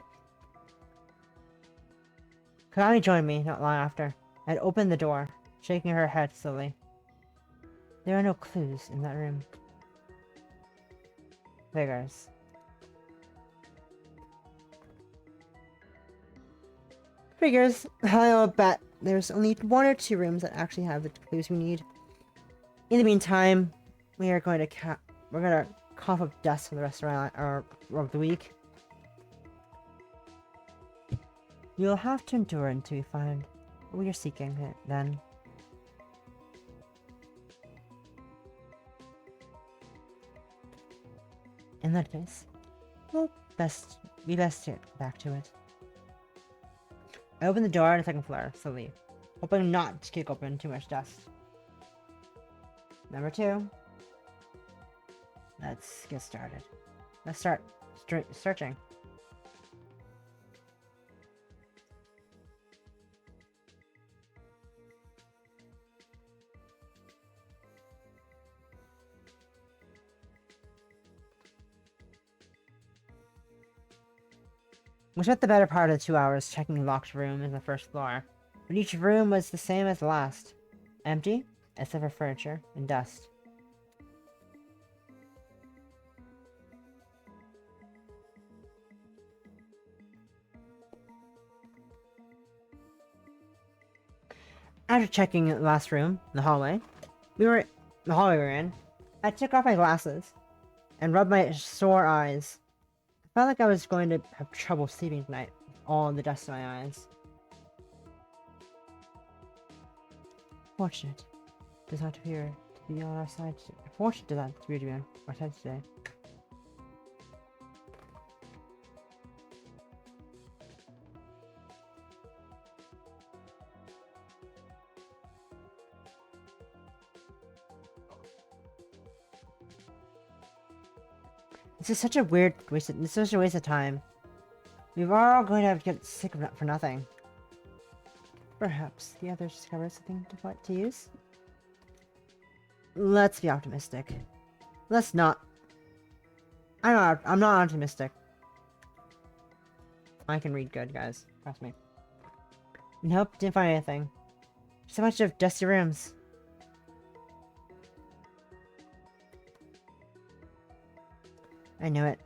Kagami joined me not long after. I had opened the door, shaking her head slowly. There are no clues in that room. Figures. I'll bet there's only 1 or 2 rooms that actually have the clues we need. In the meantime, we're gonna cough up dust for the rest of the week. You'll have to endure until we find what we are seeking then. In that case, we'll best get back to it. I opened the door on the second floor, slowly, hoping not to kick open too much dust. Number 2. Let's get started. Let's start searching. We spent the better part of the 2 hours checking locked rooms in the first floor, but each room was the same as the last. Empty, except for furniture and dust. After checking the last room, the hallway we were in, I took off my glasses and rubbed my sore eyes. I felt like I was going to have trouble sleeping tonight with all the dust in my eyes. Fortunate does not appear to be on our side today. Fortunate does not appear to be on our side today. This is such a weird waste. It's such a waste of time. We're all going to get sick of it for nothing. Perhaps the others discover something to use. Let's be optimistic. Let's not. I'm not optimistic. I can read good, guys. Trust me. Nope, didn't find anything. So much of dusty rooms. I knew it.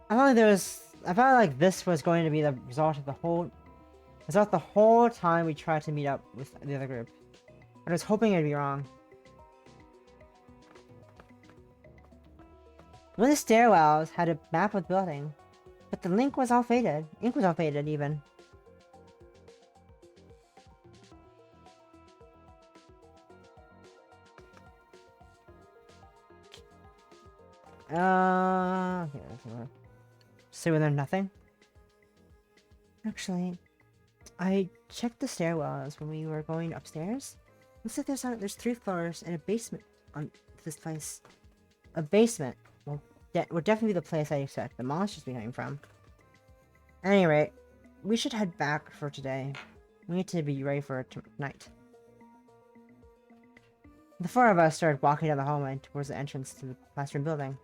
I felt like this was going to be the result of the whole time we tried to meet up with the other group. But I was hoping I'd be wrong. One of the stairwells had a map of the building, but the ink was all faded even. Okay, so there's nothing? Actually, I checked the stairwells when we were going upstairs. Looks like there's 3 floors and a basement on this place. A basement. Well, that would definitely be the place I expect the monsters to be coming from. At any rate, we should head back for today. We need to be ready for tonight. The 4 of us started walking down the hallway towards the entrance to the classroom building.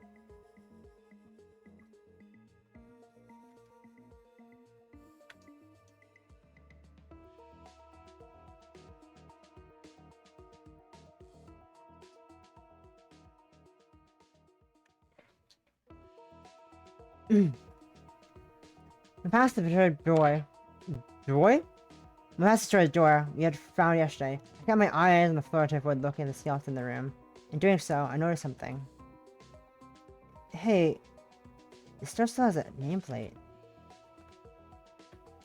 We passed the door. We passed the storage door we had found yesterday. I got my eyes on the floor to avoid looking at the skeleton in the room. In doing so, I noticed something. Hey, this store still has a nameplate.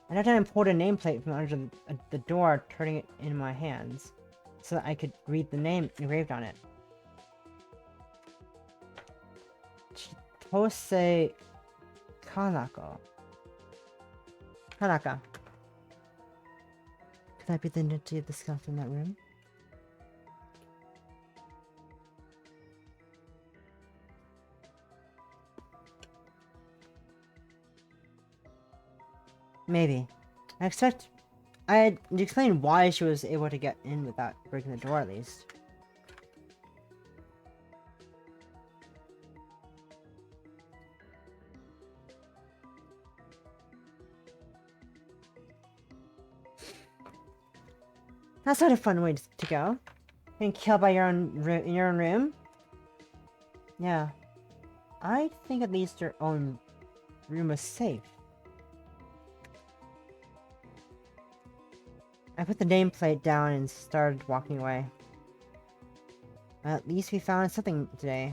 And that time I pulled a nameplate from under the door, turning it in my hands, so that I could read the name engraved on it. Chitose Kanaka. Could that be the identity of the skeleton in that room? Maybe. I'd explain why she was able to get in without breaking the door at least. That's not a fun way to go. Being killed by in your own room? Yeah. I think at least your own room was safe. I put the nameplate down and started walking away. At least we found something today.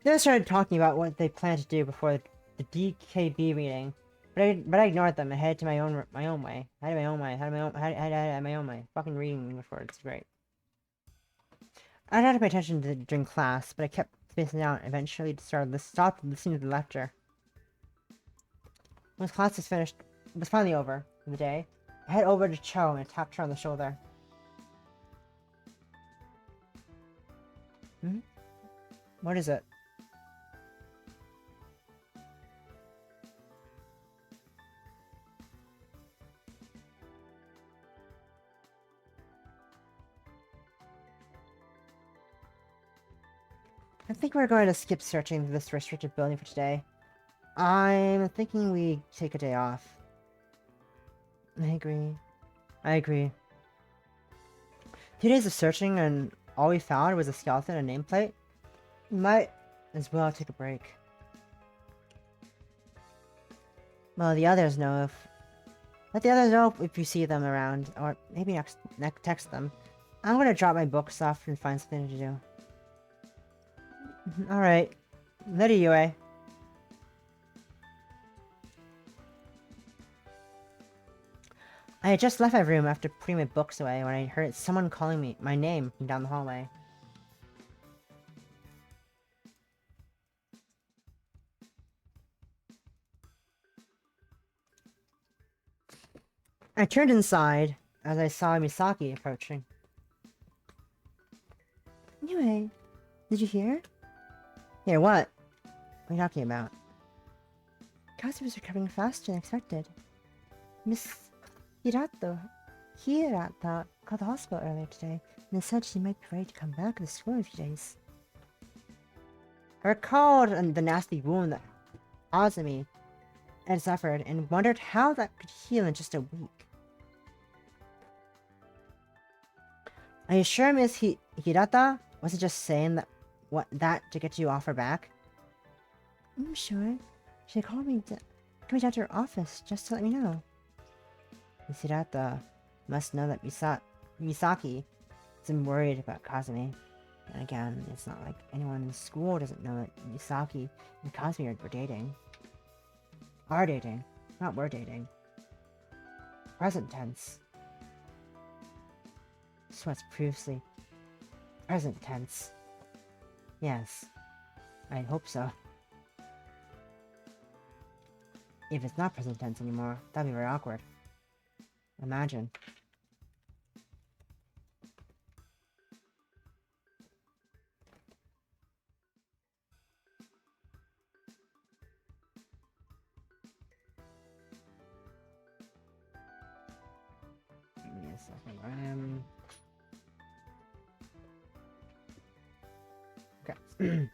They started talking about what they planned to do before the DKB meeting, but I ignored them and headed to my own way. I had my own way. Fucking reading English words, great. I had to pay attention during class, but I kept spacing out and eventually stopped listening to the lecture. Once class was finished, it was finally over for the day. I headed over to Cho and tapped her on the shoulder. What is it? I think we're going to skip searching this restricted building for today. I'm thinking we take a day off. I agree. 2 days of searching and all we found was a skeleton and a nameplate. We might as well take a break. Well, the others know if... Let the others know if you see them around, or maybe next text them. I'm gonna drop my books off and find something to do. Alright. Later, Yui. I had just left my room after putting my books away when I heard someone calling me my name from down the hallway. I turned inside as I saw Misaki approaching. Anyway, did you hear? Hear what? What are you talking about? Kazu was recovering faster than expected. Miss Hirata called the hospital earlier today and said she might be ready to come back to the school in a few days. I recalled the nasty wound that Azumi had suffered and wondered how that could heal in just a week. Are you sure Miss Hirata wasn't just saying that to get you off her back? I'm sure. She called me down to her office just to let me know. Miss Hirata must know that Misaki isn't worried about Kazumi. And again, it's not like anyone in school doesn't know that Misaki and Kazumi are dating. Are dating, not were dating. Present tense. So it's previously present tense. Yes, I hope so. If it's not present tense anymore, that'd be very awkward. Imagine. Give me a second. Okay.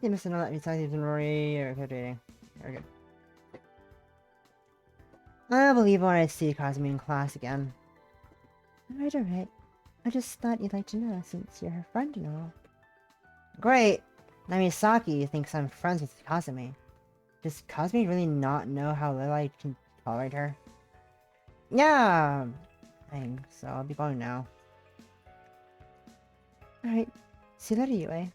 You must know that Misaki and Rory are dating. Very good. I'll believe when I see Kazumi in class again. Alright. I just thought you'd like to know since you're her friend and all. Great! Now Misaki thinks I'm friends with Kazumi. Does Kazumi really not know how little I can tolerate her? Yeah! Thanks, so I'll be going now. Alright. See you later, Yui.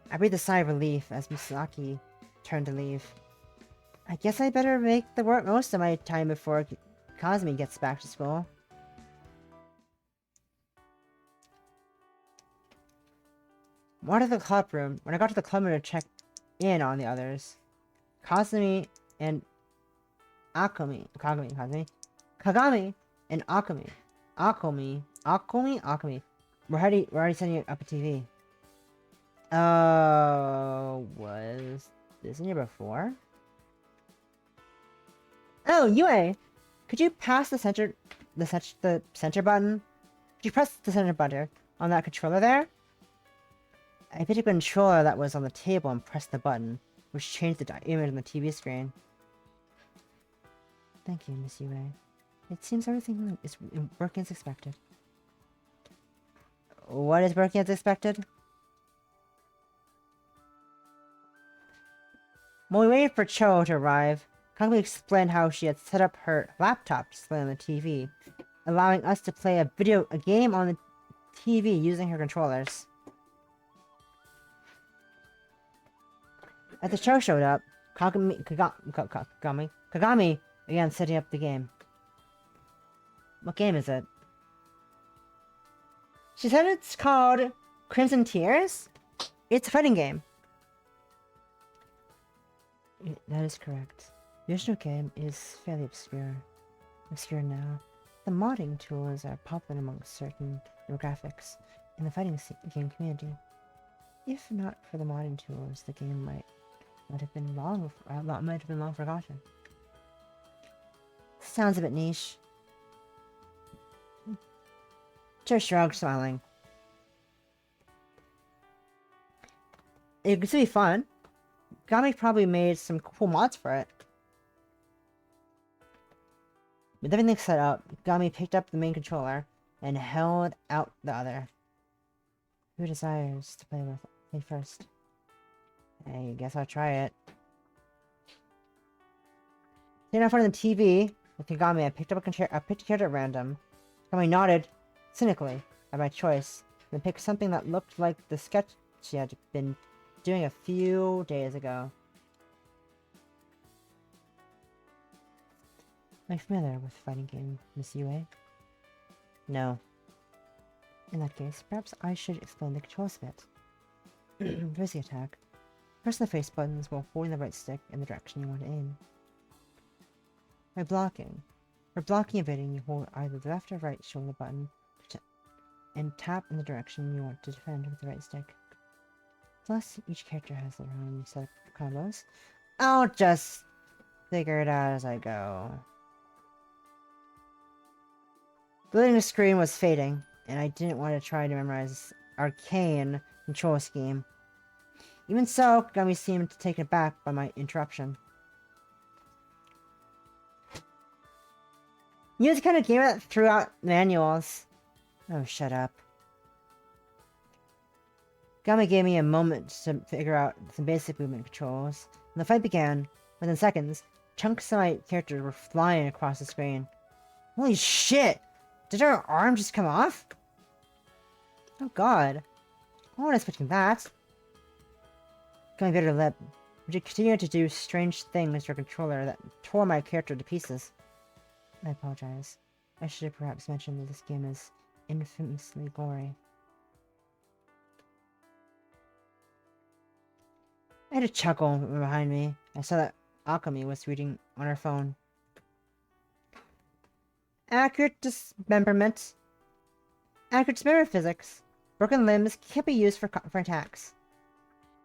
I breathed a sigh of relief as Misaki turned to leave. I guess I better make the most of my time before Kazumi gets back to school. What of the club room? When I got to the club room to check in on the others, Kagami and Akumi and Akumi we're already setting up a TV. Was this in here before? Oh, Yui! Could you pass the center button? Could you press the center button on that controller there? I picked up a controller that was on the table and pressed the button, which changed the image on the TV screen. Thank you, Miss Yui. It seems everything is working as expected. What is working as expected? While we waited for Cho to arrive, Kagami explained how she had set up her laptop display on the TV, allowing us to play a game on the TV using her controllers. As the show showed up, Kagami began setting up the game. What game is it? She said it's called Crimson Tears? It's a fighting game. That is correct. The original game is fairly obscure now. The modding tools are popular among certain demographics in the fighting game community. If not for the modding tools, the game might have been long forgotten. Sounds a bit niche. Just shrugged, smiling. It could be fun. Gami probably made some cool mods for it. With everything set up, Gami picked up the main controller and held out the other. Who desires to play first? I guess I'll try it. Sitting in front of the TV with Kagami, I picked up a character at random. Kagami nodded cynically at my choice, and picked something that looked like the sketch she had been doing a few days ago. Am I familiar with fighting game, Miss Yue? No. In that case, perhaps I should explain the controls a bit. Here's the attack. Press the face buttons while holding the right stick in the direction you want to aim. By blocking. For blocking and evading, you hold either the left or right shoulder button and tap in the direction you want to defend with the right stick. Plus, each character has their own set of combos. I'll just figure it out as I go. The loading screen was fading, and I didn't want to try to memorize this arcane control scheme. Even so, Kagami seemed taken aback by my interruption. You the kind of game that threw out manuals. Oh, shut up. Kagami gave me a moment to figure out some basic movement controls. When the fight began, within seconds, chunks of my character were flying across the screen. Holy shit! Did her arm just come off? Oh god. I wasn't expecting that. Kagami bit her lip. She continued to do strange things with her controller that tore my character to pieces. I apologize. I should have perhaps mentioned that this game is infamously gory. I had a chuckle behind me. I saw that Akami was reading on her phone. Accurate dismemberment. Accurate dismemberment physics. Broken limbs can't be used for attacks.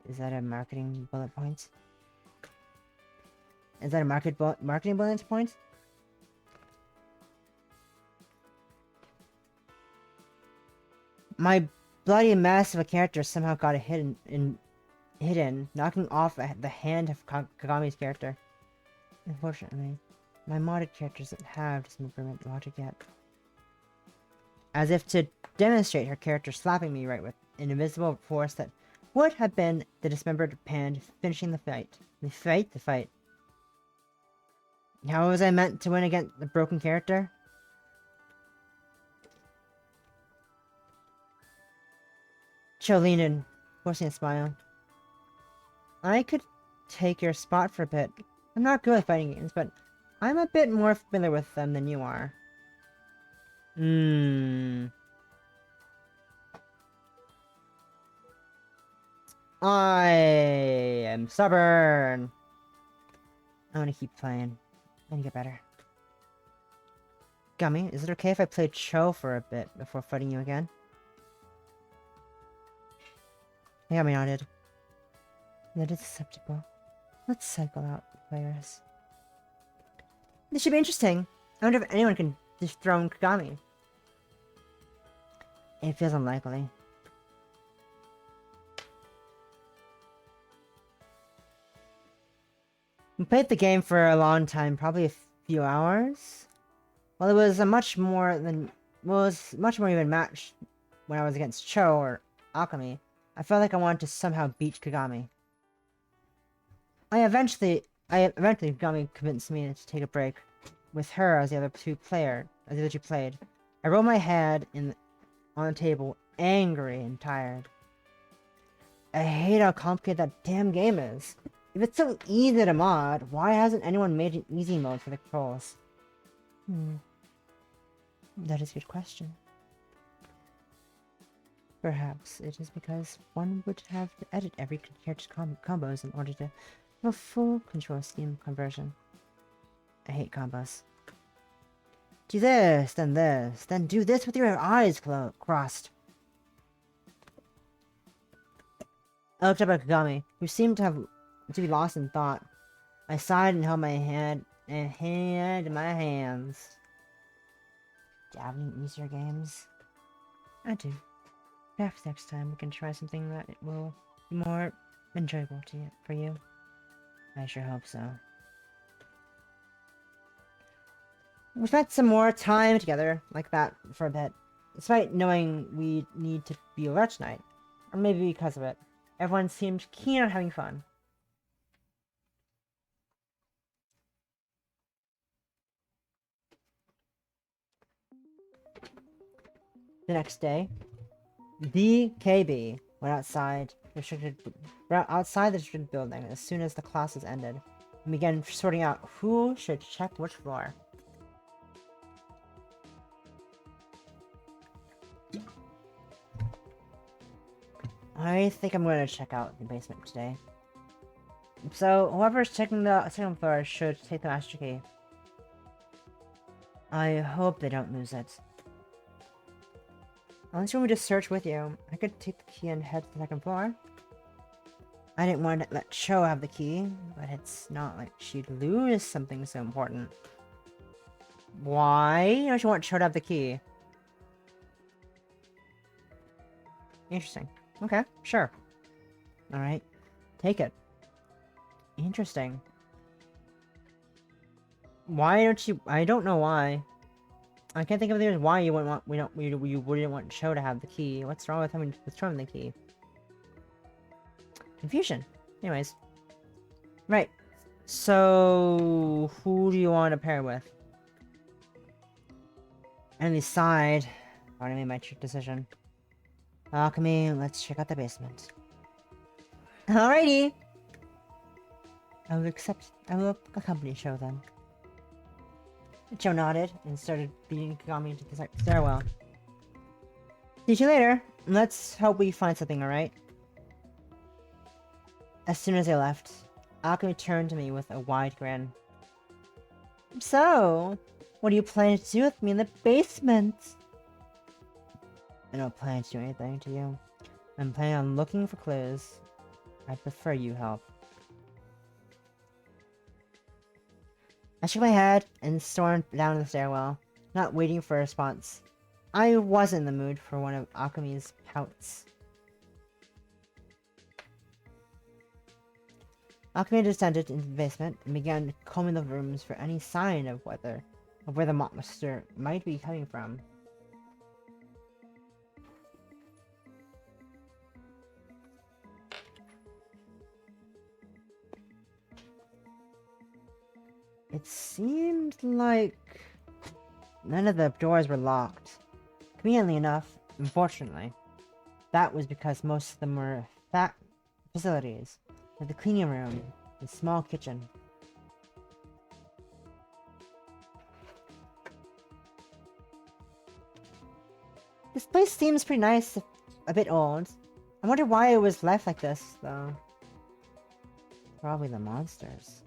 Is that a marketing bullet point? Is that a marketing bullet point? My bloody mess of a character somehow got hidden, knocking off the hand of Kagami's character. Unfortunately, my modded character doesn't have dismemberment logic yet. As if to demonstrate her character slapping me right with an invisible force that would have been the dismembered hand finishing the fight. The fight. How was I meant to win against the broken character? Cho leaned in, forcing a smile. I could take your spot for a bit. I'm not good at fighting games, but I'm a bit more familiar with them than you are. I am stubborn. I want to keep playing and get better. Gummy, is it okay if I play Cho for a bit before fighting you again? Gummy nodded. That is acceptable. Let's cycle out players. This should be interesting. I wonder if anyone can dethrone Kagami. It feels unlikely. We played the game for a long time, probably a few hours. While it was much more even match when I was against Cho or Akami, I felt like I wanted to somehow beat Kagami. Eventually Kagami convinced me to take a break with her as the other two played. I rolled my head on the table, angry and tired. I hate how complicated that damn game is. If it's so easy to mod, why hasn't anyone made an easy mode for the controls? That is a good question. Perhaps it is because one would have to edit every character's combos in order to have a full control scheme conversion. I hate combos. Do this, then do this with your eyes crossed. I looked up at Kagami, who seemed to be lost in thought. I sighed and held my hand in my hands. Do you have any easier games? I do. Perhaps next time we can try something that will be more enjoyable for you. I sure hope so. We spent some more time together like that for a bit, despite knowing we need to be alert tonight. Or maybe because of it. Everyone seemed keen on having fun. The next day, the KB went outside the restricted building as soon as the classes ended, and began sorting out who should check which floor. I think I'm going to check out the basement today. So, whoever's checking the second floor should take the master key. I hope they don't lose it. Unless you want me to search with you, I could take the key and head to the second floor. I didn't want to let Cho have the key, but it's not like she'd lose something so important. Why don't you want Cho to have the key? Interesting. Okay, sure. Alright, take it. Interesting. Why don't you? I don't know why. I can't think of the reason why you wouldn't want. You wouldn't want Cho to have the key. What's wrong with having the key? Confusion. Anyways, right. So who do you want to pair with? And decide. I already made my decision. Alchemy. Let's check out the basement. Alrighty. I will accompany Cho then. Cho nodded and started leading Kagami into the stairwell. See you later. Let's hope we find something, alright? As soon as they left, Alchemy turned to me with a wide grin. So, what do you plan to do with me in the basement? I don't plan to do anything to you. I'm planning on looking for clues. I'd prefer you help. I shook my head and stormed down the stairwell, not waiting for a response. I wasn't in the mood for one of Alchemy's pouts. Alchemy descended into the basement and began combing the rooms for any sign of where the monster might be coming from. It seemed like none of the doors were locked. Conveniently enough, unfortunately, that was because most of them were facilities, like the cleaning room and small kitchen. This place seems pretty nice, a bit old. I wonder why it was left like this, though. Probably the monsters.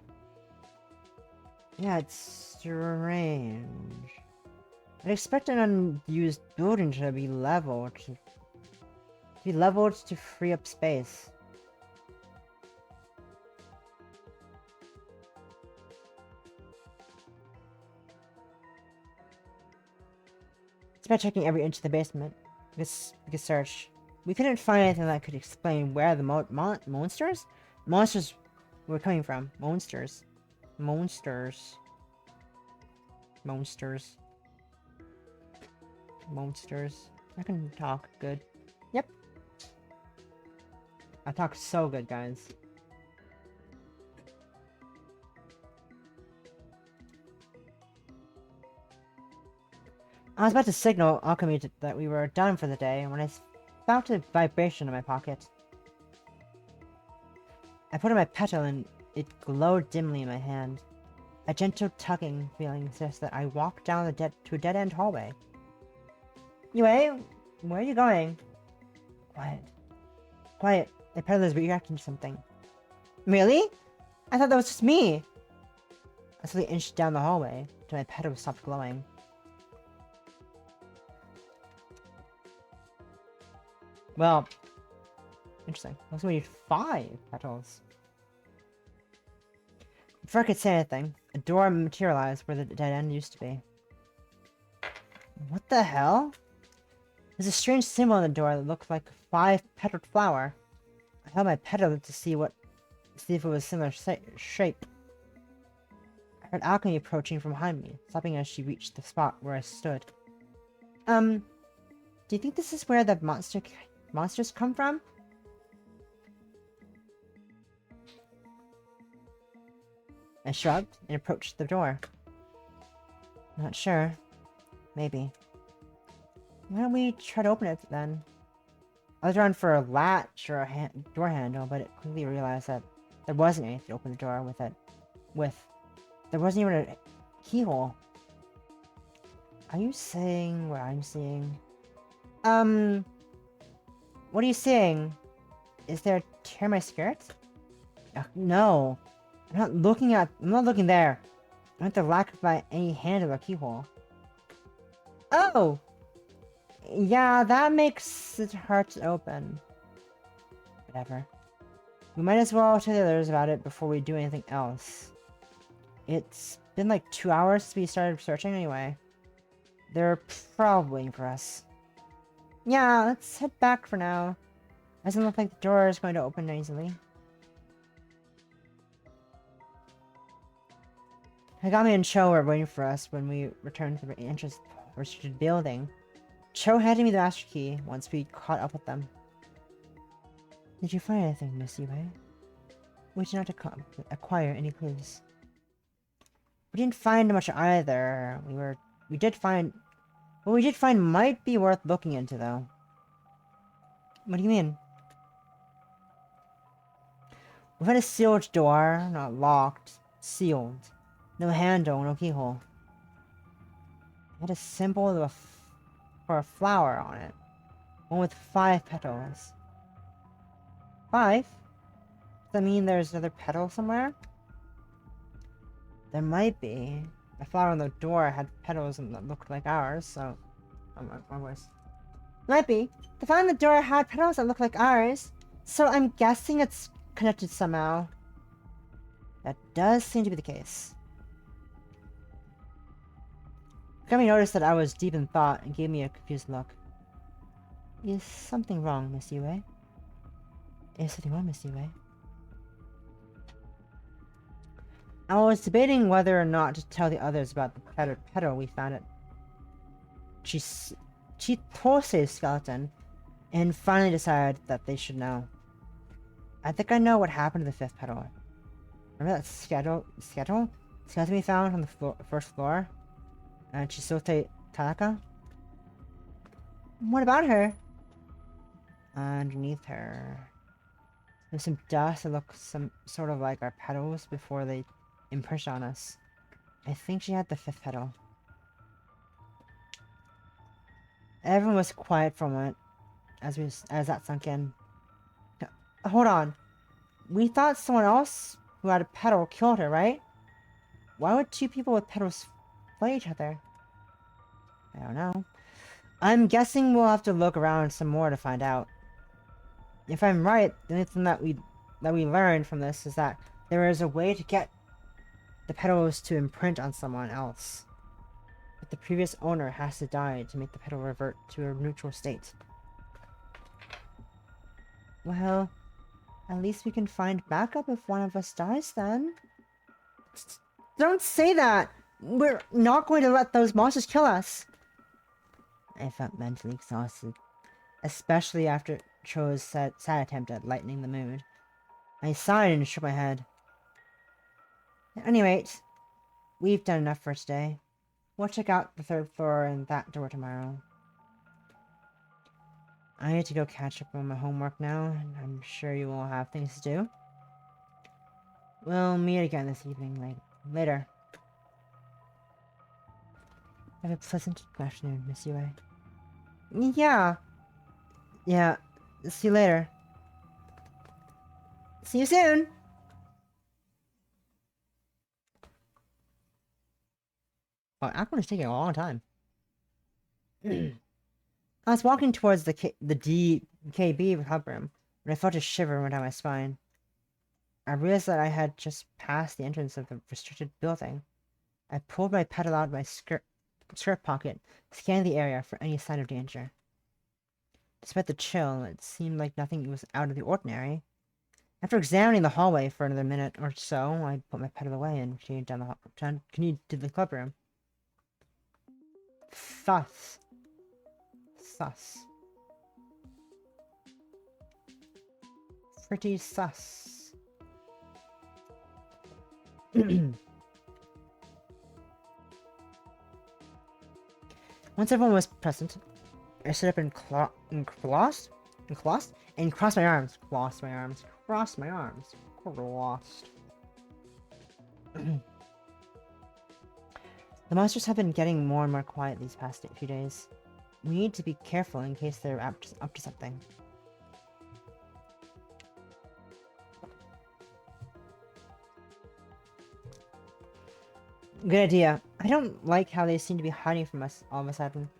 Yeah, it's strange. I'd expect an unused building to be leveled to free up space. Despite checking every inch of the basement, we could search. We couldn't find anything that could explain where the monsters were coming from. Monsters. I can talk good. Yep. I talk so good, guys. I was about to signal Alchemy that we were done for the day when I felt a vibration in my pocket. I put on my petal and it glowed dimly in my hand. A gentle tugging feeling suggests that I walked down to a dead-end hallway. Anyway, where are you going? Quiet. Quiet. The petal is reacting to something. Really? I thought that was just me! I slowly inched down the hallway until my petal stopped glowing. Well, interesting. Looks like we need 5 petals. Before I could say anything, a door materialized where the dead end used to be. What the hell? There's a strange symbol on the door that looked like a 5-petaled flower. I held my petal to see if it was similar shape. I heard Alchemy approaching from behind me, stopping as she reached the spot where I stood. Do you think this is where the monsters come from? I shrugged and approached the door. Not sure. Maybe. Why don't we try to open it then? I was around for a latch or a door handle, but it quickly realized that there wasn't anything to open the door with it. There wasn't even a keyhole. Are you saying what I'm seeing? What are you saying? Is there a tear in my skirt? No. I'm not looking there. I meant the lack of any handle or keyhole. Oh! Yeah, that makes it hard to open. Whatever. We might as well tell the others about it before we do anything else. It's been like 2 hours since we started searching anyway. They're probably waiting for us. Yeah, let's head back for now. Doesn't look like the door is going to open easily. Hagami and Cho were waiting for us when we returned to the entrance of the restricted building. Cho handed me the master key once we caught up with them. Did you find anything, Miss Yue? We did not acquire any clues. We didn't find much either. We did find might be worth looking into, though. What do you mean? We found a sealed door, not locked, sealed. No handle, no keyhole. It had a symbol for a flower on it. One with 5 petals. 5? Does that mean there's another petal somewhere? There might be. The flower on the door had petals that looked like ours, so... my voice. Might be. The flower on the door had petals that looked like ours, so I'm guessing it's connected somehow. That does seem to be the case. Kami noticed that I was deep in thought and gave me a confused look. Is something wrong, Miss Yue? Is something wrong, Miss Yue? I was debating whether or not to tell the others about the petal we found at Chitose's skeleton, and finally decided that they should know. I think I know what happened to the 5th petal. Remember that skeleton we found on the first floor? Chisote Tanaka? What about her? Underneath her, there's some dust that looks some sort of like our petals before they imprinted on us. I think she had the 5th petal. Everyone was quiet for a moment as that sunk in. Hold on. We thought someone else who had a petal killed her, right? Why would 2 people with petals fight each other? I don't know. I'm guessing we'll have to look around some more to find out. If I'm right, the only thing that we learned from this is that there is a way to get the petals to imprint on someone else. But the previous owner has to die to make the petal revert to a neutral state. Well, at least we can find backup if one of us dies then. Don't say that! We're not going to let those monsters kill us! I felt mentally exhausted, especially after Cho's sad attempt at lightening the mood. I sighed and shook my head. At any rate, we've done enough for today. We'll check out the 3rd floor and that door tomorrow. I need to go catch up on my homework now, and I'm sure you all have things to do. We'll meet again this evening later. Have a pleasant afternoon, Miss Yue. Yeah. Yeah. See you later. See you soon! Oh, Aquaman is taking a long time. I was walking towards the DKB hub room when I felt a shiver run down my spine. I realized that I had just passed the entrance of the restricted building. I pulled my petal out of my skirt pocket, scanning the area for any sign of danger. Despite the chill, it seemed like nothing was out of the ordinary. After examining the hallway for another minute or so, I put my petal away and continued to the club room. Sus. Pretty sus. Once everyone was present, I stood up and crossed my arms. The monsters have been getting more and more quiet these past few days. We need to be careful in case they're up to something. Good idea. I don't like how they seem to be hiding from us all of a sudden.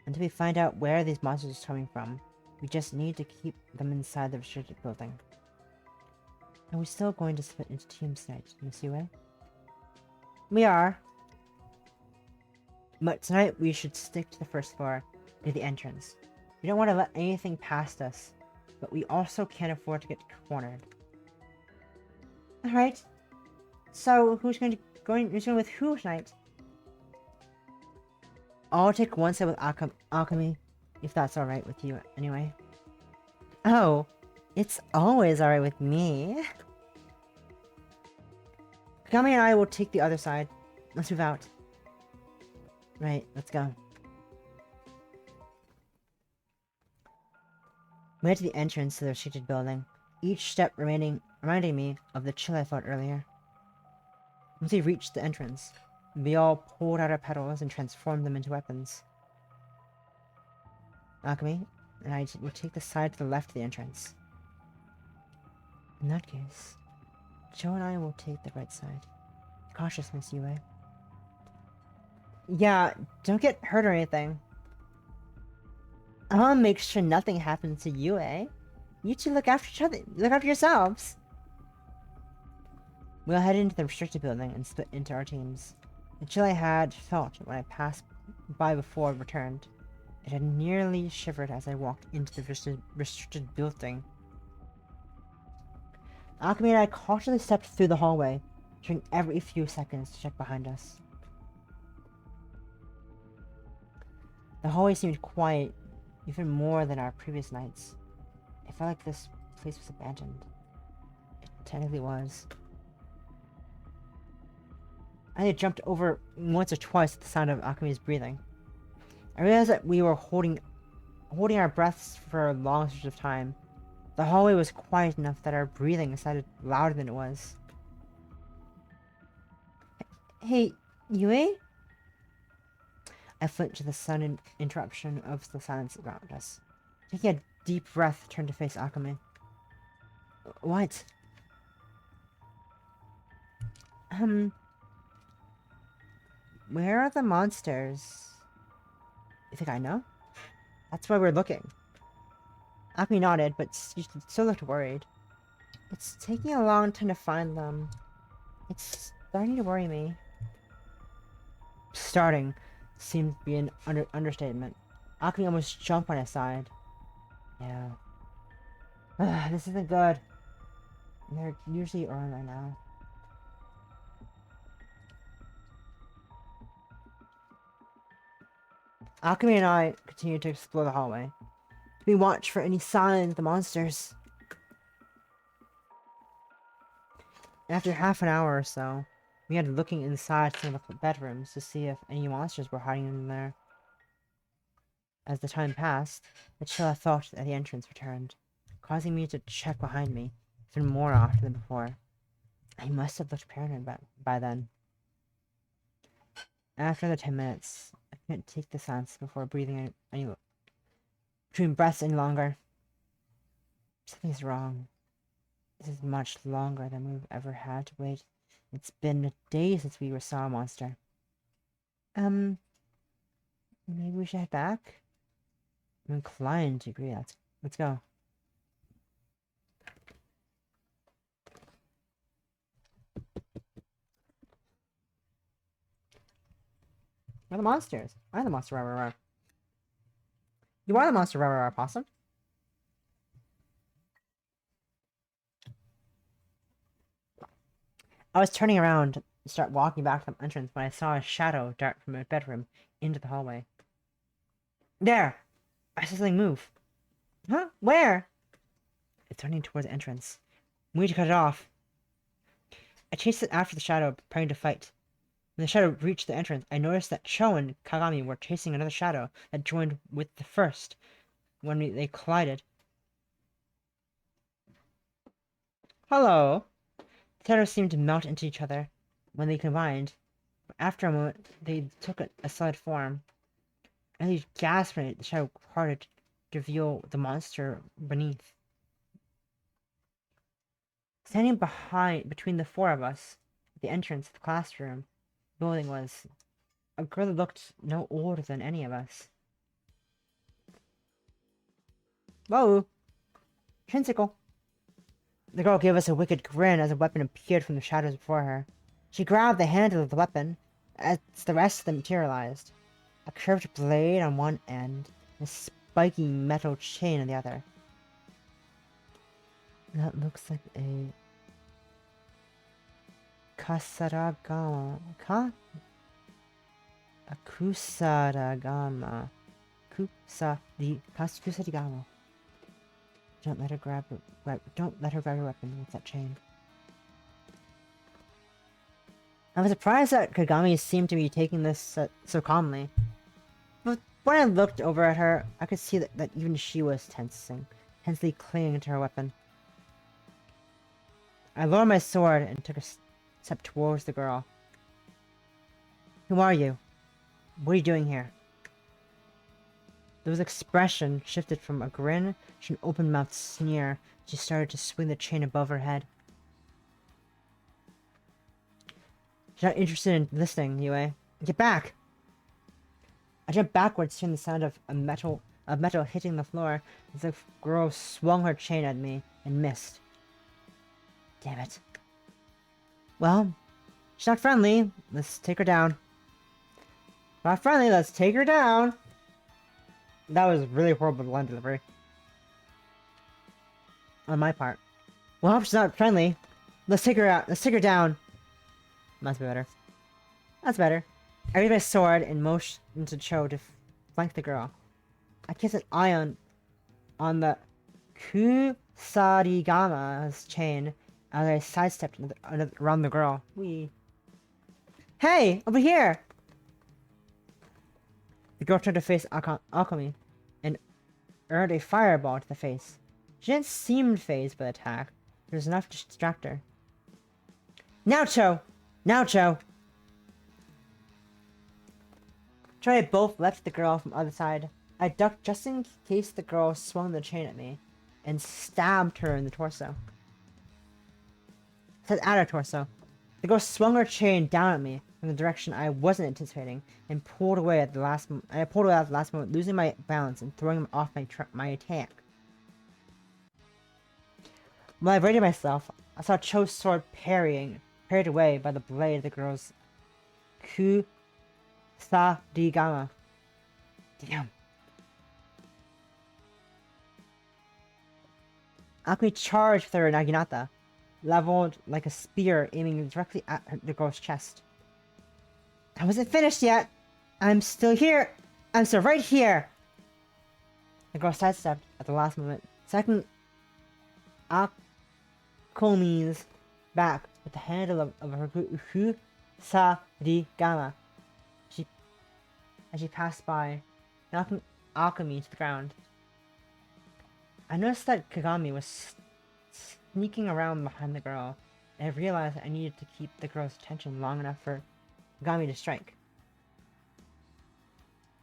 Until we find out where these monsters are coming from, we just need to keep them inside the restricted building. Are we still going to split into teams tonight, Miss Yue? We are. But tonight we should stick to the first floor, near the entrance. We don't want to let anything past us, but we also can't afford to get cornered. Alright. So, who's going with who tonight? I'll take one side with Alchemy, if that's alright with you anyway. Oh, it's always alright with me. Kagami and I will take the other side. Let's move out. Right, let's go. We head to the entrance to the restricted building, each step reminding me of the chill I felt earlier. Once we reached the entrance, we all pulled out our petals and transformed them into weapons. Alchemy and I will take the side to the left of the entrance. In that case, Joe and I will take the right side. Cautious, Miss Yue. Yeah, don't get hurt or anything. I'll make sure nothing happens to you, eh? You two look after each other. Look after yourselves. We'll head into the restricted building and split into our teams. The chill I had felt when I passed by before returned. It had nearly shivered as I walked into the restricted building. Alchemy and I cautiously stepped through the hallway, turning every few seconds to check behind us. The hallway seemed quiet, even more than our previous nights. It felt like this place was abandoned. It technically was. I had jumped over once or twice at the sound of Alchemy's breathing. I realized that we were holding our breaths for a long stretch of time. The hallway was quiet enough that our breathing sounded louder than it was. Hey, Yui? I flinched to the sudden interruption of the silence around us. Taking a deep breath, turned to face Alchemy. What? Where are the monsters? You think I know? That's why we're looking. Alchemy nodded, but she still looked worried. It's taking a long time to find them. It's starting to worry me. Starting seemed to be an understatement. Alchemy almost jumped on his side. Yeah. This isn't good. They're usually early right now. Alchemy and I continued to explore the hallway. We watched for any signs of the monsters. After half an hour or so, we had looking inside some of the bedrooms to see if any monsters were hiding in there. As the time passed, the chill I felt at the entrance returned, causing me to check behind me even more often than before. I must have looked paranoid by then. After the 10 minutes, I couldn't take the silence before breathing between breaths any longer. Something's wrong. This is much longer than we've ever had to wait. It's been a day since we saw a monster. Maybe we should head back? I'm inclined to agree. Let's go. Where are the monsters? I'm the monster, rah. You are the monster, rah, possum. I was turning around to start walking back to the entrance when I saw a shadow dart from a bedroom into the hallway. There! I saw something move. Huh? Where? It's running towards the entrance. We need to cut it off. I chased it after the shadow, preparing to fight. When the shadow reached the entrance, I noticed that Cho and Kagami were chasing another shadow that joined with the first when they collided. Hello! The shadows seemed to melt into each other when they combined. After a moment, they took a solid form. And they gasped when the shadow parted to reveal the monster beneath. Standing between the four of us, at the entrance of the classroom building was a girl that looked no older than any of us. Whoa! Trinsicle! The girl gave us a wicked grin as a weapon appeared from the shadows before her. She grabbed the handle of the weapon as the rest of them materialized. A curved blade on one end, and a spiky metal chain on the other. That looks like a Kasaragama. A Kusaragama. Kusarigama. Don't let her grab your weapon with that chain. I was surprised that Kagami seemed to be taking this so calmly. But when I looked over at her, I could see that even she was tensely clinging to her weapon. I lowered my sword and took a step towards the girl. Who are you? What are you doing here? Those expression shifted from a grin to an open-mouthed sneer. She started to swing the chain above her head. You're not interested in listening, Yue. Get back! I jumped backwards, hearing the sound of metal hitting the floor as the girl swung her chain at me and missed. Damn it. Well, she's not friendly. Let's take her down. Not friendly, let's take her down! That was really horrible line delivery. On my part. Well, she's not friendly. Let's take her out. Let's take her down. That's better. That's better. I raised my sword and motioned to Cho to flank the girl. I cast an eye on the Kusarigama's chain as I sidestepped around the girl. Wee. Hey! Over here! The girl turned to face Akami and earned a fireball to the face. She didn't seem phased by the attack. There was enough to distract her. Now, Cho! Now, Cho! Cho and I both left the girl from the other side. I ducked just in case the girl swung the chain at me and stabbed her in the torso. It said at her torso. The girl swung her chain down at me from the direction I wasn't anticipating and pulled away at the last moment. I pulled away at the last moment, losing my balance and throwing off my attack. When I readied myself, I saw Cho's sword parried away by the blade of the girl's Kusarigama. Damn. Akumi charged with her naginata, leveled like a spear aiming directly at the girl's chest. I wasn't finished yet! I'm still here! I'm still right here! The girl sidestepped at the last moment, second Akumi's back with the handle of her Kusarigama. As she passed by, knocking Akumi to the ground. I noticed that Kagami was sneaking around behind the girl, and I realized I needed to keep the girl's attention long enough for Kagami to strike.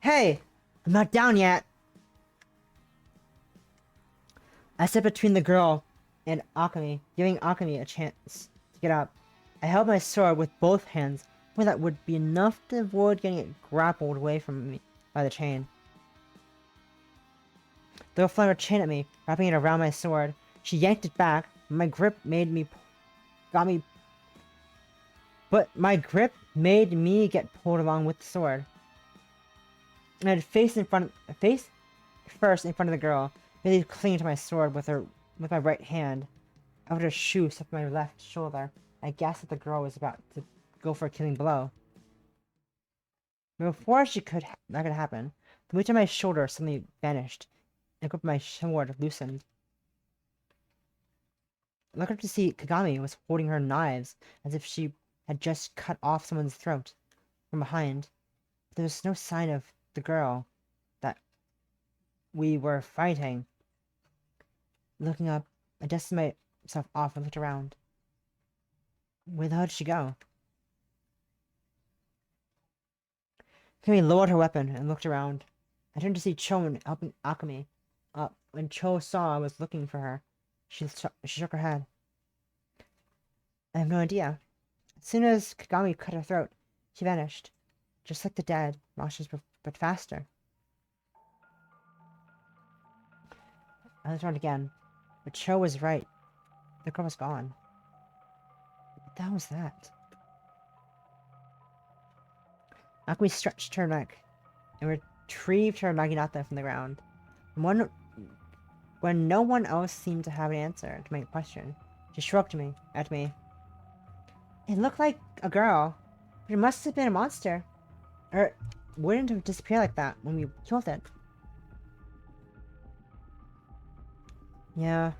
Hey! I'm not down yet! I stepped between the girl and Akumi, giving Akumi a chance to get up. I held my sword with both hands, hoping that would be enough to avoid getting it grappled away from me by the chain. The girl flung her chain at me, wrapping it around my sword. She yanked it back, but my grip made me get pulled along with the sword. And I had face first in front of the girl, really clinging to my sword with my right hand. I felt her shoe slip my left shoulder. I guessed that the girl was about to go for a killing blow. But before that could happen, the weight on my shoulder suddenly vanished, and the grip of my sword loosened. looked up to see Kagami was holding her knives as if she had just cut off someone's throat from behind. There was no sign of the girl that we were fighting. Looking up, I dusted myself off and looked around. Where the hell did she go? Kagami lowered her weapon and looked around. I turned to see Cho helping Akame. When Cho saw I was looking for her, she shook her head. I have no idea. As soon as Kagami cut her throat, she vanished. Just like the dead monsters, but faster. I looked around again, but Cho was right. The girl was gone. What the hell was that? Akame stretched her neck and retrieved her naginata from the ground. When no one else seemed to have an answer to my question, she shrugged at me. It looked like a girl, but it must have been a monster. Or it wouldn't have disappeared like that when we killed it. Yeah.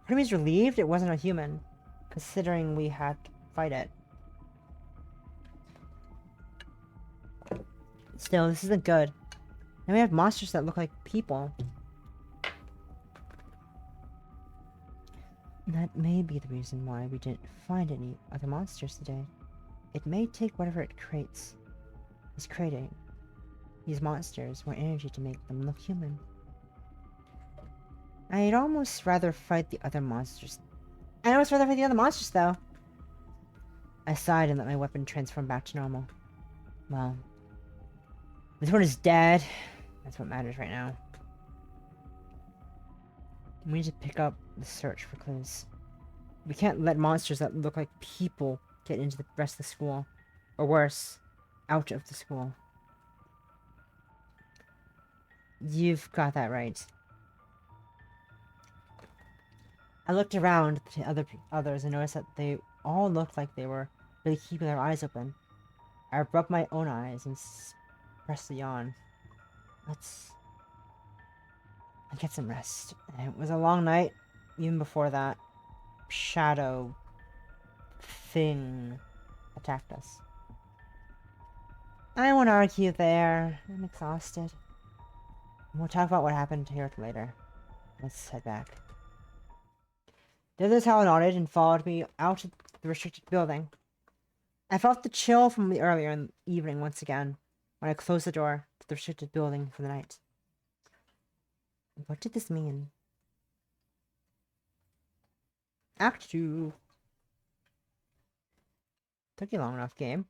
Part of me is relieved it wasn't a human, considering we had to fight it. Still, this isn't good. And we have monsters that look like people. That may be the reason why we didn't find any other monsters today. It may take whatever it creates. Is creating these monsters more energy to make them look human. I'd almost rather fight the other monsters. I'd almost rather fight the other monsters, though. I sighed and let my weapon transform back to normal. Well, this one is dead. That's what matters right now. We need to pick up the search for clues. We can't let monsters that look like people get into the rest of the school. Or worse, out of the school. You've got that right. I looked around at the others and noticed that they all looked like they were really keeping their eyes open. I rubbed my own eyes and pressed a yawn. Let's get some rest. It was a long night. Even before that, shadow thing attacked us. I won't argue there. I'm exhausted. We'll talk about what happened here later. Let's head back. The others how nodded and followed me out of the restricted building. I felt the chill from the earlier in the evening once again when I closed the door to the restricted building for the night. What did this mean? Act 2. Took you long enough, game.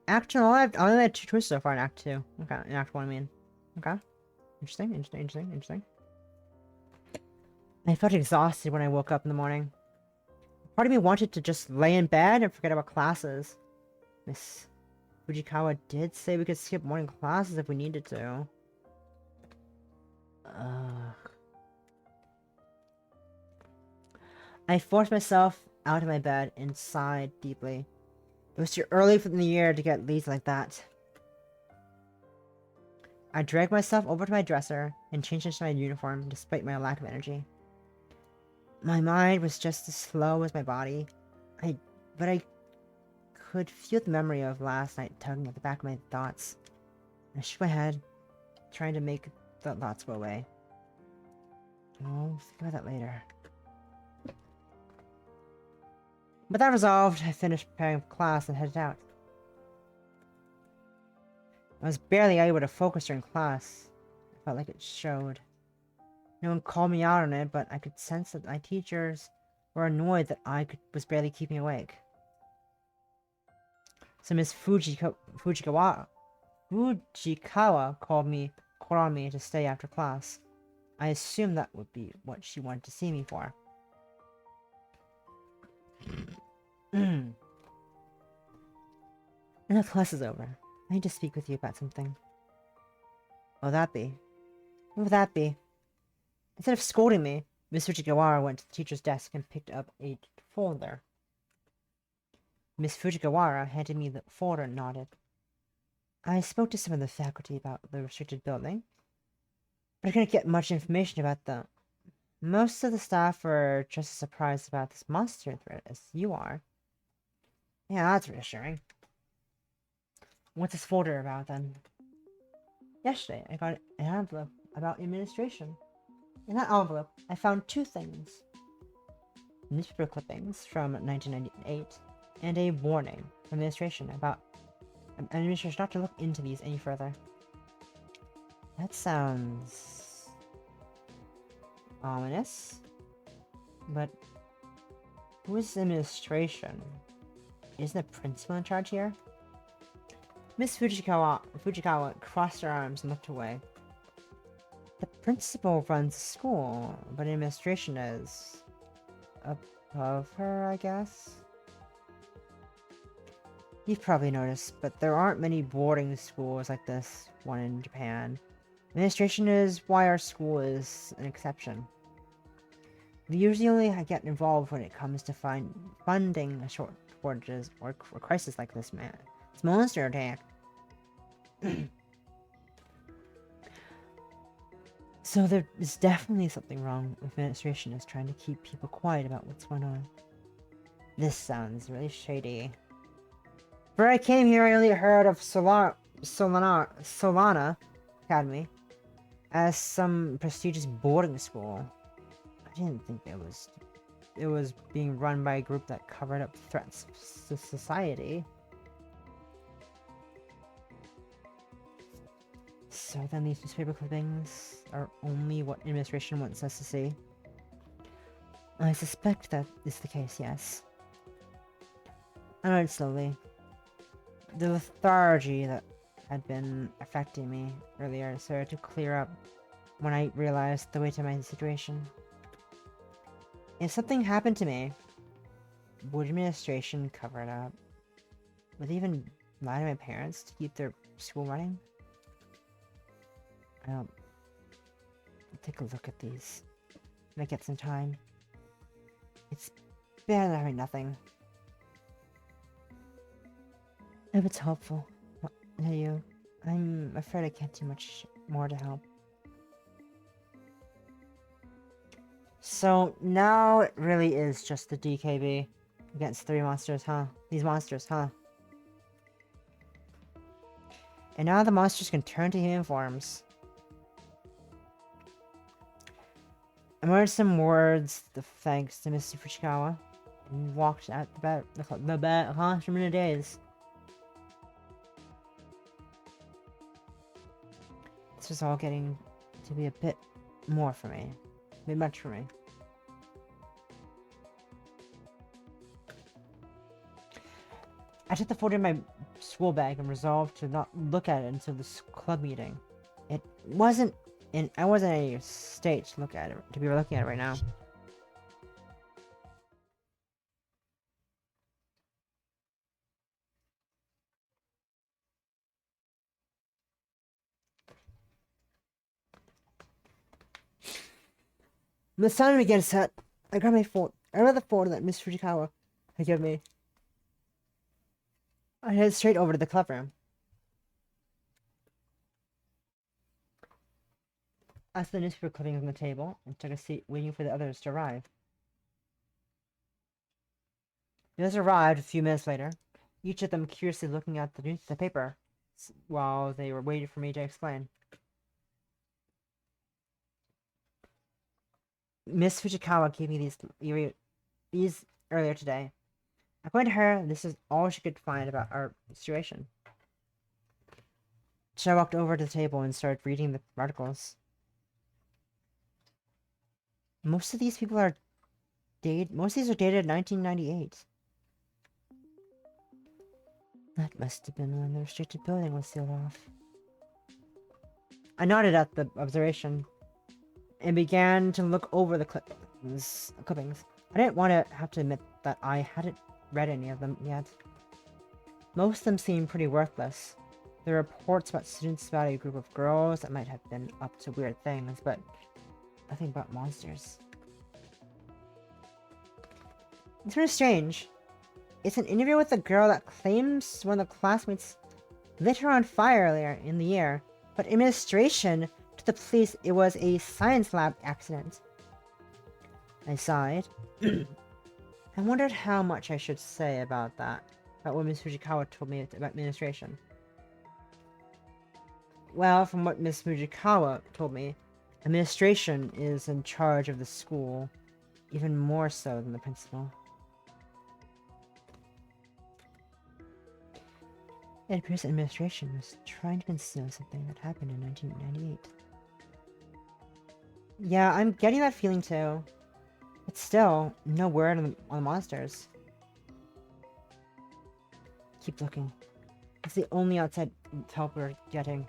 Act 2, I only had 2 twists so far in Act 2. Okay, in Act 1, I mean. Okay. Interesting. I felt exhausted when I woke up in the morning. Part of me wanted to just lay in bed and forget about classes. Miss Fujikawa did say we could skip morning classes if we needed to. I forced myself out of my bed and sighed deeply. It was too early for the year to get lazy like that. I dragged myself over to my dresser and changed into my uniform despite my lack of energy. My mind was just as slow as my body, but I could feel the memory of last night tugging at the back of my thoughts. I shook my head, trying to make the thoughts go away. I'll think about that later. With that resolved, I finished preparing for class and headed out. I was barely able to focus during class. I felt like it showed. No one called me out on it, but I could sense that my teachers were annoyed that I was barely keeping awake. So Miss Fujikawa called on me to stay after class. I assumed that would be what she wanted to see me for. Now class is over. I need to speak with you about something. What would that be? What would that be? Instead of scolding me, Miss Fujiwara went to the teacher's desk and picked up a folder. Miss Fujiwara handed me the folder and nodded. I spoke to some of the faculty about the restricted building. I couldn't get much information about them. Most of the staff were just as surprised about this monster threat as you are. Yeah, that's reassuring. What's this folder about then? Yesterday, I got an envelope about administration. In that envelope, I found two things. Newspaper clippings from 1998 and a warning from administration about administration not to look into these any further. That sounds ominous. But who is administration? Isn't the principal in charge here? Miss Fujikawa crossed her arms and looked away. The principal runs the school, but administration is above her, I guess? You've probably noticed, but there aren't many boarding schools like this one in Japan. Administration is why our school is an exception. We usually only get involved when it comes to funding shortages or crisis like this, man. It's monster attack. So there is definitely something wrong with administration is trying to keep people quiet about what's going on. This sounds really shady. Before I came here, I only heard of Solana Academy as some prestigious boarding school. I didn't think it was being run by a group that covered up threats to society. So then these newspaper clippings are only what administration wants us to see. I suspect that is the case, yes. I nodded slowly. The lethargy that had been affecting me earlier started to clear up when I realized the weight of my situation. If something happened to me, would administration cover it up? Would they even lie to my parents to keep their school running? I'll take a look at these when I get some time. It's better than having nothing. If it's helpful, to you, I'm afraid I can't do much more to help. So now it really is just the DKB against three monsters, huh? These monsters, huh? And now the monsters can turn to human forms. I muttered some words of thanks to Mr. Fuchikawa and walked out the classroom in a daze. This was all getting to be a bit more for me. A bit much for me. I took the folder in my school bag and resolved to not look at it until this club meeting. I wasn't in any state to look at it, to be looking at it right now. When the sun began to set, I grabbed my phone. I read the folder that Miss Fujikawa had given me. I headed straight over to the club room. I set the newspaper clippings on the table and took a seat waiting for the others to arrive. The others arrived a few minutes later, each of them curiously looking at the paper while they were waiting for me to explain. Miss Fujikawa gave me these earlier today. According to her, this is all she could find about our situation. So I walked over to the table and started reading the articles. Most of these are dated 1998. That must have been when the restricted building was sealed off. I nodded at the observation and began to look over the clippings. I didn't want to have to admit that I hadn't read any of them yet. Most of them seemed pretty worthless. There were reports about students about a group of girls that might have been up to weird things, but nothing about monsters. It's really strange. It's an interview with a girl that claims one of the classmates lit her on fire earlier in the year, but administration to the police it was a science lab accident. I sighed. I wondered how much I should say about that, about what Miss Fujikawa told me about administration. Well, from what Miss Fujikawa told me, administration is in charge of the school, even more so than the principal. It appears that administration was trying to conceal something that happened in 1998. Yeah, I'm getting that feeling too. But still, no word on the monsters. Keep looking. It's the only outside help we're getting.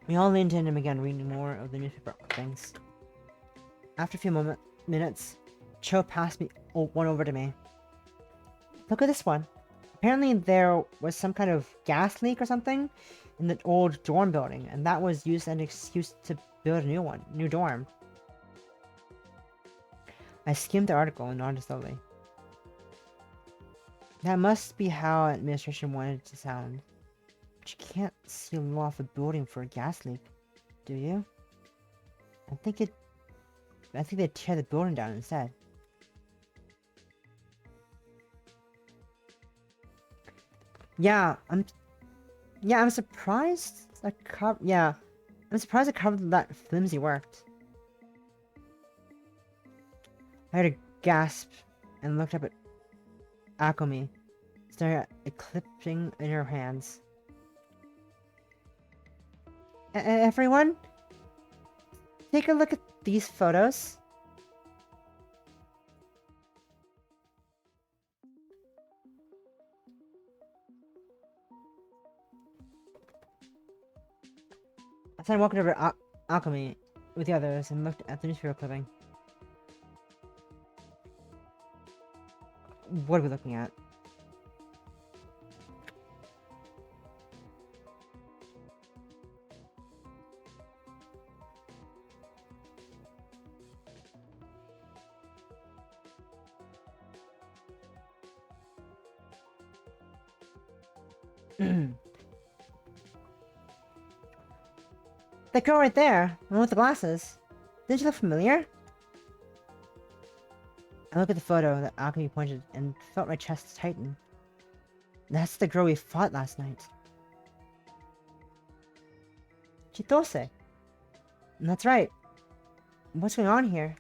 We all leaned in and began reading more of the newspaper clippings. After a few minutes, Cho passed one over to me. Look at this one. Apparently there was some kind of gas leak or something in the old dorm building, and that was used as an excuse to build a new dorm. I skimmed the article and nodded slowly. That must be how administration wanted it to sound. But you can't seal off a building for a gas leak, do you? I think they'd tear the building down instead. Yeah, I'm surprised I'm surprised the cover that flimsy worked. I heard a gasp and looked up at Akumi, staring at a clipping in her hands. Everyone, take a look at these photos. So I walked over to Alchemy with the others and looked at the newspaper clipping. What are we looking at? That girl right there, the one with the glasses. Didn't she look familiar? I looked at the photo that Alchemy pointed and felt my chest tighten. That's the girl we fought last night. Chitose. That's right. What's going on here?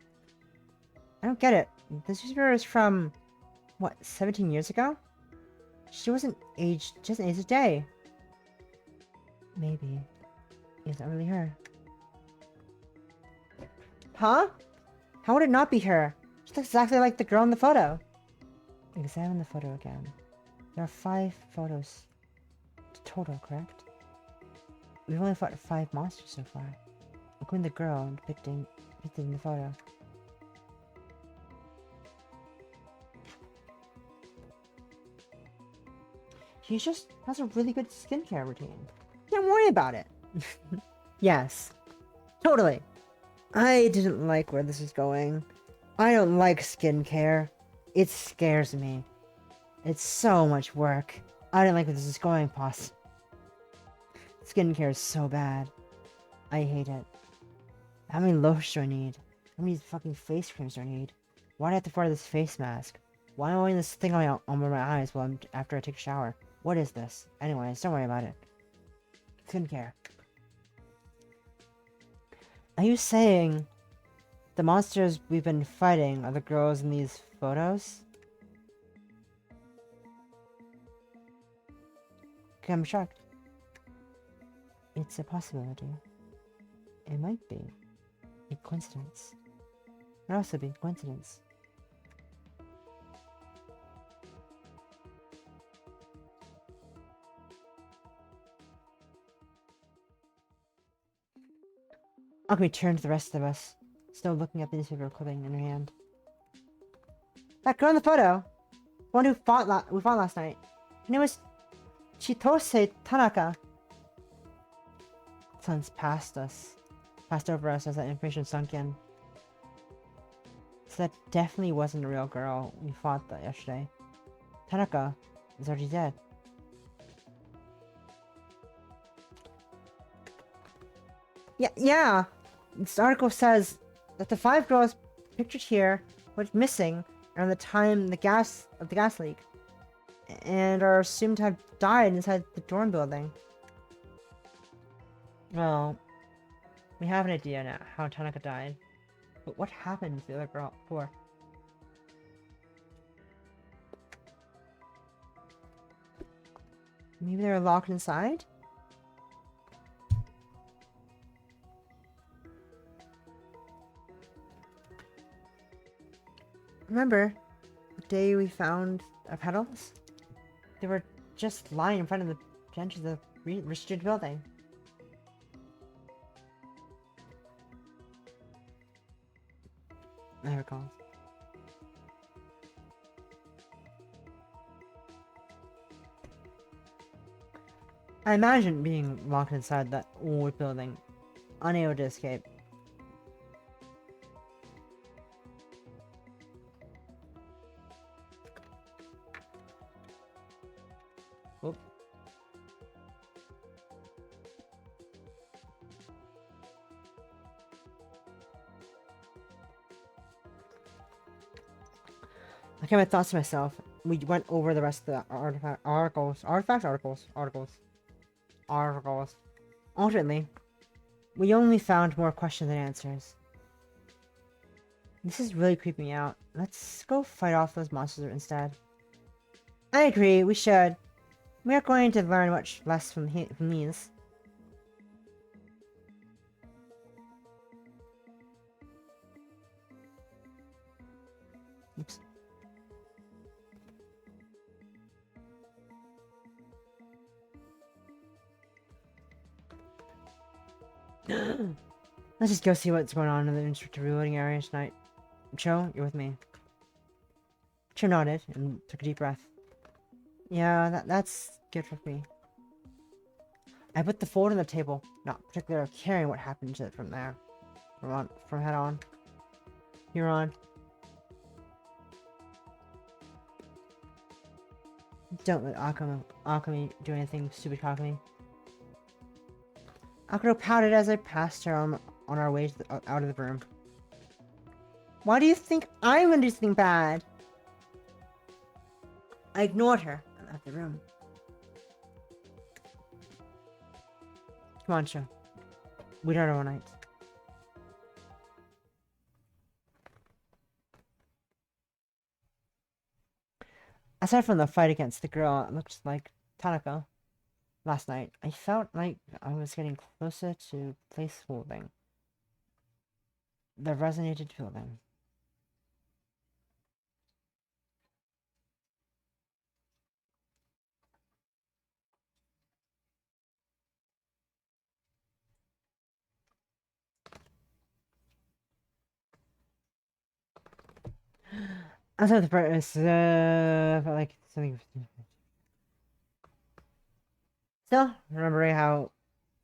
I don't get it. This newspaper is from, what, 17 years ago? She wasn't aged, just aged a day. Maybe. It's not really her. Huh? How would it not be her? She looks exactly like the girl in the photo. Examine the photo again. There are 5 photos total, correct? We've only fought 5 monsters so far, including the girl depicted in the photo. She just has a really good skincare routine. Don't worry about it. Yes. Totally. I didn't like where this is going. I don't like skincare. It scares me. It's so much work. I don't like where this is going, Poss. Skincare is so bad. I hate it. How many lotions do I need? How many fucking face creams do I need? Why do I have to wear this face mask? Why am I wearing this thing on my eyes after I take a shower? What is this? Anyways, don't worry about it. Skincare. Are you saying the monsters we've been fighting are the girls in these photos? Okay, I'm shocked. It's a possibility. It might be a coincidence. It might also be a coincidence. Akumi turned to the rest of us, still looking at the newspaper clipping in her hand. That girl in the photo! The one who we fought last night. Her name was Chitose Tanaka. Silence passed over us as that information sunk in. So that definitely wasn't a real girl. We fought that yesterday. Tanaka is already dead. Yeah. This article says that the 5 girls pictured here went missing around the time of the gas leak, and are assumed to have died inside the dorm building. Well, we have an idea now how Tanaka died, but what happened to the other girl before? Maybe they were locked inside? Remember the day we found our petals? They were just lying in front of the entrance of the restricted building. I recall. I imagine being locked inside that old building, unable to escape. Oop. I kept my thoughts to myself. We went over the rest of the articles. Ultimately, we only found more questions than answers. This is really creeping me out. Let's go fight off those monsters instead. I agree, we should. We are going to learn much less from these. Oops. Let's just go see what's going on in the instructor reloading area tonight. Cho, you're with me. Cho nodded and took a deep breath. Yeah, that's good for me. I put the folder on the table, not particularly caring what happened to it from there. From head on. Here on. Don't let Akami do anything stupid, Akami. Akuro pouted as I passed her on our way to out of the room. Why do you think I'm gonna do something bad? I ignored her and left the room. Come on, Cho. We don't know all night. Aside from the fight against the girl that looked like Tanaka last night, I felt like I was getting closer to placeholding. The resonated feeling. Outside the brightness, felt like something. Still, remembering how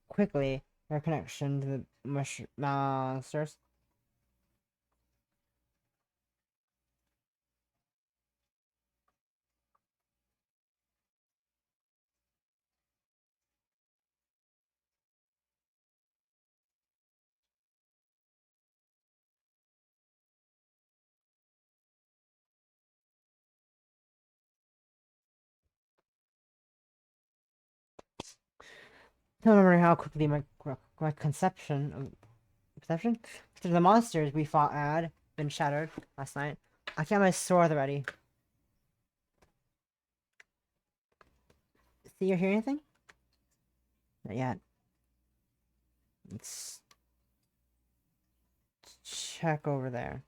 quickly their connection to the monsters. Still remembering how quickly my perception to the monsters we fought had been shattered last night. I got my sword already. See or hear anything? Not yet. Let's check over there.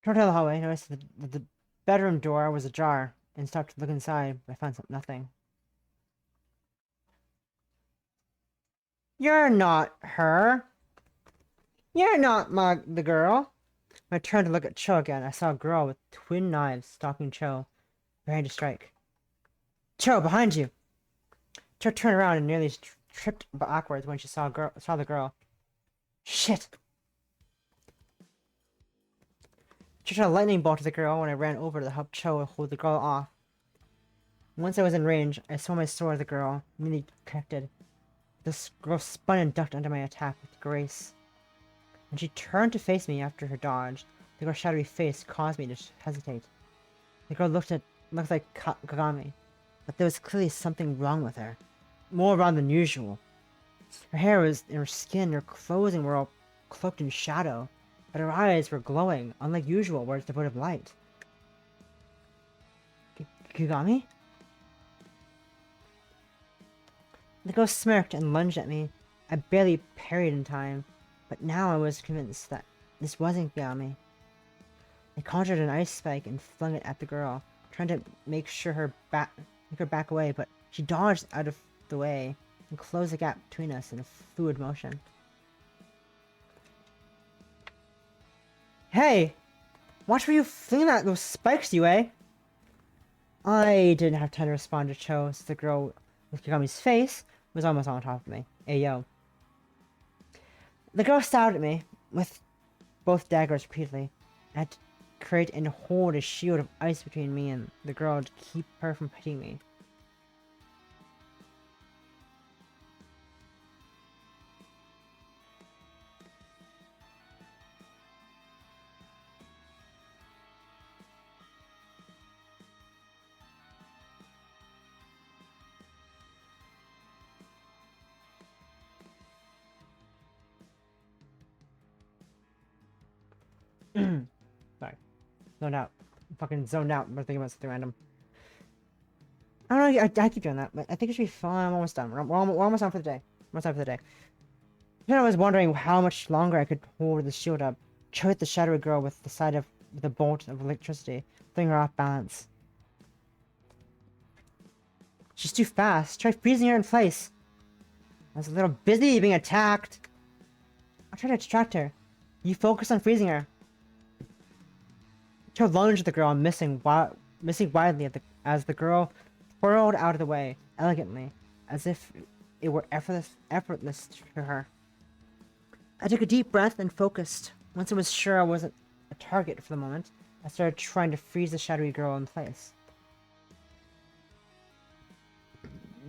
Turned down the hallway, noticed that the bedroom door was ajar, and stopped to look inside, but I found nothing. You're not her. You're not the girl. When I turned to look at Cho again, I saw a girl with twin knives stalking Cho, ready to strike. Cho, behind you! Cho turned around and nearly tripped backwards when she saw the girl. Shit! Cho shot a lightning bolt at the girl when I ran over to help Cho hold the girl off. Once I was in range, I swung my sword at the girl, nearly connected. This girl spun and ducked under my attack with grace. When she turned to face me after her dodge, the girl's shadowy face caused me to hesitate. The girl looked like Kagami, but there was clearly something wrong with her. More wrong than usual. Her hair was in her skin, her clothing were all cloaked in shadow, but her eyes were glowing, unlike usual where it's devoid of light. Kagami? The ghost smirked and lunged at me. I barely parried in time, but now I was convinced that this wasn't Kagami. I conjured an ice spike and flung it at the girl, trying to make her back away, but she dodged out of the way and closed the gap between us in a fluid motion. Hey! Watch where you fling those spikes, Yue! I didn't have time to respond to Cho, since the girl with Kagami's face was almost on top of me. Ayo. The girl stabbed at me with both daggers repeatedly. I had to create and hold a shield of ice between me and the girl to keep her from hitting me. Sorry. Zoned out. Fucking zoned out. I'm thinking about something random. I don't know, I keep doing that, but I think it should be fine. I'm almost done. We're almost done for the day. Almost done for the day. Then I was wondering how much longer I could hold the shield up. Cho hit the shadowy girl with the side of the bolt of electricity, throwing her off balance. She's too fast. Try freezing her in place. I was a little busy being attacked. I'll try to distract her. You focus on freezing her. Cho lunged at the girl, missing widely as the girl whirled out of the way, elegantly, as if it were effortless to her. I took a deep breath and focused. Once I was sure I wasn't a target for the moment, I started trying to freeze the shadowy girl in place.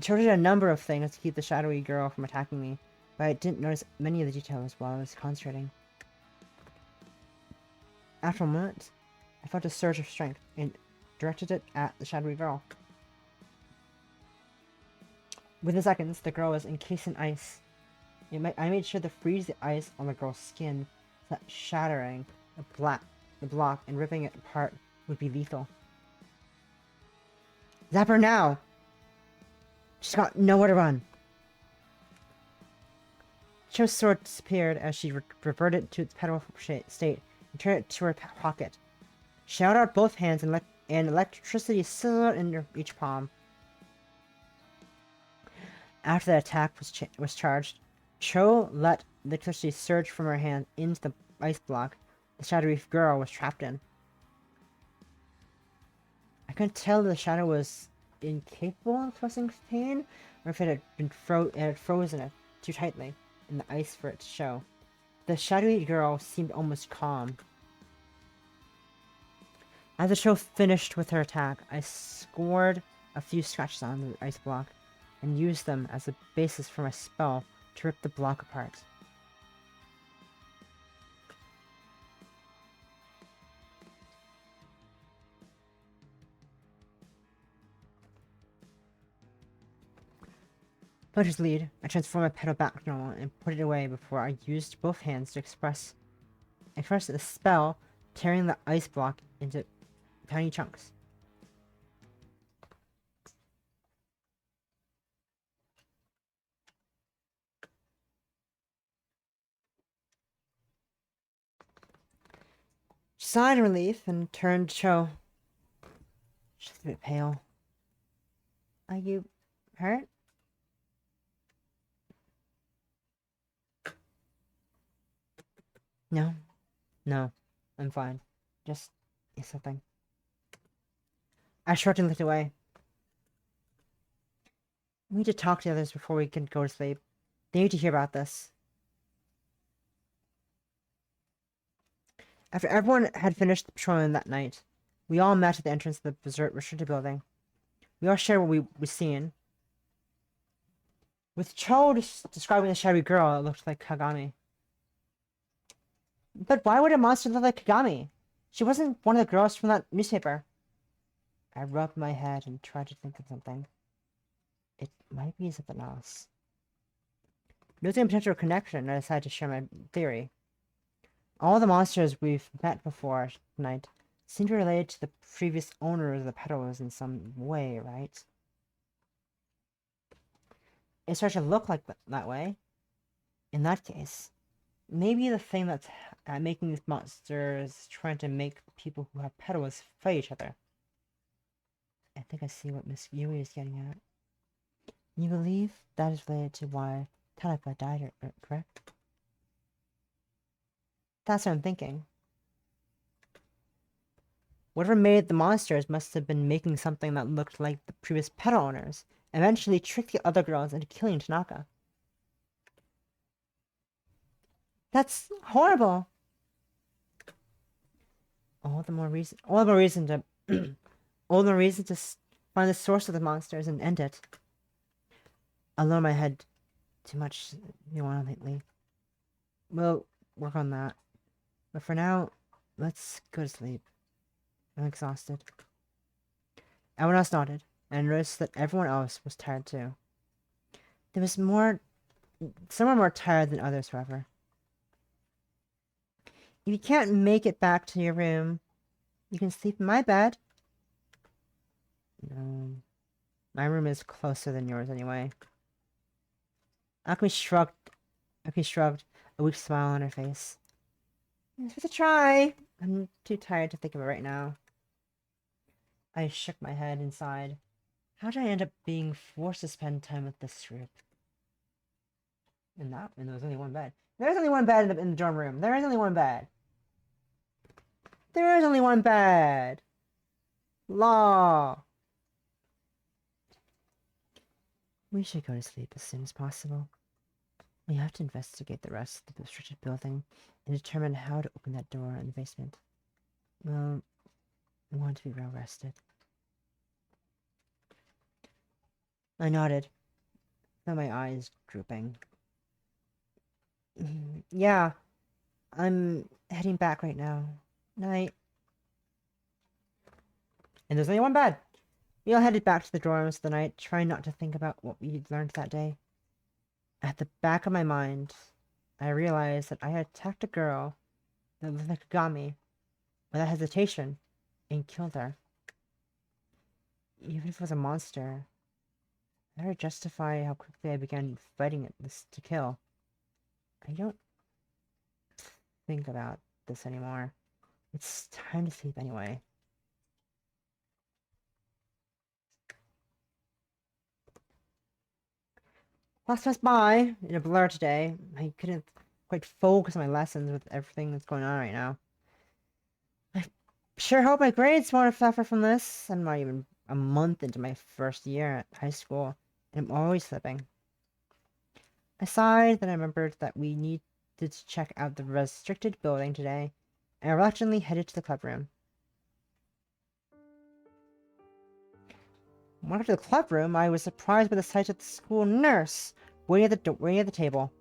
Cho did a number of things to keep the shadowy girl from attacking me, but I didn't notice many of the details while I was concentrating. After a moment, I felt a surge of strength and directed it at the shadowy girl. Within seconds, the girl was encased in ice. I made sure to freeze the ice on the girl's skin, so that shattering the block and ripping it apart would be lethal. Zap her now! She's got nowhere to run. Cho's sword disappeared as she reverted to its powerful state and turned it to her pocket. She held out both hands and electricity sizzled in each palm. After the attack was charged, Cho let the electricity surge from her hand into the ice block the shadowy girl was trapped in. I couldn't tell if the shadow was incapable of causing pain, or if it had frozen it too tightly in the ice for it to show. The shadowy girl seemed almost calm. As the Cho finished with her attack, I scored a few scratches on the ice block and used them as a basis for my spell to rip the block apart. Fletcher's lead, I transformed my petal back to normal and put it away before I used both hands to express the spell, tearing the ice block into tiny chunks. She sighed in relief and turned to Cho. She's a bit pale. Are you hurt? No. No. I'm fine. Just... it's something. I shrugged and looked away. We need to talk to the others before we can go to sleep. They need to hear about this. After everyone had finished patrolling that night, we all met at the entrance of the restricted building. We all shared what we'd seen. With Cho describing the shadowy girl, it looked like Kagami. But why would a monster look like Kagami? She wasn't one of the girls from that newspaper. I rubbed my head and tried to think of something. It might be something else. Noticing a potential connection, I decided to share my theory. All the monsters we've met before tonight seem to be related to the previous owners of the petals in some way, right? It starts to look like that way. In that case, maybe the thing that's making these monsters trying to make people who have petals fight each other. I think I see what Miss Yuri is getting at. You believe that is related to why Tanaka died, correct? That's what I'm thinking. Whatever made the monsters must have been making something that looked like the previous petal owners, and eventually tricked the other girls into killing Tanaka. That's horrible. All the more reason to find the source of the monsters and end it. I lower my head. Too much you want lately. We'll work on that. But for now, let's go to sleep. I'm exhausted. Everyone else nodded, and I noticed that everyone else was tired too. There was some were more tired than others, however. If you can't make it back to your room, you can sleep in my bed. No. My room is closer than yours anyway. Akumi shrugged, a weak smile on her face. It's worth a try. I'm too tired to think of it right now. I shook my head and sighed. How did I end up being forced to spend time with this group? And there was only one bed. There's only one bed in the dorm room. There is only one bed. There is only one bed. Law. We should go to sleep as soon as possible. We have to investigate the rest of the restricted building and determine how to open that door in the basement. Well, I want to be well rested. I nodded, felt my eyes drooping. Yeah, I'm heading back right now. Night. And there's only one bed. We all headed back to the dorms for the night, trying not to think about what we'd learned that day. At the back of my mind, I realized that I had attacked a girl that looked like Kagami without hesitation and killed her. Even if it was a monster, I had to justify how quickly I began fighting it to kill. I don't think about this anymore. It's time to sleep anyway. Class passed by in a blur today. I couldn't quite focus on my lessons with everything that's going on right now. I sure hope my grades won't suffer from this. I'm not even a month into my first year at high school, and I'm always slipping. I sighed, then I remembered that we needed to check out the restricted building today, and I reluctantly headed to the club room. When I got to the club room, I was surprised by the sight of the school nurse waiting at the table.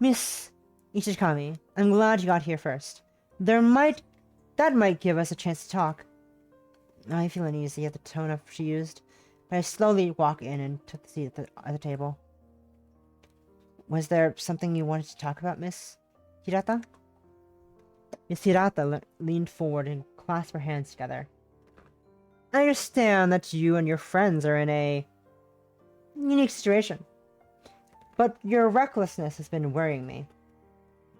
Miss Ichikami, I'm glad you got here first. That might give us a chance to talk. I feel uneasy at the tone she used, but I slowly walked in and took the seat at the table. Was there something you wanted to talk about, Miss Hirata? Miss Hirata leaned forward and clasped her hands together. I understand that you and your friends are in a unique situation, but your recklessness has been worrying me.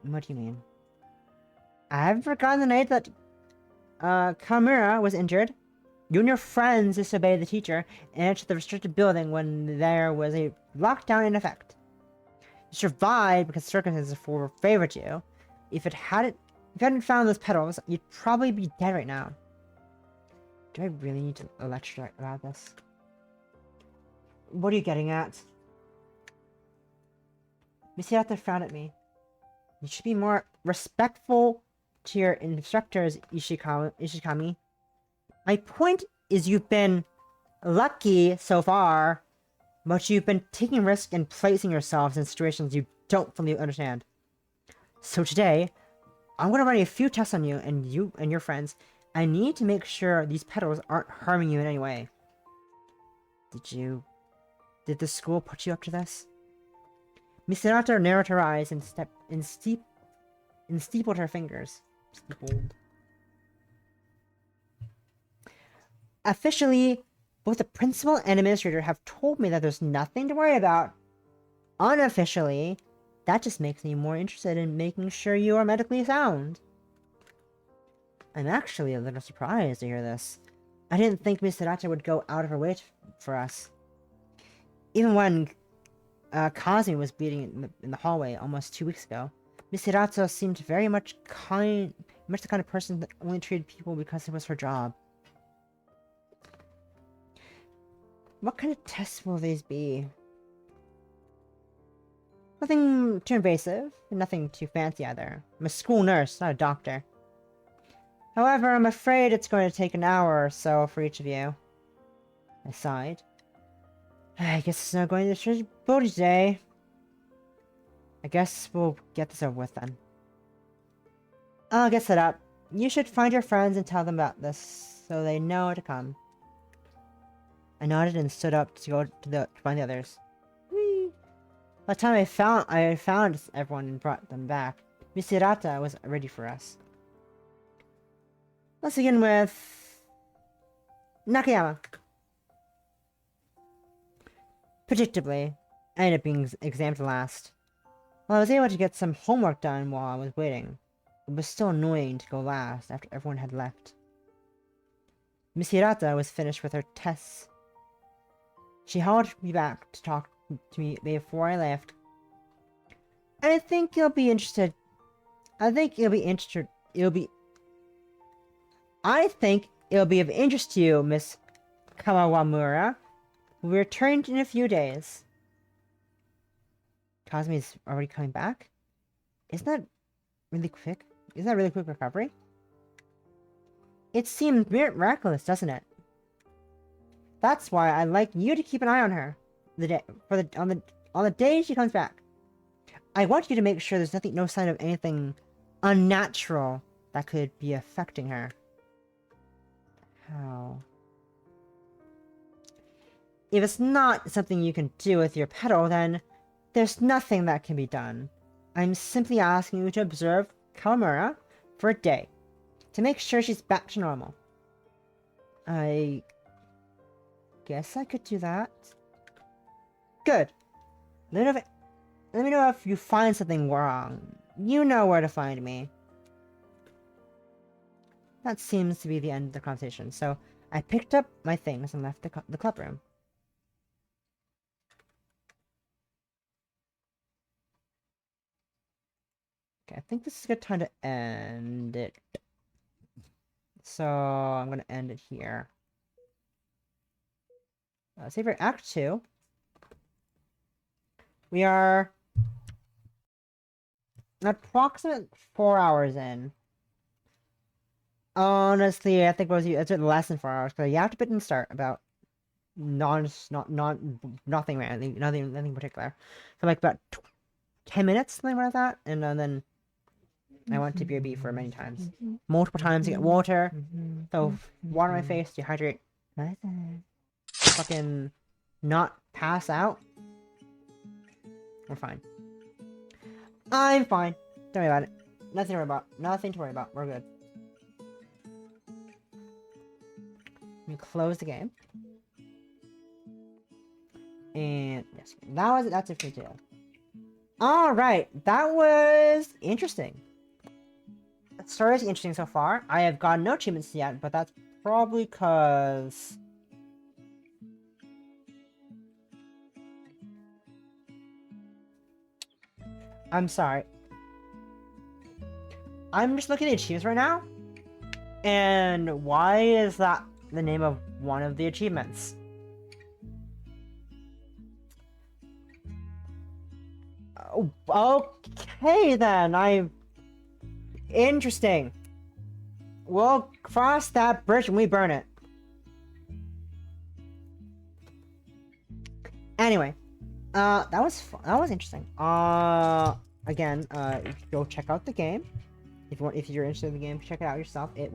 What do you mean? I haven't forgotten the night that Kamura was injured. You and your friends disobeyed the teacher and entered the restricted building when there was a lockdown in effect. You survived because circumstances favored you. If you hadn't found those petals, you'd probably be dead right now. Do I really need to lecture about this? What are you getting at? Miss Hirata frowned at me. You should be more respectful to your instructors, Ishikami. My point is you've been lucky so far, but you've been taking risks and placing yourselves in situations you don't fully understand. So today, I'm going to run a few tests on you and your friends. I need to make sure these petals aren't harming you in any way. Did the school put you up to this? Miss Hirata narrowed her eyes and steepled her fingers. Steepled. Officially, both the principal and administrator have told me that there's nothing to worry about. Unofficially, that just makes me more interested in making sure you are medically sound. I'm actually a little surprised to hear this. I didn't think Miss Hirata would go out of her way for us. Even when Kazumi was bleeding in the hallway almost 2 weeks ago, Miss Hirata seemed very much the kind of person that only treated people because it was her job. What kind of tests will these be? Nothing too invasive, and nothing too fancy either. I'm a school nurse, not a doctor. However, I'm afraid it's going to take an hour or so for each of you. I sighed. I guess it's not going to be today. I guess we'll get this over with then. I'll get set up. You should find your friends and tell them about this, so they know to come. I nodded and stood up to go to find the others. Whee! By the time I found everyone and brought them back, Miss Hirata was ready for us. Let's begin with Nakayama. Predictably, I ended up being examined last. While I was able to get some homework done while I was waiting, it was still annoying to go last after everyone had left. Miss Hirata was finished with her tests. She held me back to talk to me before I left. I think you'll be interested. I think it'll be of interest to you, Miss Kawamura. We returned in a few days. Kazumi's already coming back? Isn't that really quick? Isn't that really quick recovery? It seemed miraculous, doesn't it? That's why I'd like you to keep an eye on her on the day she comes back. I want you to make sure there's no sign of anything unnatural that could be affecting her. How? If it's not something you can do with your petal, then there's nothing that can be done. I'm simply asking you to observe Kawamura for a day, to make sure she's back to normal. I guess I could do that. Good. Let me know if you find something wrong. You know where to find me. That seems to be the end of the conversation, so I picked up my things and left the club room. Okay, I think this is a good time to end it. So I'm going to end it here. Save for Act 2. We are an approximate 4 hours in. Honestly, I think it's less than 4 hours, because you have to put in start about nothing random, nothing particular. So like about 10 minutes, something like that, and then I went to BRB for many times. Multiple times to get water. So water on my face, dehydrate. Fucking not pass out. We're fine. I'm fine. Don't worry about it. Nothing to worry about. Nothing to worry about. We're good. Let me close the game. And yes, that's it for today. Alright, that was interesting. The story is interesting so far. I have gotten no achievements yet, but that's probably because I'm sorry. I'm just looking at the achievements right now. And why is that the name of one of the achievements? Oh, okay then. Interesting. We'll cross that bridge when we burn it. Anyway, that was interesting. Again, go check out the game. If you're interested in the game, check it out yourself. I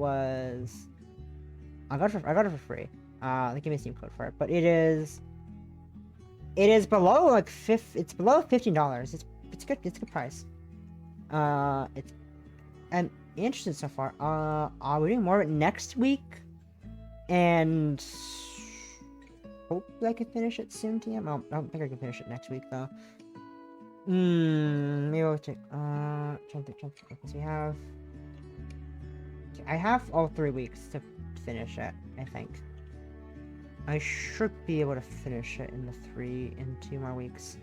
got it for free. They gave me a Steam code for it, but it is below like it's below $15. It's good. It's a good price. I'm interested so far. We're doing more of it next week, and hopefully I can finish it soon. I don't think I can finish it next week though. Maybe we'll check. Trying to think. Because I have all 3 weeks to finish it. I think I should be able to finish it in 2 more weeks.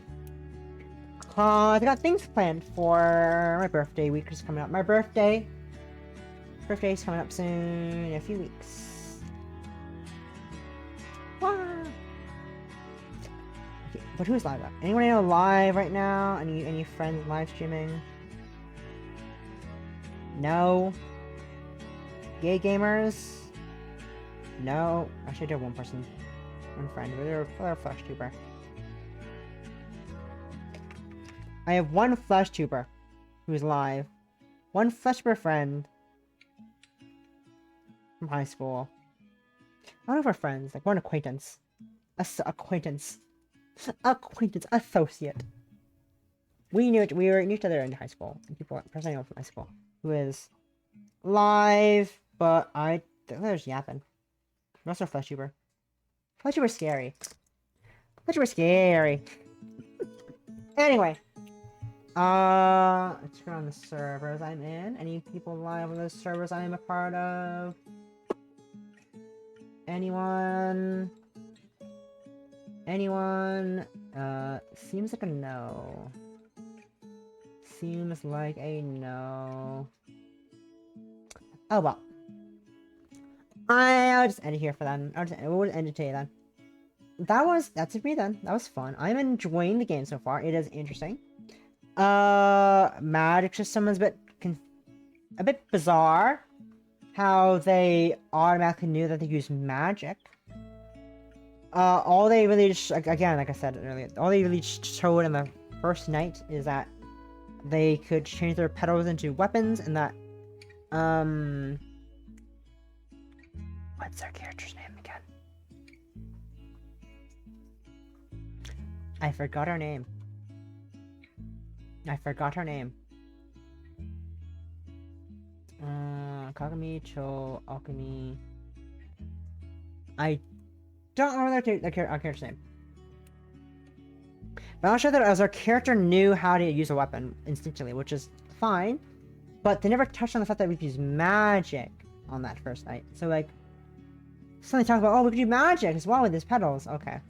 I got things planned for my birthday week is coming up. My birthday's coming up soon in a few weeks. Wah! Okay, but who's live up? Anyone I know live right now? Any friends live streaming? No. Gay gamers? No. Actually, I do have one person. One friend. But they're a flesh tuber. I have one flesh tuber who's live. One flesh tuber friend from high school. One of our friends, like one acquaintance. Acquaintance. Associate. We knew each other in high school. And people personally know from high school. Who is live, but they're just yapping. They're also flesh tuber. Flesh tuber's scary. Flesh tuber's scary. Anyway. Let's turn on the servers I'm in. Any people live on the servers I'm a part of? Anyone? Seems like a no. Seems like a no. Oh well. I'll just end it here for then. We'll just end it today then. That's it for me then. That was fun. I'm enjoying the game so far. It is interesting. Magic system is a bit bizarre. How they automatically knew that they use magic. All they really just, again, like I said earlier, all they really showed in the first night is that they could change their petals into weapons, and that, what's their character's name again? I forgot her name. Kagami, Cho, Alchemy. I don't remember their character's name. But I'm sure that as our character knew how to use a weapon instinctually, which is fine. But they never touched on the fact that we could use magic on that first night. So like, suddenly talk about, oh, we could do magic as well with these petals. Okay.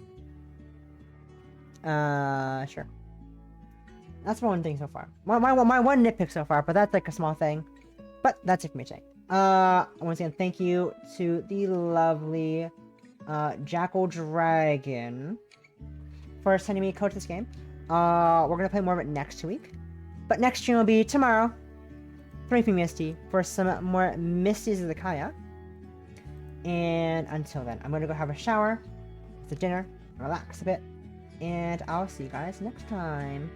Sure. That's my one thing so far. My one nitpick so far, but that's like a small thing. But that's it for me today. Once again, thank you to the lovely Jackal Dragon for sending me a code to this game. We're gonna play more of it next week. But next stream will be tomorrow, 3 p.m. EST, for some more Misty's of the Kaya. And until then, I'm gonna go have a shower, some dinner, relax a bit, and I'll see you guys next time.